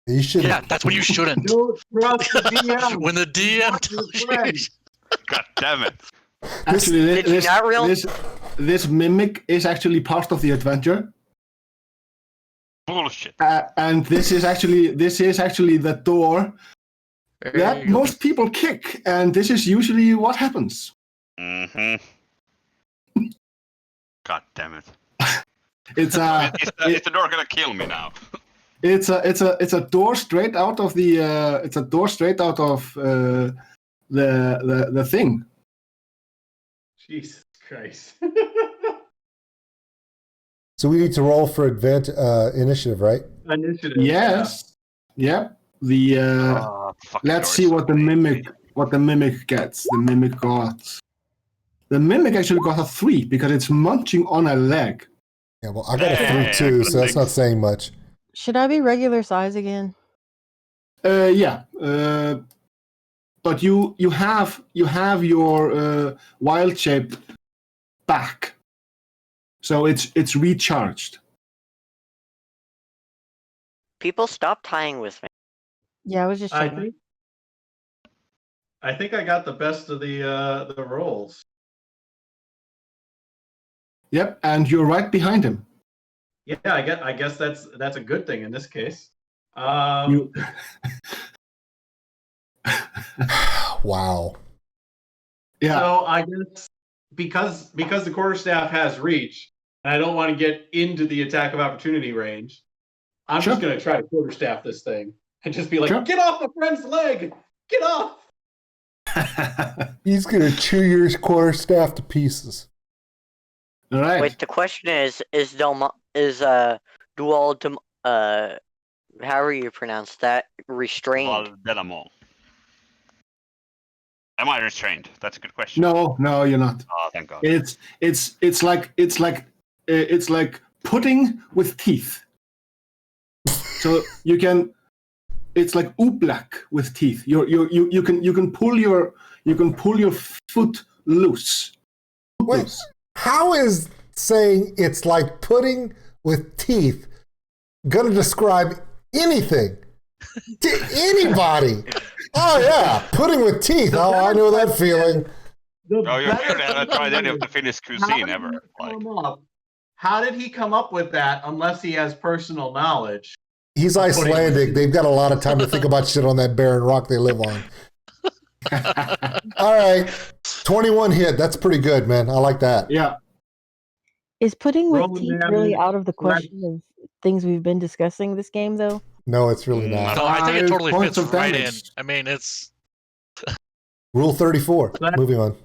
You should. Yeah, that's when you shouldn't. Don't trust the DM. When the DM tells you. God damn it. Actually, Did you not this mimic is actually part of the adventure. Bullshit. And this is actually the door that most people kick, and this is usually what happens. Mm-hmm. God damn it. It's Is the door gonna kill me now? it's a door straight out of the the thing. Jesus Christ. So we need to roll for initiative, right? Initiative. Yes. Yep. The let's see what the mimic gets. The mimic actually got a 3 because it's munching on a leg. Yeah, well, I got a 3 too, so that's not saying much. Should I be regular size again? Yeah. But you have your wild shape back, so it's recharged. People stop tying with me. Yeah, I was just I checking. think I got the best of the rolls. Yep, and you're right behind him. Yeah, I guess that's a good thing in this case. Wow. Yeah. So I guess because the quarterstaff has reach, and I don't want to get into the attack of opportunity range, I'm just going to try to quarterstaff this thing and just be like, "Get off my friend's leg! Get off!" He's going to chew your quarterstaff to pieces. All right. Wait, the question is however you pronounce that, restrained? Delamo. Am I restrained? That's a good question. No, you're not. Oh, thank God. It's like pudding with teeth. So you can. It's like oobleck with teeth. You can pull your foot loose. Wait, how is saying it's like pudding with teeth gonna describe anything to anybody? Oh yeah, pudding with teeth. Oh, I know that feeling. You clearly haven't tried any of the Finnish cuisine ever. How did he come up with that unless he has personal knowledge? He's Icelandic. They've got a lot of time to think about shit on that barren rock they live on. All right. 21 hit. That's pretty good, man. I like that. Yeah. Is pudding with teeth really out of the question of things we've been discussing this game, though? No, it's really not. No, I think it totally fits right in. damage. I mean, it's Rule 34. Moving on.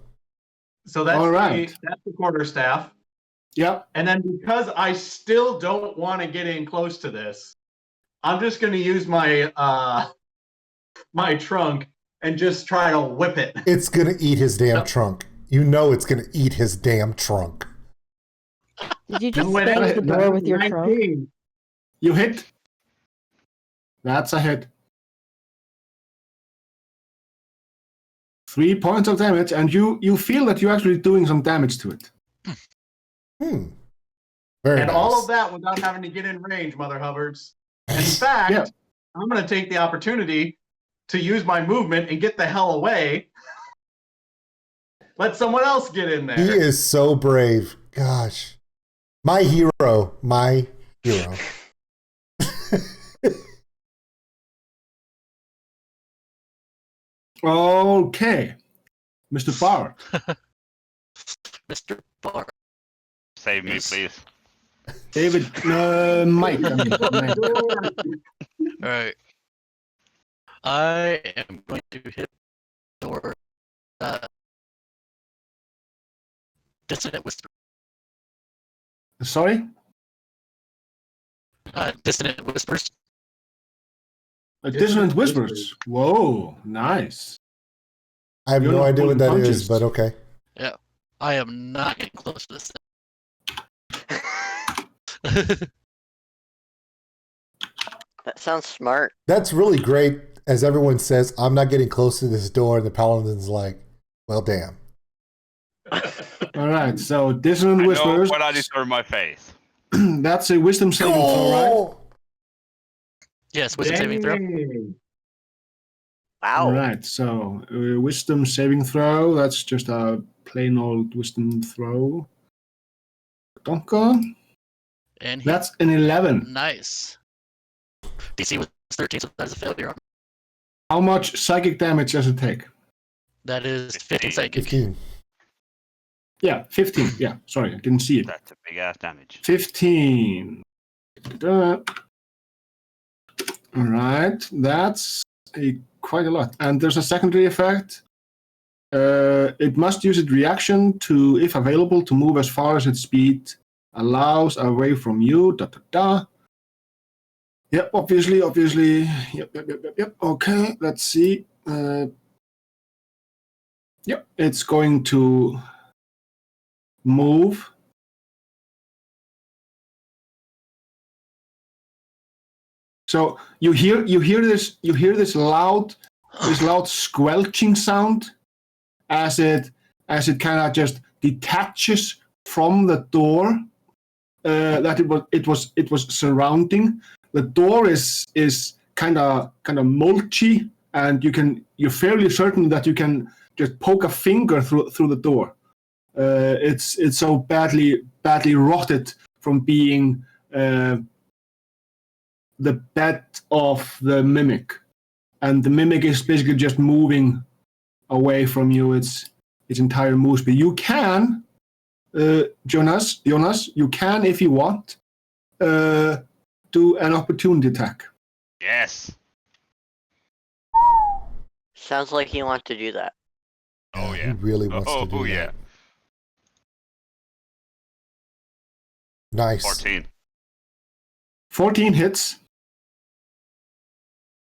So that's All right. that's the quarterstaff. Yep. And then because I still don't want to get in close to this, I'm just going to use my my trunk and just try to whip it. It's going to eat his damn trunk. You know it's going to eat his damn trunk. Did you just smash the door with your trunk? You hit. That's a hit. 3 points of damage, and you feel that you're actually doing some damage to it. Very and nice. all of that without having to get in range, Mother Hubbards. In fact, I'm going to take the opportunity to use my movement and get the hell away. Let someone else get in there. He is so brave. Gosh. My hero. My hero. Okay. Mr. Barr. Mr. Barr. Save me, please. David, Mike. All right. I am going to hit the door. Dissonant Whisper. Sorry? Dissonant Whispers. Dissonant Whispers. Whoa, nice. I have no idea what that is, but okay. Yeah. I am not getting close to this thing. That sounds smart. That's really great. As everyone says, I'm not getting close to this door, and the Paladin's like, well, damn. All right, so Dissonant Whispers. But I deserve my faith. That's a wisdom saving throw, right? Yes, wisdom saving throw. Wow. All right, so wisdom saving throw. That's just a plain old wisdom throw. Donka. And that's an 11. Nice. DC was 13, so that is a failure. How much psychic damage does it take? That is 15 psychic. 15. Yeah, 15. Yeah, sorry, I didn't see it. That's a big ass damage. 15. All right, that's quite a lot. And there's a secondary effect. It must use its reaction to, if available, to move as far as its speed allows away from you. Yep, obviously. Yep. Okay, let's see. Yep, it's going to move. So you hear this loud squelching sound as it kind of just detaches from the door that it was surrounding. The door is kind of mulchy, and you're fairly certain that you can just poke a finger through the door. It's so badly rotted from being the bed of the mimic, and the mimic is basically just moving away from you. Its entire move speed. You can, Jonas, you can, if you want, do an opportunity attack. Yes. Sounds like you want to do that. Oh yeah. He really wants to do Oh that. yeah. Nice. 14. 14 hits.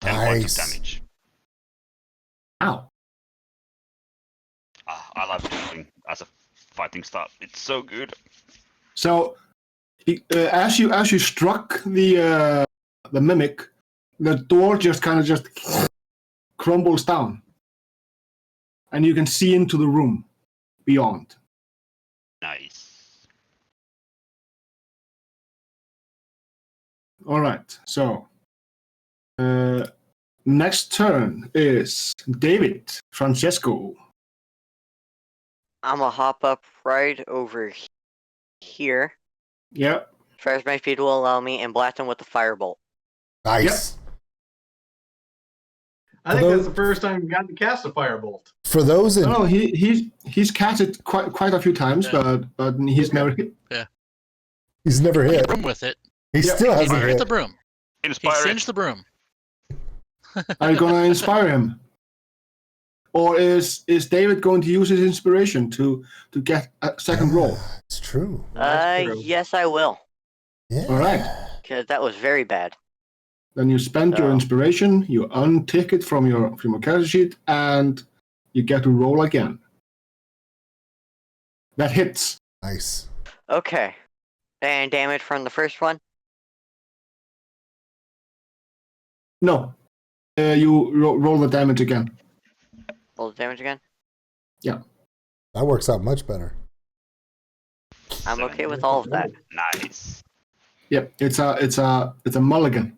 10 points Nice. of damage. Ow. I love healing as a fighting style. It's so good. So, as you struck the mimic, the door just crumbles down, and you can see into the room beyond. Nice. All right. So, next turn is David Francesco. I'm gonna hop up right over here, Yeah. as far as my speed will allow me, and blast him with the firebolt. Nice. I think that's the first time you've gotten to cast a firebolt. For those in No, he's cast it quite a few times, Yeah. but he's never hit. he's never Hit hit. the broom with it. He Yeah. still He hasn't hit hit. the broom. He Inspire singed it. the broom. Are you gonna inspire him, or is David going to use his inspiration to get a second roll? It's true. That's true. Yes, I will, Yeah. All right. because that was very bad. Then you spend your Oh. inspiration, you untick it from your character sheet, and you get to roll again. That hits. Nice. Okay, and damage from the first one. No, you roll the damage again. Roll the damage again. That works out much better. I'm okay with all of that. Nice. Yep, it's a mulligan.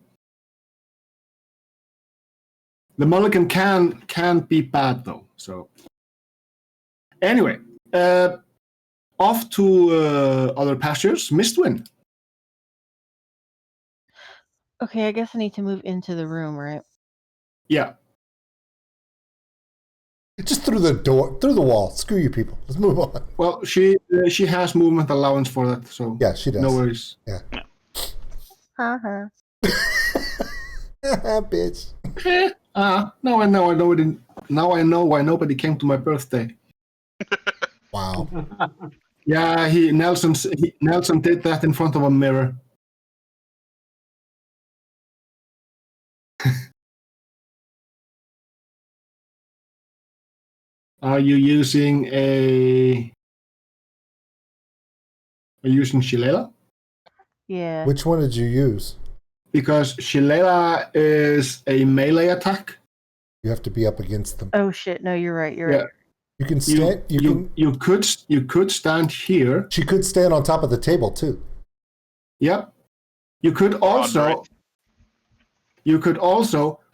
The mulligan can be bad though. So anyway, off to other pastures. Mistwin. Okay, I guess I need to move into the room, right? Yeah. Just through the door, through the wall. Screw you people. Let's move on. Well, she has movement allowance for that, so Yeah, she does. no worries. Uh-huh. Bitch. Now I know why nobody came to my birthday. Wow. Yeah, Nelson did that in front of a mirror. Are you using Shillelagh? Yeah. Which one did you use? Because Shillelagh is a melee attack. You have to be up against them. Oh shit! No, you're right. You're Yeah. right. You can stand. You could stand here. She could stand on top of the table too. Yep. You could also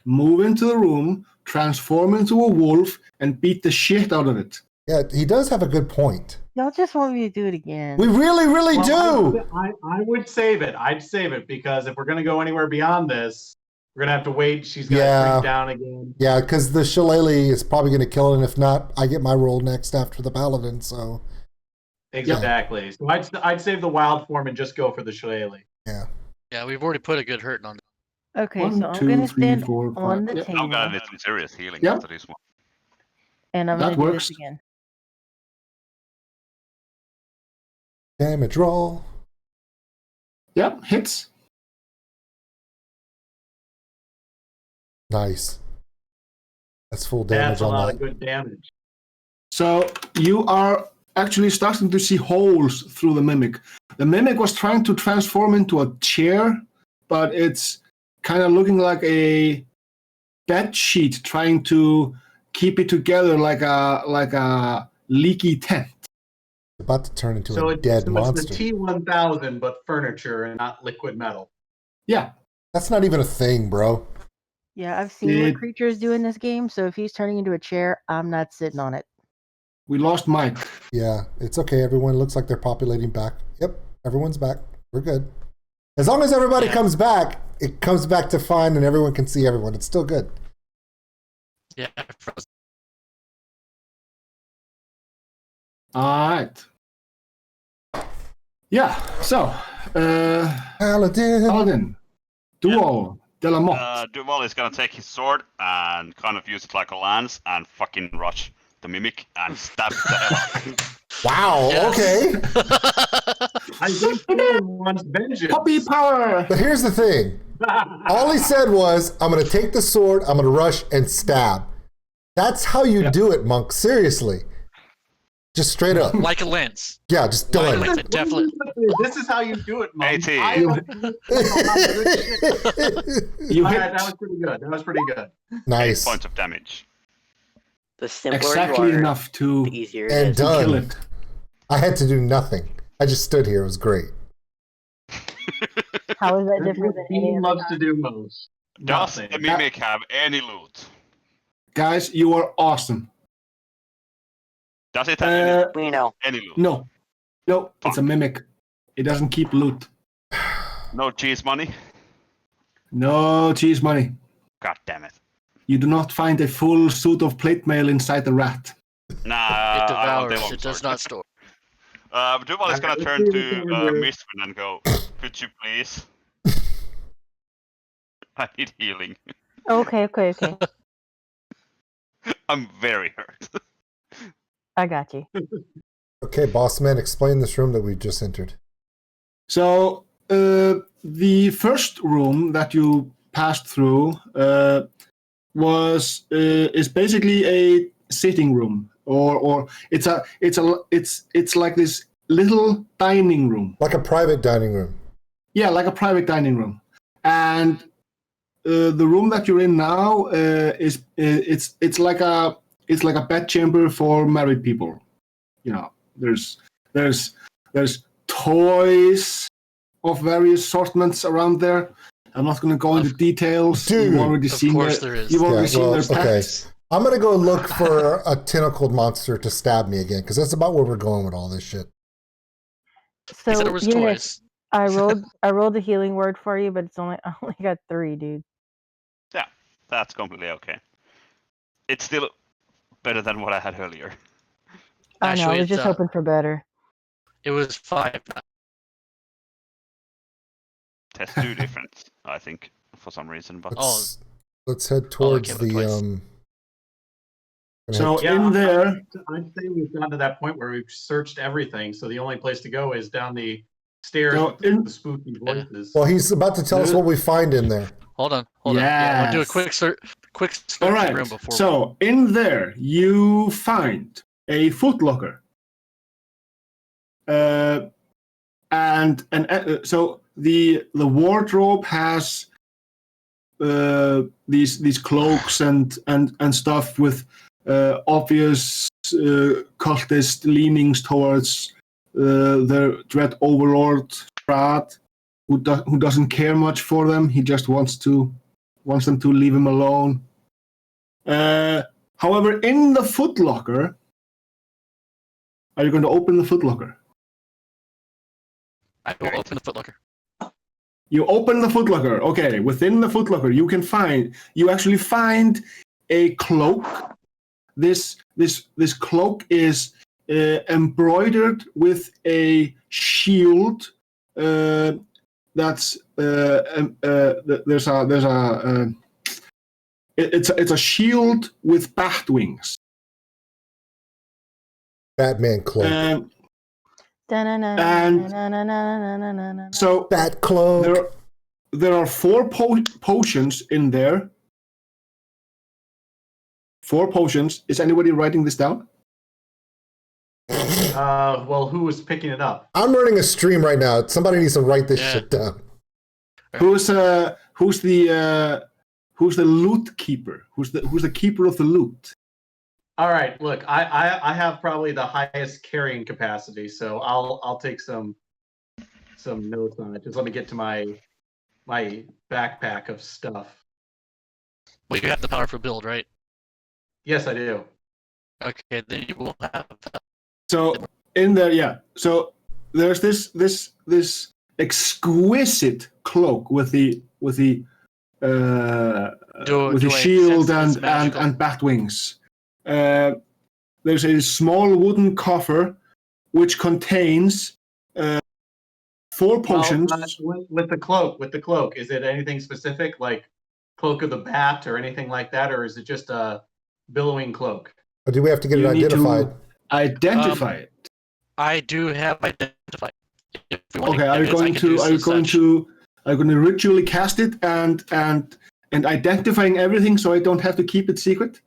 move into the room, transform into a wolf, and beat the shit out of it. Yeah, he does have a good point. Y'all just want me to do it again. We really, really Well, do. I would save it. I'd save it because if we're going to go anywhere beyond this, we're going to have to wait. She's going to shrink down again. Yeah, because the shillelagh is probably going to kill it. And if not, I get my roll next after the paladin. So Exactly. So I'd save the wild form and just go for the shillelagh. yeah. Yeah, we've already put a good hurting on it. Okay, One, so I'm two, gonna three, stand four, on five. the Yep. table, I'm gonna need some serious healing Yeah. after this one. and I'm That gonna do works. this again. Damage roll. Yep, hits. Nice. That's full damage That's a on lot that. of good damage. So you are actually starting to see holes through the mimic. The mimic was trying to transform into a chair, but it's kind of looking like a bed sheet trying to keep it together like a leaky tent. About to turn into So a dead it's the monster. T1000, but furniture and not liquid metal. Yeah. That's not even a thing, bro. Yeah, I've seen what creatures do in this game. So if he's turning into a chair, I'm not sitting on it. We lost Mike. Yeah, it's okay. Everyone looks like they're populating back. Yep, everyone's back. We're good. As long as everybody comes back, it comes back to fine and everyone can see everyone. It's still good. Yeah, I froze. All right. Yeah, so, Paladin, Duo, Delamotte. Duval is gonna take his sword and kind of use it like a lance and fucking rush the mimic and stab the hell out of him. Wow, okay. I think Thorn wants vengeance. Puppy power! But here's the thing. All he said was, I'm going to take the sword, I'm going to rush and stab. That's how you do it, Monk. Seriously. Just straight up. Like a lance. Yeah, just done. Like a definitely. This is how you do it, Monk. 18. You hit That was pretty good. That was pretty good. 8 Nice. points of damage. The simpler exactly you are, enough to the easier it And is. done. kill it. I had to do nothing. I just stood here. It was great. How is that different than any He other loves to time? do most. Does Nothing. the mimic have any loot? Guys, you are awesome. Does it have We know. any loot? No, it's a mimic. It doesn't keep loot. No cheese money? No cheese money. God damn it. You do not find a full suit of plate mail inside the rat. Nah, It I want the devours. long It does sword. not store. Duval is gonna Let's turn see to what we can do. Mistman and go, could you please? I need healing. Okay. I'm very hurt. I got you. Okay, boss man, explain this room that we just entered. So the first room that you passed through is basically a sitting room, or it's like this little dining room. Like a private dining room. Yeah, like a private dining room. And the room that you're in now is it's like a bedchamber for married people. You know, there's toys of various assortments around there. I'm not going to go into details. Dude. You've already Of seen course their, there is. You've already Yeah, seen well, their okay. pets. I'm going to go look for a tentacled monster to stab me again, because that's about where we're going with all this shit. He said So it was Eunice, toys. I rolled a healing word for you, but I only got 3, dude. Yeah, that's completely okay. It's still better than what I had earlier. I know. I Actually, was just hoping for better. It was 5. That's 2 different, I think, for some reason. But Let's head towards okay, but twice. So Yeah, in there, I'd say we've gotten to that point where we've searched everything, so the only place to go is down the stairs No, with in- the spooky voices. Well, he's about to tell us what we find in there. Hold on. Yeah, I'll do a Yes. quick search all room right. before. So in there, you find a footlocker. So the wardrobe has these cloaks and stuff with obvious cultist leanings towards the dread overlord Strahd, who doesn't care much for them. He just wants them to leave him alone. However, in the footlocker, are you going to open the footlocker? I will open the footlocker. You open the footlocker. Okay, within the footlocker, you actually find a cloak. This cloak is embroidered with a shield. It's a shield with bat wings. Batman cloak. So Bat cloak. there are 4 potions in there. 4 potions. Is anybody writing this down? Well, who was picking it up? I'm running a stream right now. Somebody needs to write this shit down. Who's the loot keeper? Who's the keeper of the loot? All right, look, I have probably the highest carrying capacity, so I'll take some notes on it. Just let me get to my backpack of stuff. Well, you have the powerful build, right? Yes, I do. Okay, then you will have. So in there, yeah. So there's this exquisite cloak with the shield and bat wings. There's a small wooden coffer which contains 4 potions. Well, with the cloak, is it anything specific, like Cloak of the Bat or anything like that, or is it just a billowing cloak? Or do we have to get it identified? Identify it. I do have identified. Okay, are you going to ritually cast it and identifying everything so I don't have to keep it secret?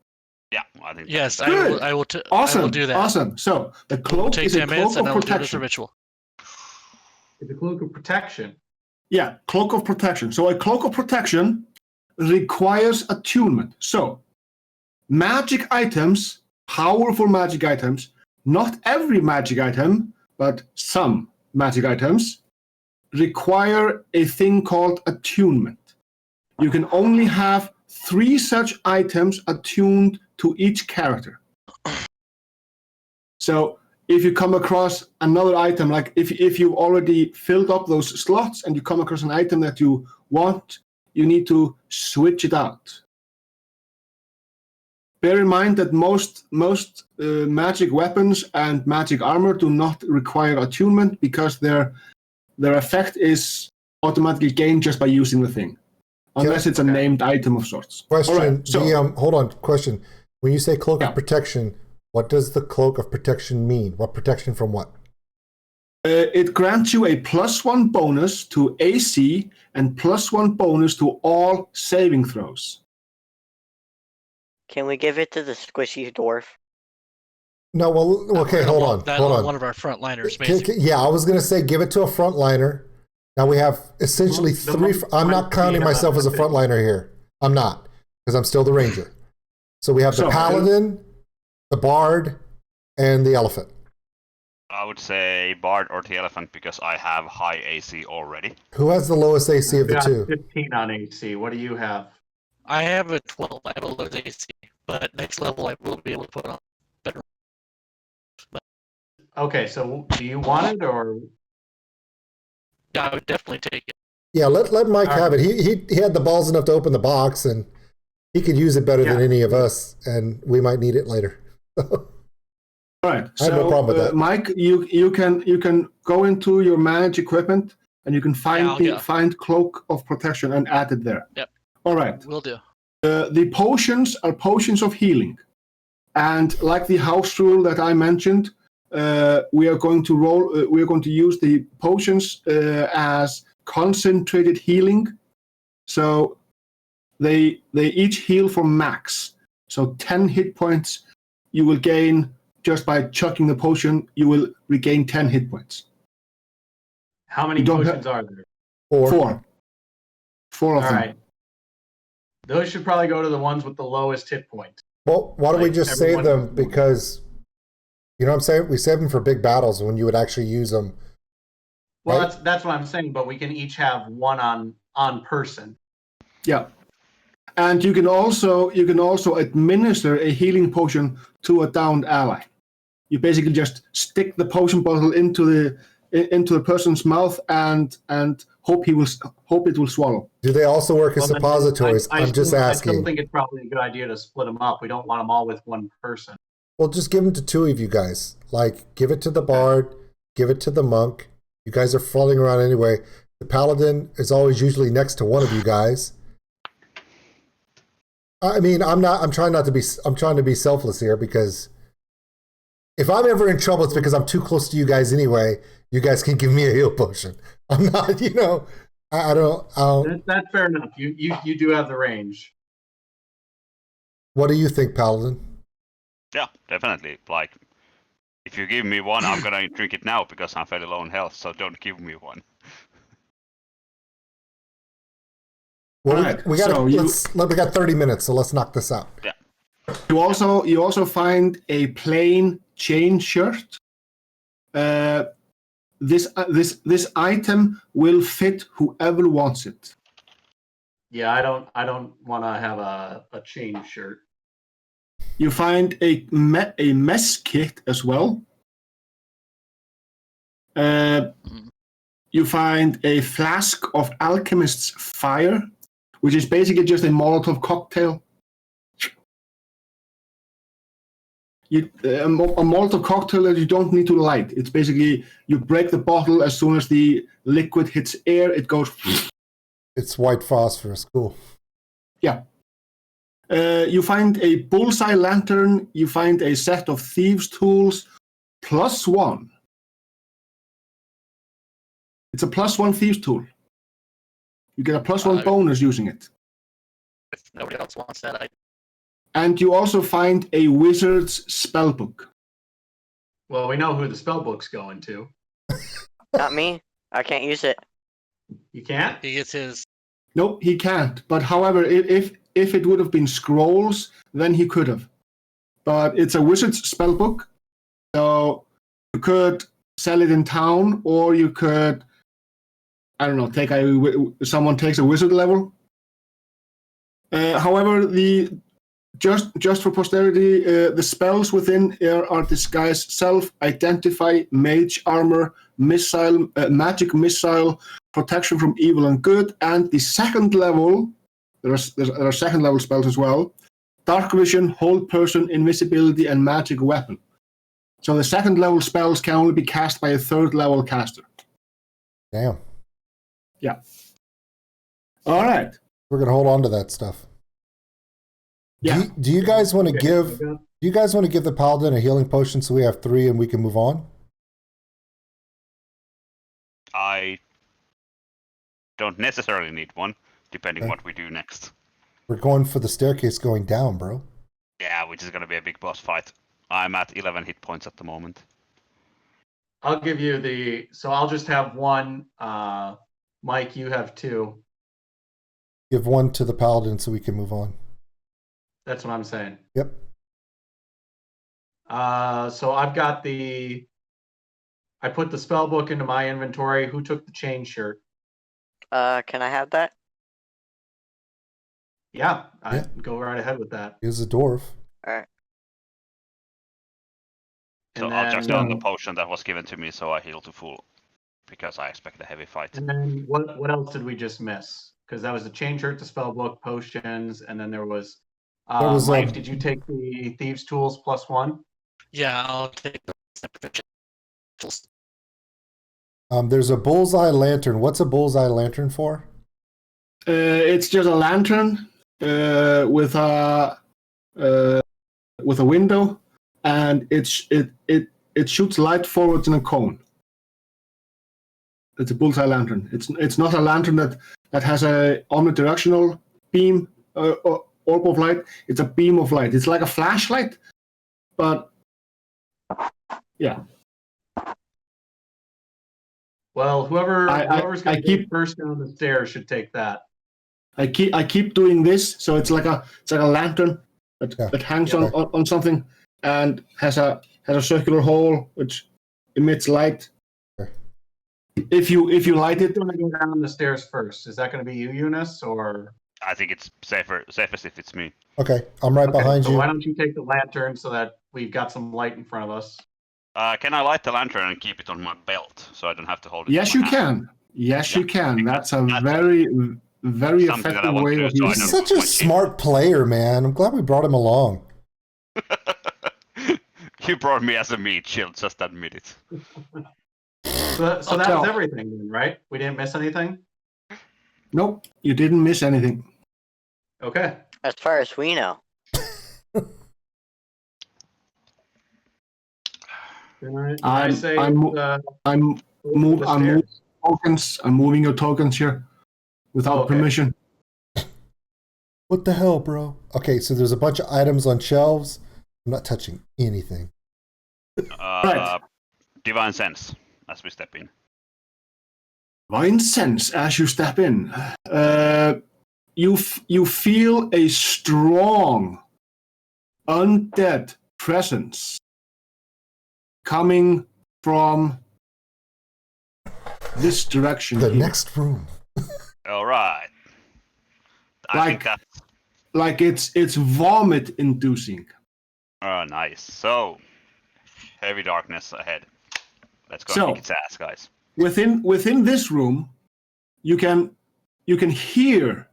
Yeah, I think. Yes, Good. I will awesome. I will do that. Awesome. So the cloak is a cloak of protection. Ritual. It's a cloak of protection. Yeah, cloak of protection. So a cloak of protection requires attunement. So magic items, powerful magic items, not every magic item, but some magic items require a thing called attunement. You can only have 3 such items attuned to each character. So if you come across another item, like if you've already filled up those slots and you come across an item that you want, you need to switch it out. Bear in mind that most magic weapons and magic armor do not require attunement because their effect is automatically gained just by using the thing, unless it's a named item of sorts. Question. Right, so, hold on. Question. When you say cloak of protection, what does the cloak of protection mean? What protection from what? It grants you a +1 bonus to AC and +1 bonus to all saving throws. Can we give it to the squishy dwarf? No, well, okay, hold on. One of our frontliners, yeah, I was going to say give it to a frontliner. Now we have essentially 3. I'm not counting myself as a frontliner here. I'm not, because I'm still the ranger. So we have the paladin, the bard, and the elephant. I would say bard or the elephant because I have high AC already. Who has the lowest AC of the 2? 15 on AC. What do you have? I have a 12. I have a low AC, but next level I will be able to put on better. Okay, so do you want it or? Yeah, I would definitely take it. Yeah, let Mike have it. He had the balls enough to open the box, and he could use it better than any of us, and we might need it later. All right. I have no problem with that. Mike, you can go into your manage equipment and you can find cloak of protection and add it there. Yep. All right. Will do. The potions are potions of healing, and like the house rule that I mentioned, we are going to use the potions as concentrated healing. So they each heal for max. So 10 hit points you will gain just by chucking the potion. You will regain 10 hit points. How many potions are there? 4. 4 of them. All right. Those should probably go to the ones with the lowest hit point. Well, why don't we just save them? Because, you know what I'm saying? We save them for big battles when you would actually use them. Well, right? that's what I'm saying, but we can each have one on person. Yeah. And you can also administer a healing potion to a downed ally. You basically just stick the potion bottle into the person's mouth and hope it will swallow. Do they also work as suppositories? I'm just asking. I still think it's probably a good idea to split them up. We don't want them all with one person. Well, just give them to 2 of you guys. Like, give it to the bard, give it to the monk. You guys are floating around anyway. The paladin is always usually next to one of you guys. I mean, I'm trying to be selfless here, because if I'm ever in trouble, it's because I'm too close to you guys anyway. You guys can give me a heal potion. I'm not, I don't. That's fair enough. You do have the range. What do you think, Paladin? Yeah, definitely. Like, if you give me one, I'm gonna drink it now because I'm fairly low on health. So don't give me one. Well, right. we got 30 minutes, so let's knock this out. Yeah. You also find a plain chain shirt. This item will fit whoever wants it. Yeah, I don't want to have a chain shirt. You find a mess kit as well. You find a flask of alchemist's fire, which is basically just a Molotov cocktail. A Molotov cocktail that you don't need to light. It's basically you break the bottle as soon as the liquid hits air, it goes. It's white phosphorus. Cool. Yeah. You find a bullseye lantern. You find a set of thieves' tools, +1. It's a +1 thieves' tool. You get a +1 bonus using it. If nobody else wants that, And you also find a wizard's spellbook. Well, we know who the spell book's going to. Not me. I can't use it. You can't? he gets his. Nope, he can't. But however, if it would have been scrolls, then he could have. But it's a wizard's spellbook, so you could sell it in town, or you could, I don't know, someone takes a wizard level. However, just for posterity, the spells within are disguise, self, identify, mage armor, missile, magic missile, protection from evil and good, and the second level, there are second level spells as well, dark vision, hold person, invisibility, and magic weapon. So the second level spells can only be cast by a third level caster. Damn. Yeah. All right. We're gonna hold on to that stuff. Yeah. Do you guys want to give? Do you guys want to give the paladin a healing potion so we have 3 and we can move on? I don't necessarily need one, depending what we do next. We're going for the staircase going down, bro. Yeah, which is going to be a big boss fight. I'm at 11 hit points at the moment. I'll give you so I'll just have 1. Mike, you have 2. Give 1 to the paladin so we can move on. That's what I'm saying. Yep. So I've got I put the spell book into my inventory. Who took the chain shirt? Can I have that? Yeah, I go right ahead with that. Here's a dwarf. All right. So I'll just on the potion that was given to me, so I heal to full, because I expect a heavy fight. And then what else did we just miss? Because that was the chain shirt, the spell book, potions, and then there was. Mike, did you take the thieves' tools +1? Yeah, I'll take the. There's a bullseye lantern. What's a bullseye lantern for? It's just a lantern with a window, and it shoots light forwards in a cone. It's a bullseye lantern. It's not a lantern that has a omnidirectional beam or orb of light. It's a beam of light. It's like a flashlight, but yeah. Well, whoever's going to keep first down the stairs should take that. I keep doing this, so it's like a lantern that hangs on something and has a circular hole which emits light. Okay. If you light it, Who's going to go down the stairs first? Is that going to be you, Eunice, or? I think it's safest if it's me. Okay, I'm right behind you. Why don't you take the lantern so that we've got some light in front of us? Can I light the lantern and keep it on my belt so I don't have to hold it? Yes, you can. Yes, you can. That's a very, very effective way of using it. He's such a smart player, man. I'm glad we brought him along. You brought me as a meat shield, just admit it. So that was everything, then, right? We didn't miss anything? Nope, you didn't miss anything. Okay. As far as we know. I'm moving tokens. I'm moving your tokens here without permission. What the hell, bro? Okay, so there's a bunch of items on shelves. I'm not touching anything. Right. Divine sense as we step in. Divine sense as you step in. You feel a strong undead presence coming from this direction. The here. next room. All right. I think that's... Like it's vomit inducing. Nice. So, heavy darkness ahead. Let's go So- kick its ass, guys. Within this room, you can hear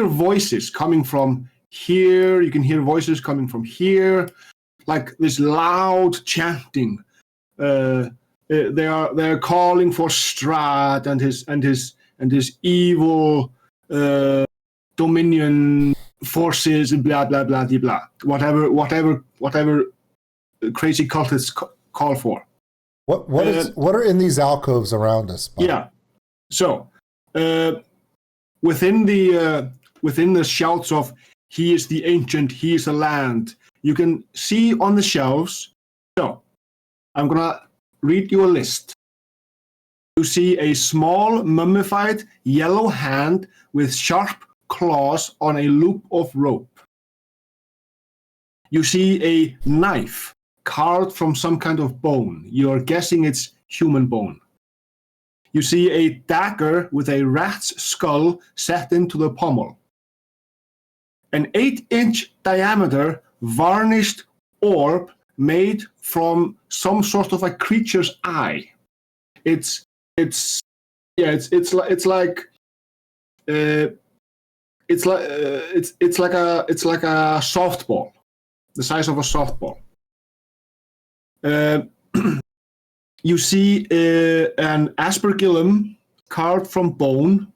voices coming from here. You can hear voices coming from here, like this loud chanting. They're calling for Strahd and his evil Dominion forces and blah blah blah blah blah. Whatever crazy cultists call for. What are in these alcoves around us? Bob? Yeah. So, within the shouts of "He is the ancient, he is the land," you can see on the shelves. So, I'm gonna read you a list. You see a small mummified yellow hand with sharp claws on a loop of rope. You see a knife carved from some kind of bone. You're guessing it's human bone. You see a dagger with a rat's skull set into the pommel. An 8-inch diameter varnished orb made from some sort of a creature's eye. It's like a softball, the size of a softball. You see an aspergillum carved from bone,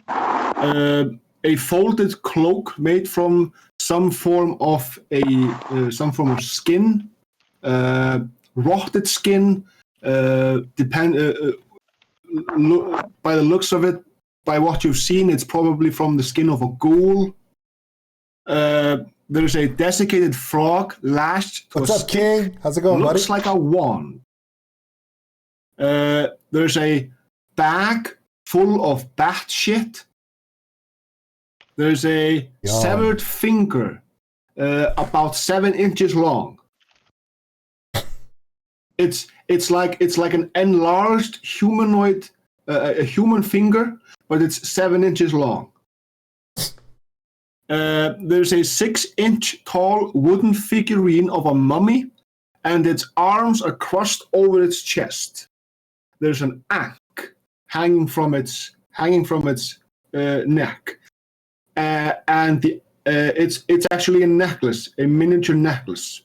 a folded cloak made from some form of skin, rotted skin. By the looks of it, by what you've seen, it's probably from the skin of a ghoul. There's a desiccated frog lashed to What's a up, stick. King? How's it going, buddy? Looks like a wand. There's a bag full of bat shit. There's a severed finger, about 7 inches long. It's like an enlarged humanoid, a human finger, but it's 7 inches long. There's a 6-inch tall wooden figurine of a mummy, and its arms are crossed over its chest. There's an axe hanging from its neck, and it's actually a necklace, a miniature necklace.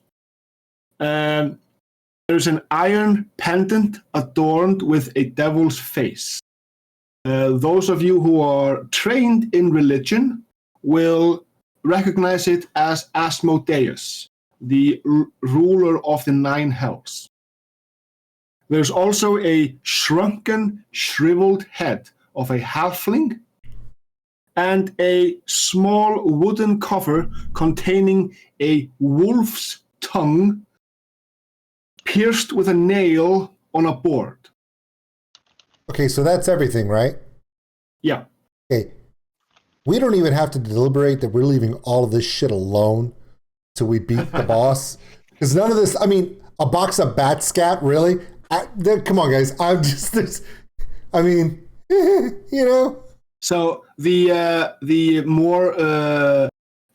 There's an iron pendant adorned with a devil's face. Those of you who are trained in religion will recognize it as Asmodeus, the ruler of the 9 hells. There's also a shrunken, shriveled head of a halfling and a small wooden cover containing a wolf's tongue pierced with a nail on a board. Okay, so that's everything, right? Yeah. Okay. We don't even have to deliberate that we're leaving all of this shit alone till we beat the boss. Because none of this, I mean, a box of bat scat, really? Come on, guys. You know. So the more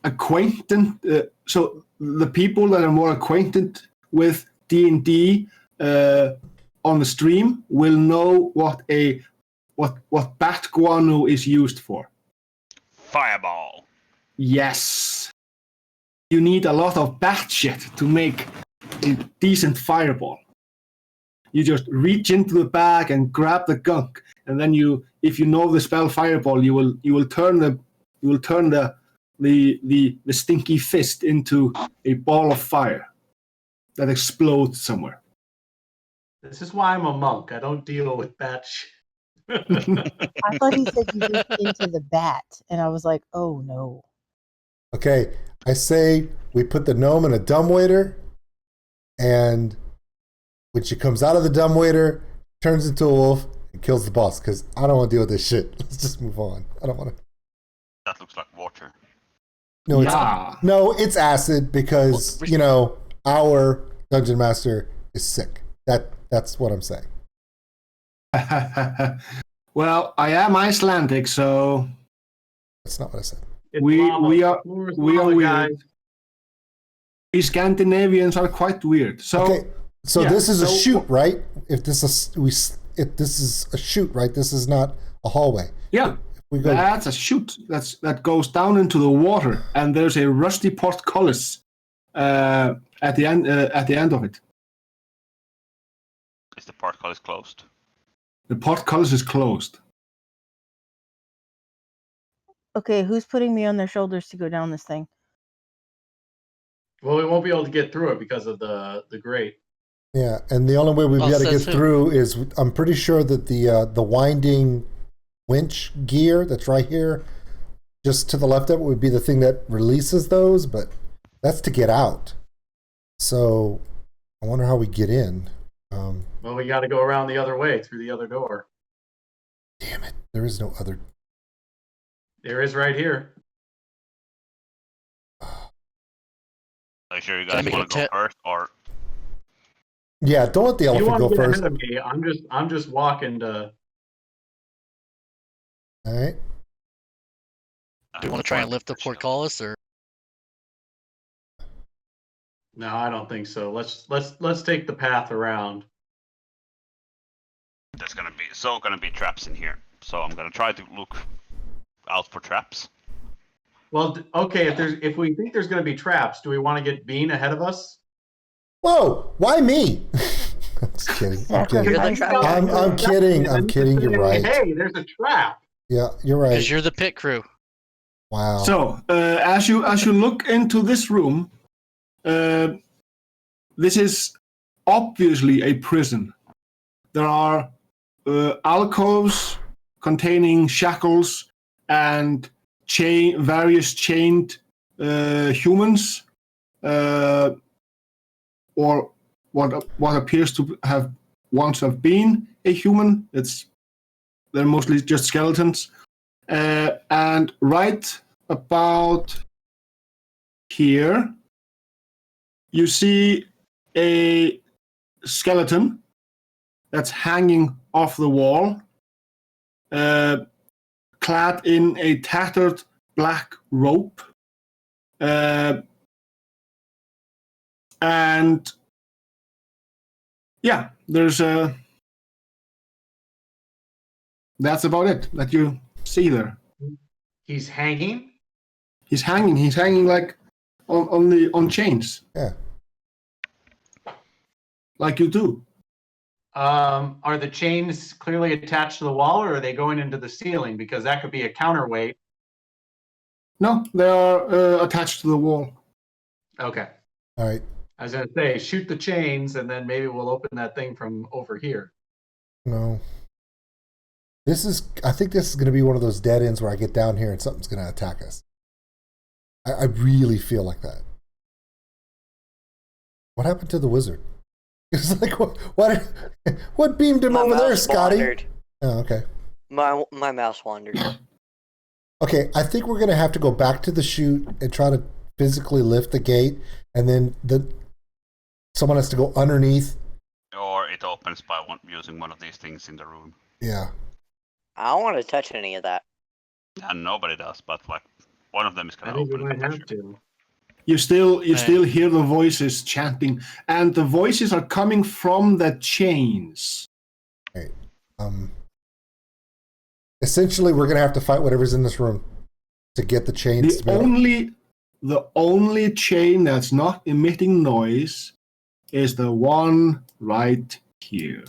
acquainted, so the people that are more acquainted with D&D on the stream will know what bat guano is used for. Fireball. Yes. You need a lot of bat shit to make a decent fireball. You just reach into the bag and grab the gunk, and then if you know the spell fireball, you will turn the stinky fist into a ball of fire that explodes somewhere. This is why I'm a monk. I don't deal with that shit. I thought he said you reached into the bat, and I was like, oh no. Okay, I say we put the gnome in a dumbwaiter, and when she comes out of the dumbwaiter, turns into a wolf and kills the boss, because I don't want to deal with this shit. Let's just move on. I don't want to. That looks like water. No, Yeah. it's acid because, our dungeon master is sick. That's what I'm saying. Well, I am Icelandic, so That's not what I said. It's we lava. are Floor is we are lava, weird. guys. We Scandinavians are quite weird. So this is a chute, right? If this is a chute, right? This is not a hallway. Yeah. That's a chute that goes down into the water, and there's a rusty portcullis at the end of it. Is the portcullis closed? The portcullis is closed. Okay, who's putting me on their shoulders to go down this thing? Well, we won't be able to get through it because of the grate. Yeah, and the only way we've got to get through is, I'm pretty sure that the winding winch gear that's right here, just to the left of it, would be the thing that releases those, but that's to get out. So I wonder how we get in. Well, we got to go around the other way through the other door. Damn it, there is no other. There is right here. Are you sure you guys want to go first, or? Yeah, don't let the elephant go first. Ahead of me. I'm just walking to. All right. Do you want to try and lift the portcullis, or? No, I don't think so. Let's take the path around. There's gonna be traps in here, so I'm gonna try to look out for traps. Well, okay. If we think there's gonna be traps, do we want to get Bean ahead of us? Whoa! Why me? I'm just kidding. I'm kidding. I'm kidding. I'm kidding. You're right. Hey, there's a trap. Yeah, you're right. Because you're the pit crew. Wow. So as you look into this room, this is obviously a prison. There are alcoves containing shackles and various chained humans, or what appears to have once have been a human. They're mostly just skeletons, and right about here, you see a skeleton that's hanging off the wall, clad in a tattered black robe. And yeah, there's that's about it that you see there. He's hanging? He's hanging like on chains. Yeah. Like you do. Are the chains clearly attached to the wall, or are they going into the ceiling? Because that could be a counterweight. No, they are attached to the wall. Okay. All right. I was going to say, shoot the chains, and then maybe we'll open that thing from over here. No. I think this is going to be one of those dead ends where I get down here and something's going to attack us. I really feel like that. What happened to the wizard? It's like, what beamed him over there, Scotty? Wandered. Oh, okay. My mouse wandered. Okay, I think we're going to have to go back to the chute and try to physically lift the gate, and then someone has to go underneath. Or it opens by using one of these things in the room. Yeah. I don't want to touch any of that. Yeah, nobody does, but like one of them is I gonna think we open might it. have to. You still hear the voices chanting, and the voices are coming from the chains. Right. Essentially, we're going to have to fight whatever's in this room to get the chains. The only chain that's not emitting noise is the one right here.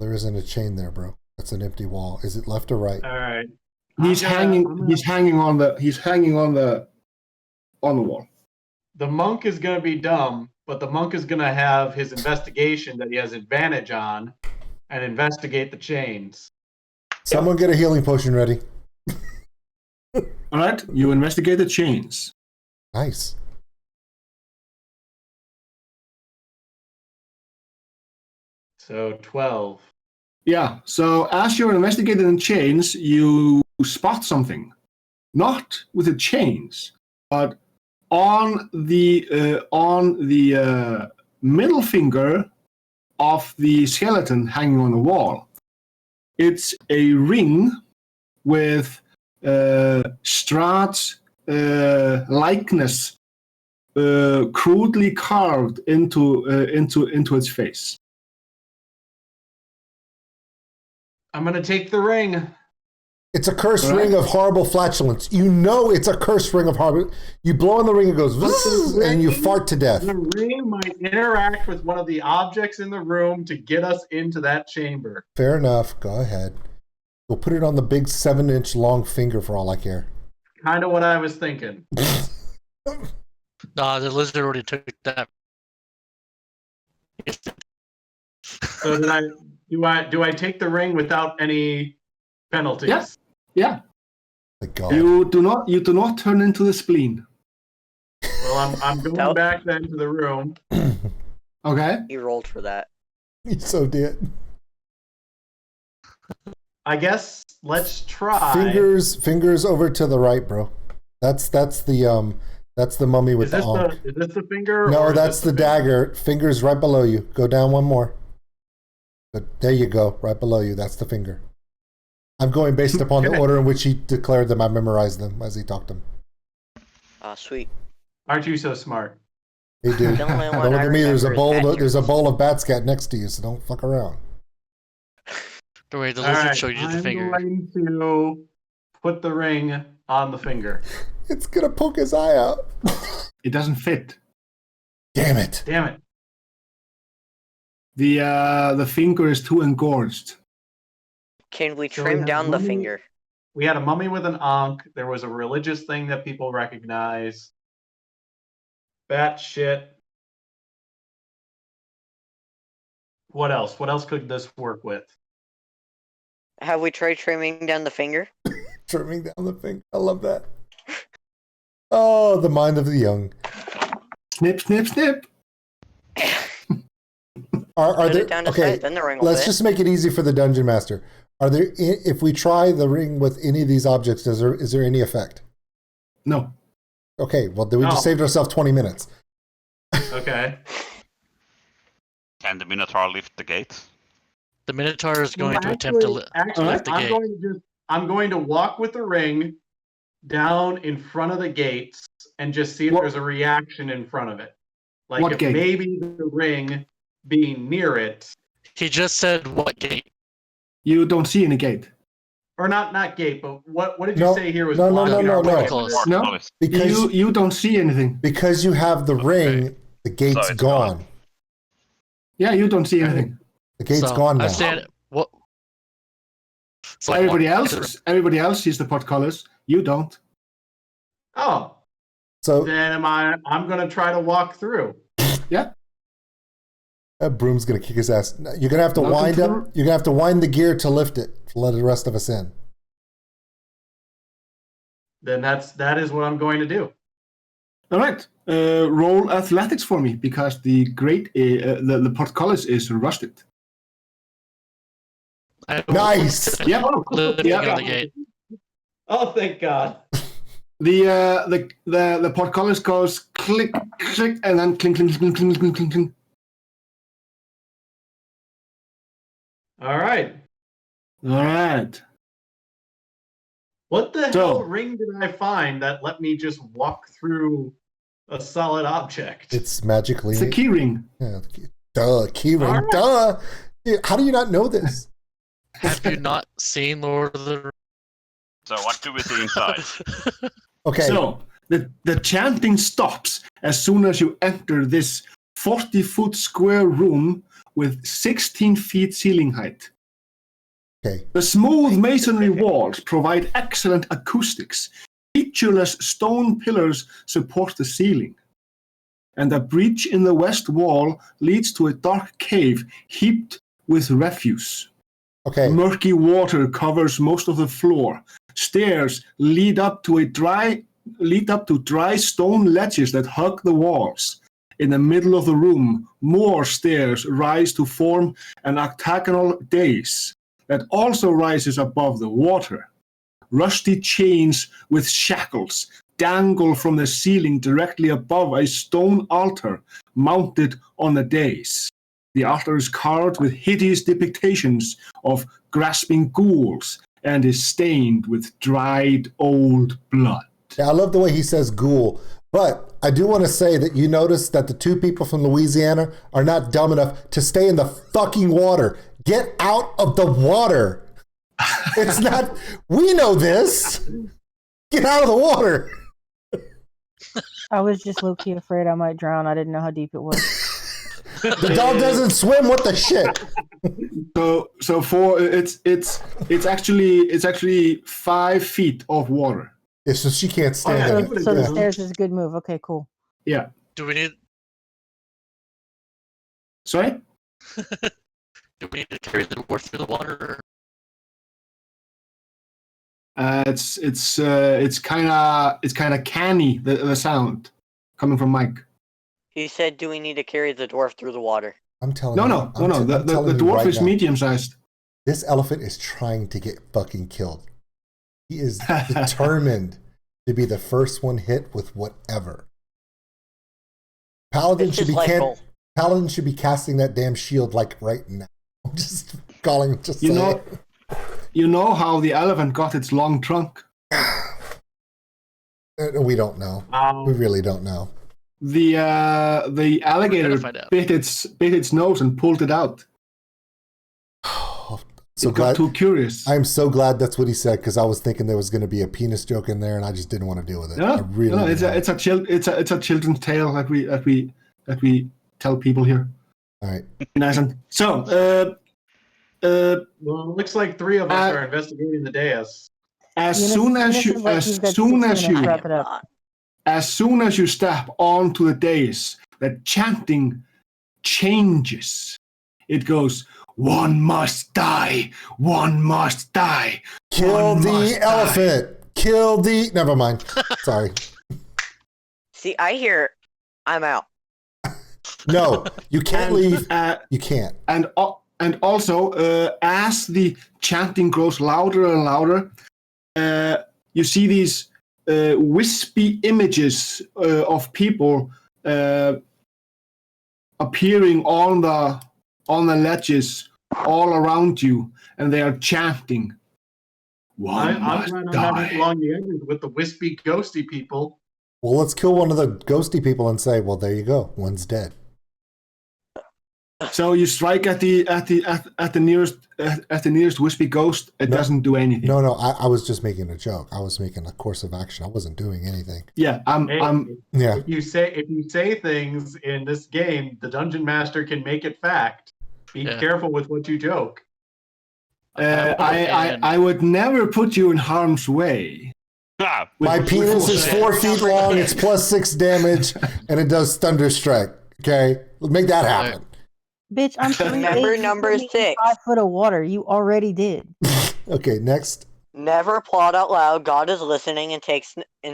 There isn't a chain there, bro. That's an empty wall. Is it left or right? All right. He's hanging on the wall. The monk is going to be dumb, but the monk is going to have his investigation that he has advantage on and investigate the chains. Someone get a healing potion ready. All right, you investigate the chains. Nice. So 12. Yeah, so as you're investigating the chains, you spot something. Not with the chains, but on the middle finger of the skeleton hanging on the wall. It's a ring with Strahd's likeness crudely carved into its face. I'm gonna take the ring. It's a cursed ring of horrible flatulence. You know it's a cursed ring of horrible. You blow on the ring, it goes, and you fart to death. The ring might interact with one of the objects in the room to get us into that chamber. Fair enough. Go ahead. We'll put it on the big 7-inch long finger for all I care. Kind of what I was thinking. Nah, the lizard already took that. So do I take the ring without any penalties? Yeah. Yeah. Thank God. You do not turn into the spleen. Well, I'm going back then to the room. Okay. You rolled for that. You so did. I guess let's try. Fingers over to the right, bro. That's the mummy with the ankh. Is this the finger? No, or that's the dagger. Fingers right below you. Go down one more. There you go. Right below you. That's the finger. I'm going based upon the order in which he declared them. I memorized them as he talked them. Sweet. Aren't you so smart? Hey, dude. The only Don't one look I at me. There's a remember is bowl. Matt of bat scat next to you, so don't fuck around. Don't worry, the All lizard right, showed you the I'm finger. going to put the ring on the finger. It's gonna poke his eye out. It doesn't fit. Damn it. Damn it. The finger is too engorged. Can we So we trim have down the mummy- finger? We had a mummy with an ankh. There was a religious thing that people recognize. Bat shit. What else? What else could this work with? Have we tried trimming down the finger? Trimming down the finger. I love that. Oh, the mind of the young. Snip, snip, snip. Are Put there it down to okay? size, then the ring will Let's fit. just make it easy for the dungeon master. Are there? If we try the ring with any of these objects, is there any effect? No. Okay, well, then we just saved ourselves 20 minutes. Okay. Can the Minotaur lift the gate? The Minotaur is going Well, to attempt to actually, lift the gate. I'm going to walk with the ring down in front of the gates and just see if there's a reaction in front of it. Like What if gate? maybe the ring being near it, He just said what gate? You don't see any gate. or not gate, but what did you No, say here was no, no, blocking no, our no, way? no. No. Because You don't see anything. because you have the ring, the gate's it's gone. gone. Yeah, you don't see anything. The gate's So, gone now. I'm saying what? So Everybody else sees the portcullis. You don't. Oh, So then I'm gonna try to walk through. Yeah. that broom's gonna kick his ass. You're gonna have to Welcome wind to up. You're gonna have to wind the gear to lift it. To let the rest of us in. Then that is what I'm going to do. All right. Roll athletics for me because the the portcullis is rusted. Nice. Yeah. Living Yeah. on the gate. Oh, thank God. The portcullis goes click click and then clink clink clink clink clink clink clink. All right. All right. What the So- hell ring did I find that let me just walk through a solid object? It's magically. It's a key ring. Yeah, key ring. All right. Duh. Dude, how do you not know this? Have you not seen Lord of the Rings? So what do we see inside? Okay. So the chanting stops as soon as you enter this 40-foot square room with 16 feet ceiling height. Okay. The smooth masonry walls provide excellent acoustics. Featureless stone pillars support the ceiling. And a breach in the west wall leads to a dark cave heaped with refuse. Okay. Murky water covers most of the floor. Stairs lead up to dry stone ledges that hug the walls. In the middle of the room, more stairs rise to form an octagonal dais that also rises above the water. Rusty chains with shackles dangle from the ceiling directly above a stone altar mounted on the dais. The altar is carved with hideous depictions of grasping ghouls and is stained with dried old blood. Yeah, I love the way he says ghoul. But I do want to say that you notice that the two people from Louisiana are not dumb enough to stay in the fucking water. Get out of the water. It's not, we know this. Get out of the water. I was just low key afraid I might drown. I didn't know how deep it was. The dog doesn't swim. What the shit? So for it's actually 5 feet of water. It's just she can't stand it. So the stairs is a good move. Okay, cool. Yeah. Do we need? Sorry. Do we need to carry the dwarf through the water? Or? It's kind of canny the sound coming from Mike. He said, "Do we need to carry the dwarf through the water?" I'm telling No, you. no. The dwarf right is now, medium-sized. This elephant is trying to get fucking killed. He is determined to be the first one hit with whatever. Paladin It's should his be life goal. Paladin should be casting that damn shield like right now. I'm just calling. Just saying. You know how the elephant got its long trunk? We don't know. We really don't know. The alligator find out. bit its nose and pulled it out. So It got too curious. I'm so glad that's what he said because I was thinking there was going to be a penis joke in there and I just didn't want to deal with it. No, I really no, it's a children's tale that we tell people here. All right. Nice one. So, Well, it looks like 3 of us are investigating the dais. as soon as you step onto the dais, the chanting changes. It goes, "One must die. One must die. Kill One the must elephant. Kill the. Never mind. Sorry. See, I hear, "I'm out." No, you can't leave. You can't. And also, as the chanting grows louder and louder, you see these wispy images of people appearing on the ledges all around you, and they are chanting. One I'm must trying to die. have along the edges with the wispy, ghosty people. Well, let's kill one of the ghosty people and say, well, there you go. One's dead. So you strike at the nearest wispy ghost. It doesn't do anything. No. I was just making a joke. I was making a course of action. I wasn't doing anything. Yeah, Yeah. If you say things in this game, the dungeon master can make it fact. Be careful with what you joke. I would never put you in harm's way. My penis is 4 feet long. It's +6 damage, and it does thunder strike. Okay, make that happen. Bitch, I'm 3'8". Remember number 6. 5 foot of water. You already did. Okay, next. Never plot out loud. God is listening and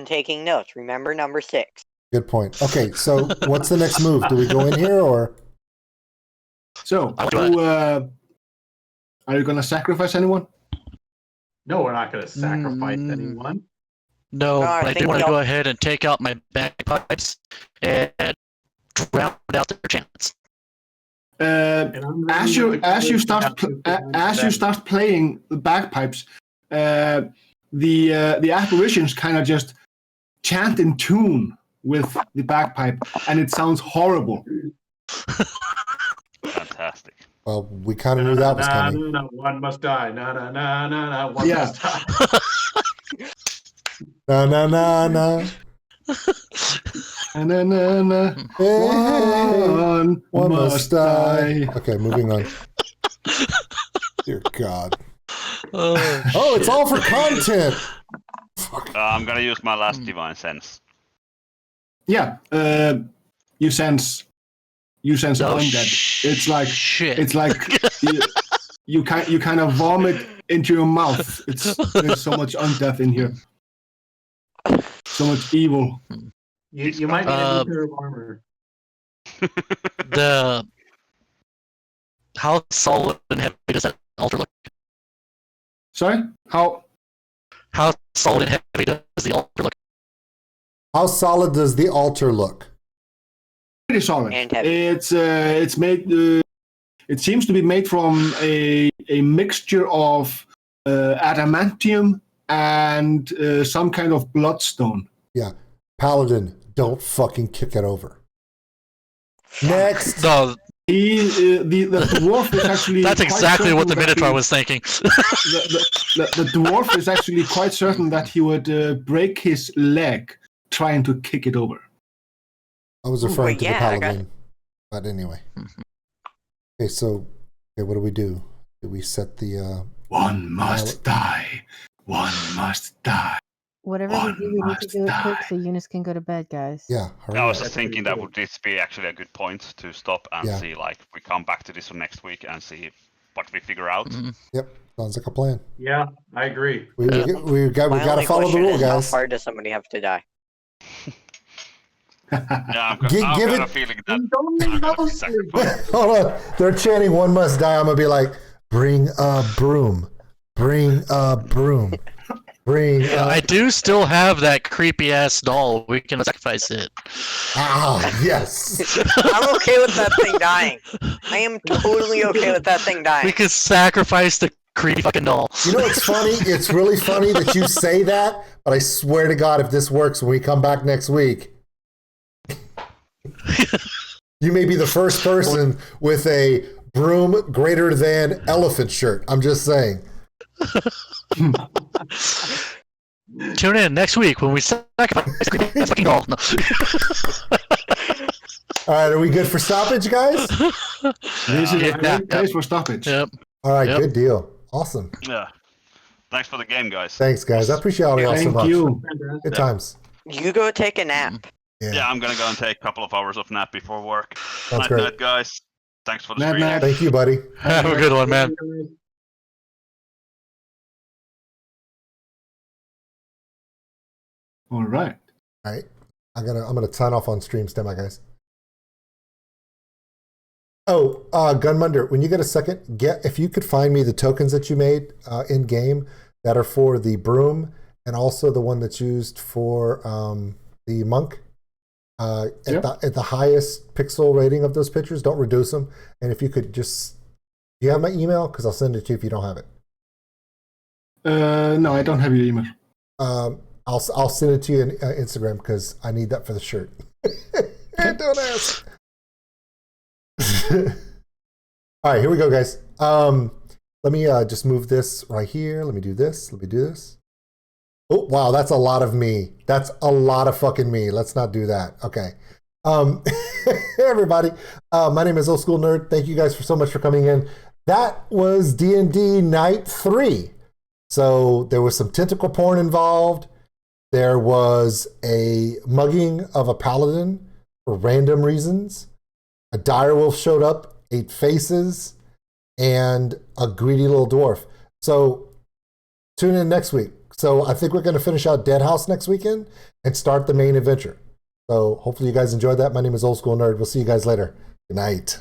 taking notes. Remember number 6. Good point. Okay, so what's the next move? Do we go in here or? So, are you gonna sacrifice anyone? No, we're not going to sacrifice anyone. No, I but I think do want to y'all- go ahead and take out my bagpipes and drown out their chants. As you start playing the bagpipes, the apparitions kind of just chant in tune with the bagpipe, and it sounds horrible. Fantastic. Well, we kind of knew that was coming. No, one must die. No, one Yeah. must die. Na. One must die. Okay, moving on. Dear God. Oh, it's all for content. I'm gonna use my last divine sense. Yeah, you sense undead. It's like you kind of vomit into your mouth. There's so much undeath in here. So much evil. You might need a new pair of armor. How solid and heavy does that altar look? Sorry? How solid and heavy does the altar look? How solid does the altar look? pretty solid. And heavy. It's made. It seems to be made from a mixture of adamantium and some kind of bloodstone. Yeah. Paladin, don't fucking kick it over. Next. No, The dwarf is actually. that's quite exactly what the certain that Minotaur was thinking. The dwarf is actually quite certain that he would break his leg trying to kick it over. I was referring Wait, to yeah, the Paladin. But anyway. Okay, so what do we do? Do we set the... One must die. One must die. Whatever we do, we need to do it quick so Eunice can go to bed, guys. Yeah. I was Hurry just up. thinking that would this be actually a good point to stop and see, like, we come back to this one next week and see what we figure out. Yep. Sounds like a plan. Yeah, I agree. We got to follow the rule, guys. How far does somebody have to die? Yeah, I've Give got it- a feeling that I'm gonna be sacrificed. Hold on. They're chanting one must die. I'm going to be like, bring a broom. Bring a broom. Bring a... I do still have that creepy ass doll. We can sacrifice it. Ah, yes. I'm okay with that thing dying. I am totally okay with that thing dying. We can sacrifice the creepy fucking doll. You know what's funny? It's really funny that you say that, but I swear to God, if this works when we come back next week, you may be the first person with a broom greater than elephant shirt. I'm just saying. Tune in next week when we sacrifice the creepy ass fucking doll. No. All right, are we good for stoppage, guys? This is a great place for stoppage. Yep. All right, Yep. good deal. Awesome. Yeah. Thanks for the game, guys. Thanks, guys. I appreciate all y'all so Thank much. you. Good times. You go take a nap. Yeah, I'm gonna go and take a couple of hours of nap before work. Sounds great. Night, guys. Thanks for the Night, stream. night. Thank you, buddy. Have a good one, man. All right. All right. I'm gonna sign off on stream. Stand by, guys. Oh, Gunmunder, when you get a second, if you could find me the tokens that you made in game that are for the broom and also the one that's used for the monk at the highest pixel rating of those pictures. Don't reduce them. And if you could just, do you have my email? Because I'll send it to you if you don't have it. No, I don't have your email. I'll send it to you in Instagram because I need that for the shirt. Don't ask. All right, here we go, guys. Let me just move this right here. Let me do this. Let me do this. Oh, wow, that's a lot of me. That's a lot of fucking me. Let's not do that. Okay. Hey, everybody. My name is OldSkuleNerd. Thank you guys so much for coming in. That was D&D Night 3. So there was some tentacle porn involved. There was a mugging of a paladin for random reasons. A direwolf showed up, 8 faces, and a greedy little dwarf. So tune in next week. So I think we're going to finish out Deadhouse next weekend and start the main adventure. So hopefully you guys enjoyed that. My name is OldSkuleNerd. We'll see you guys later. Good night.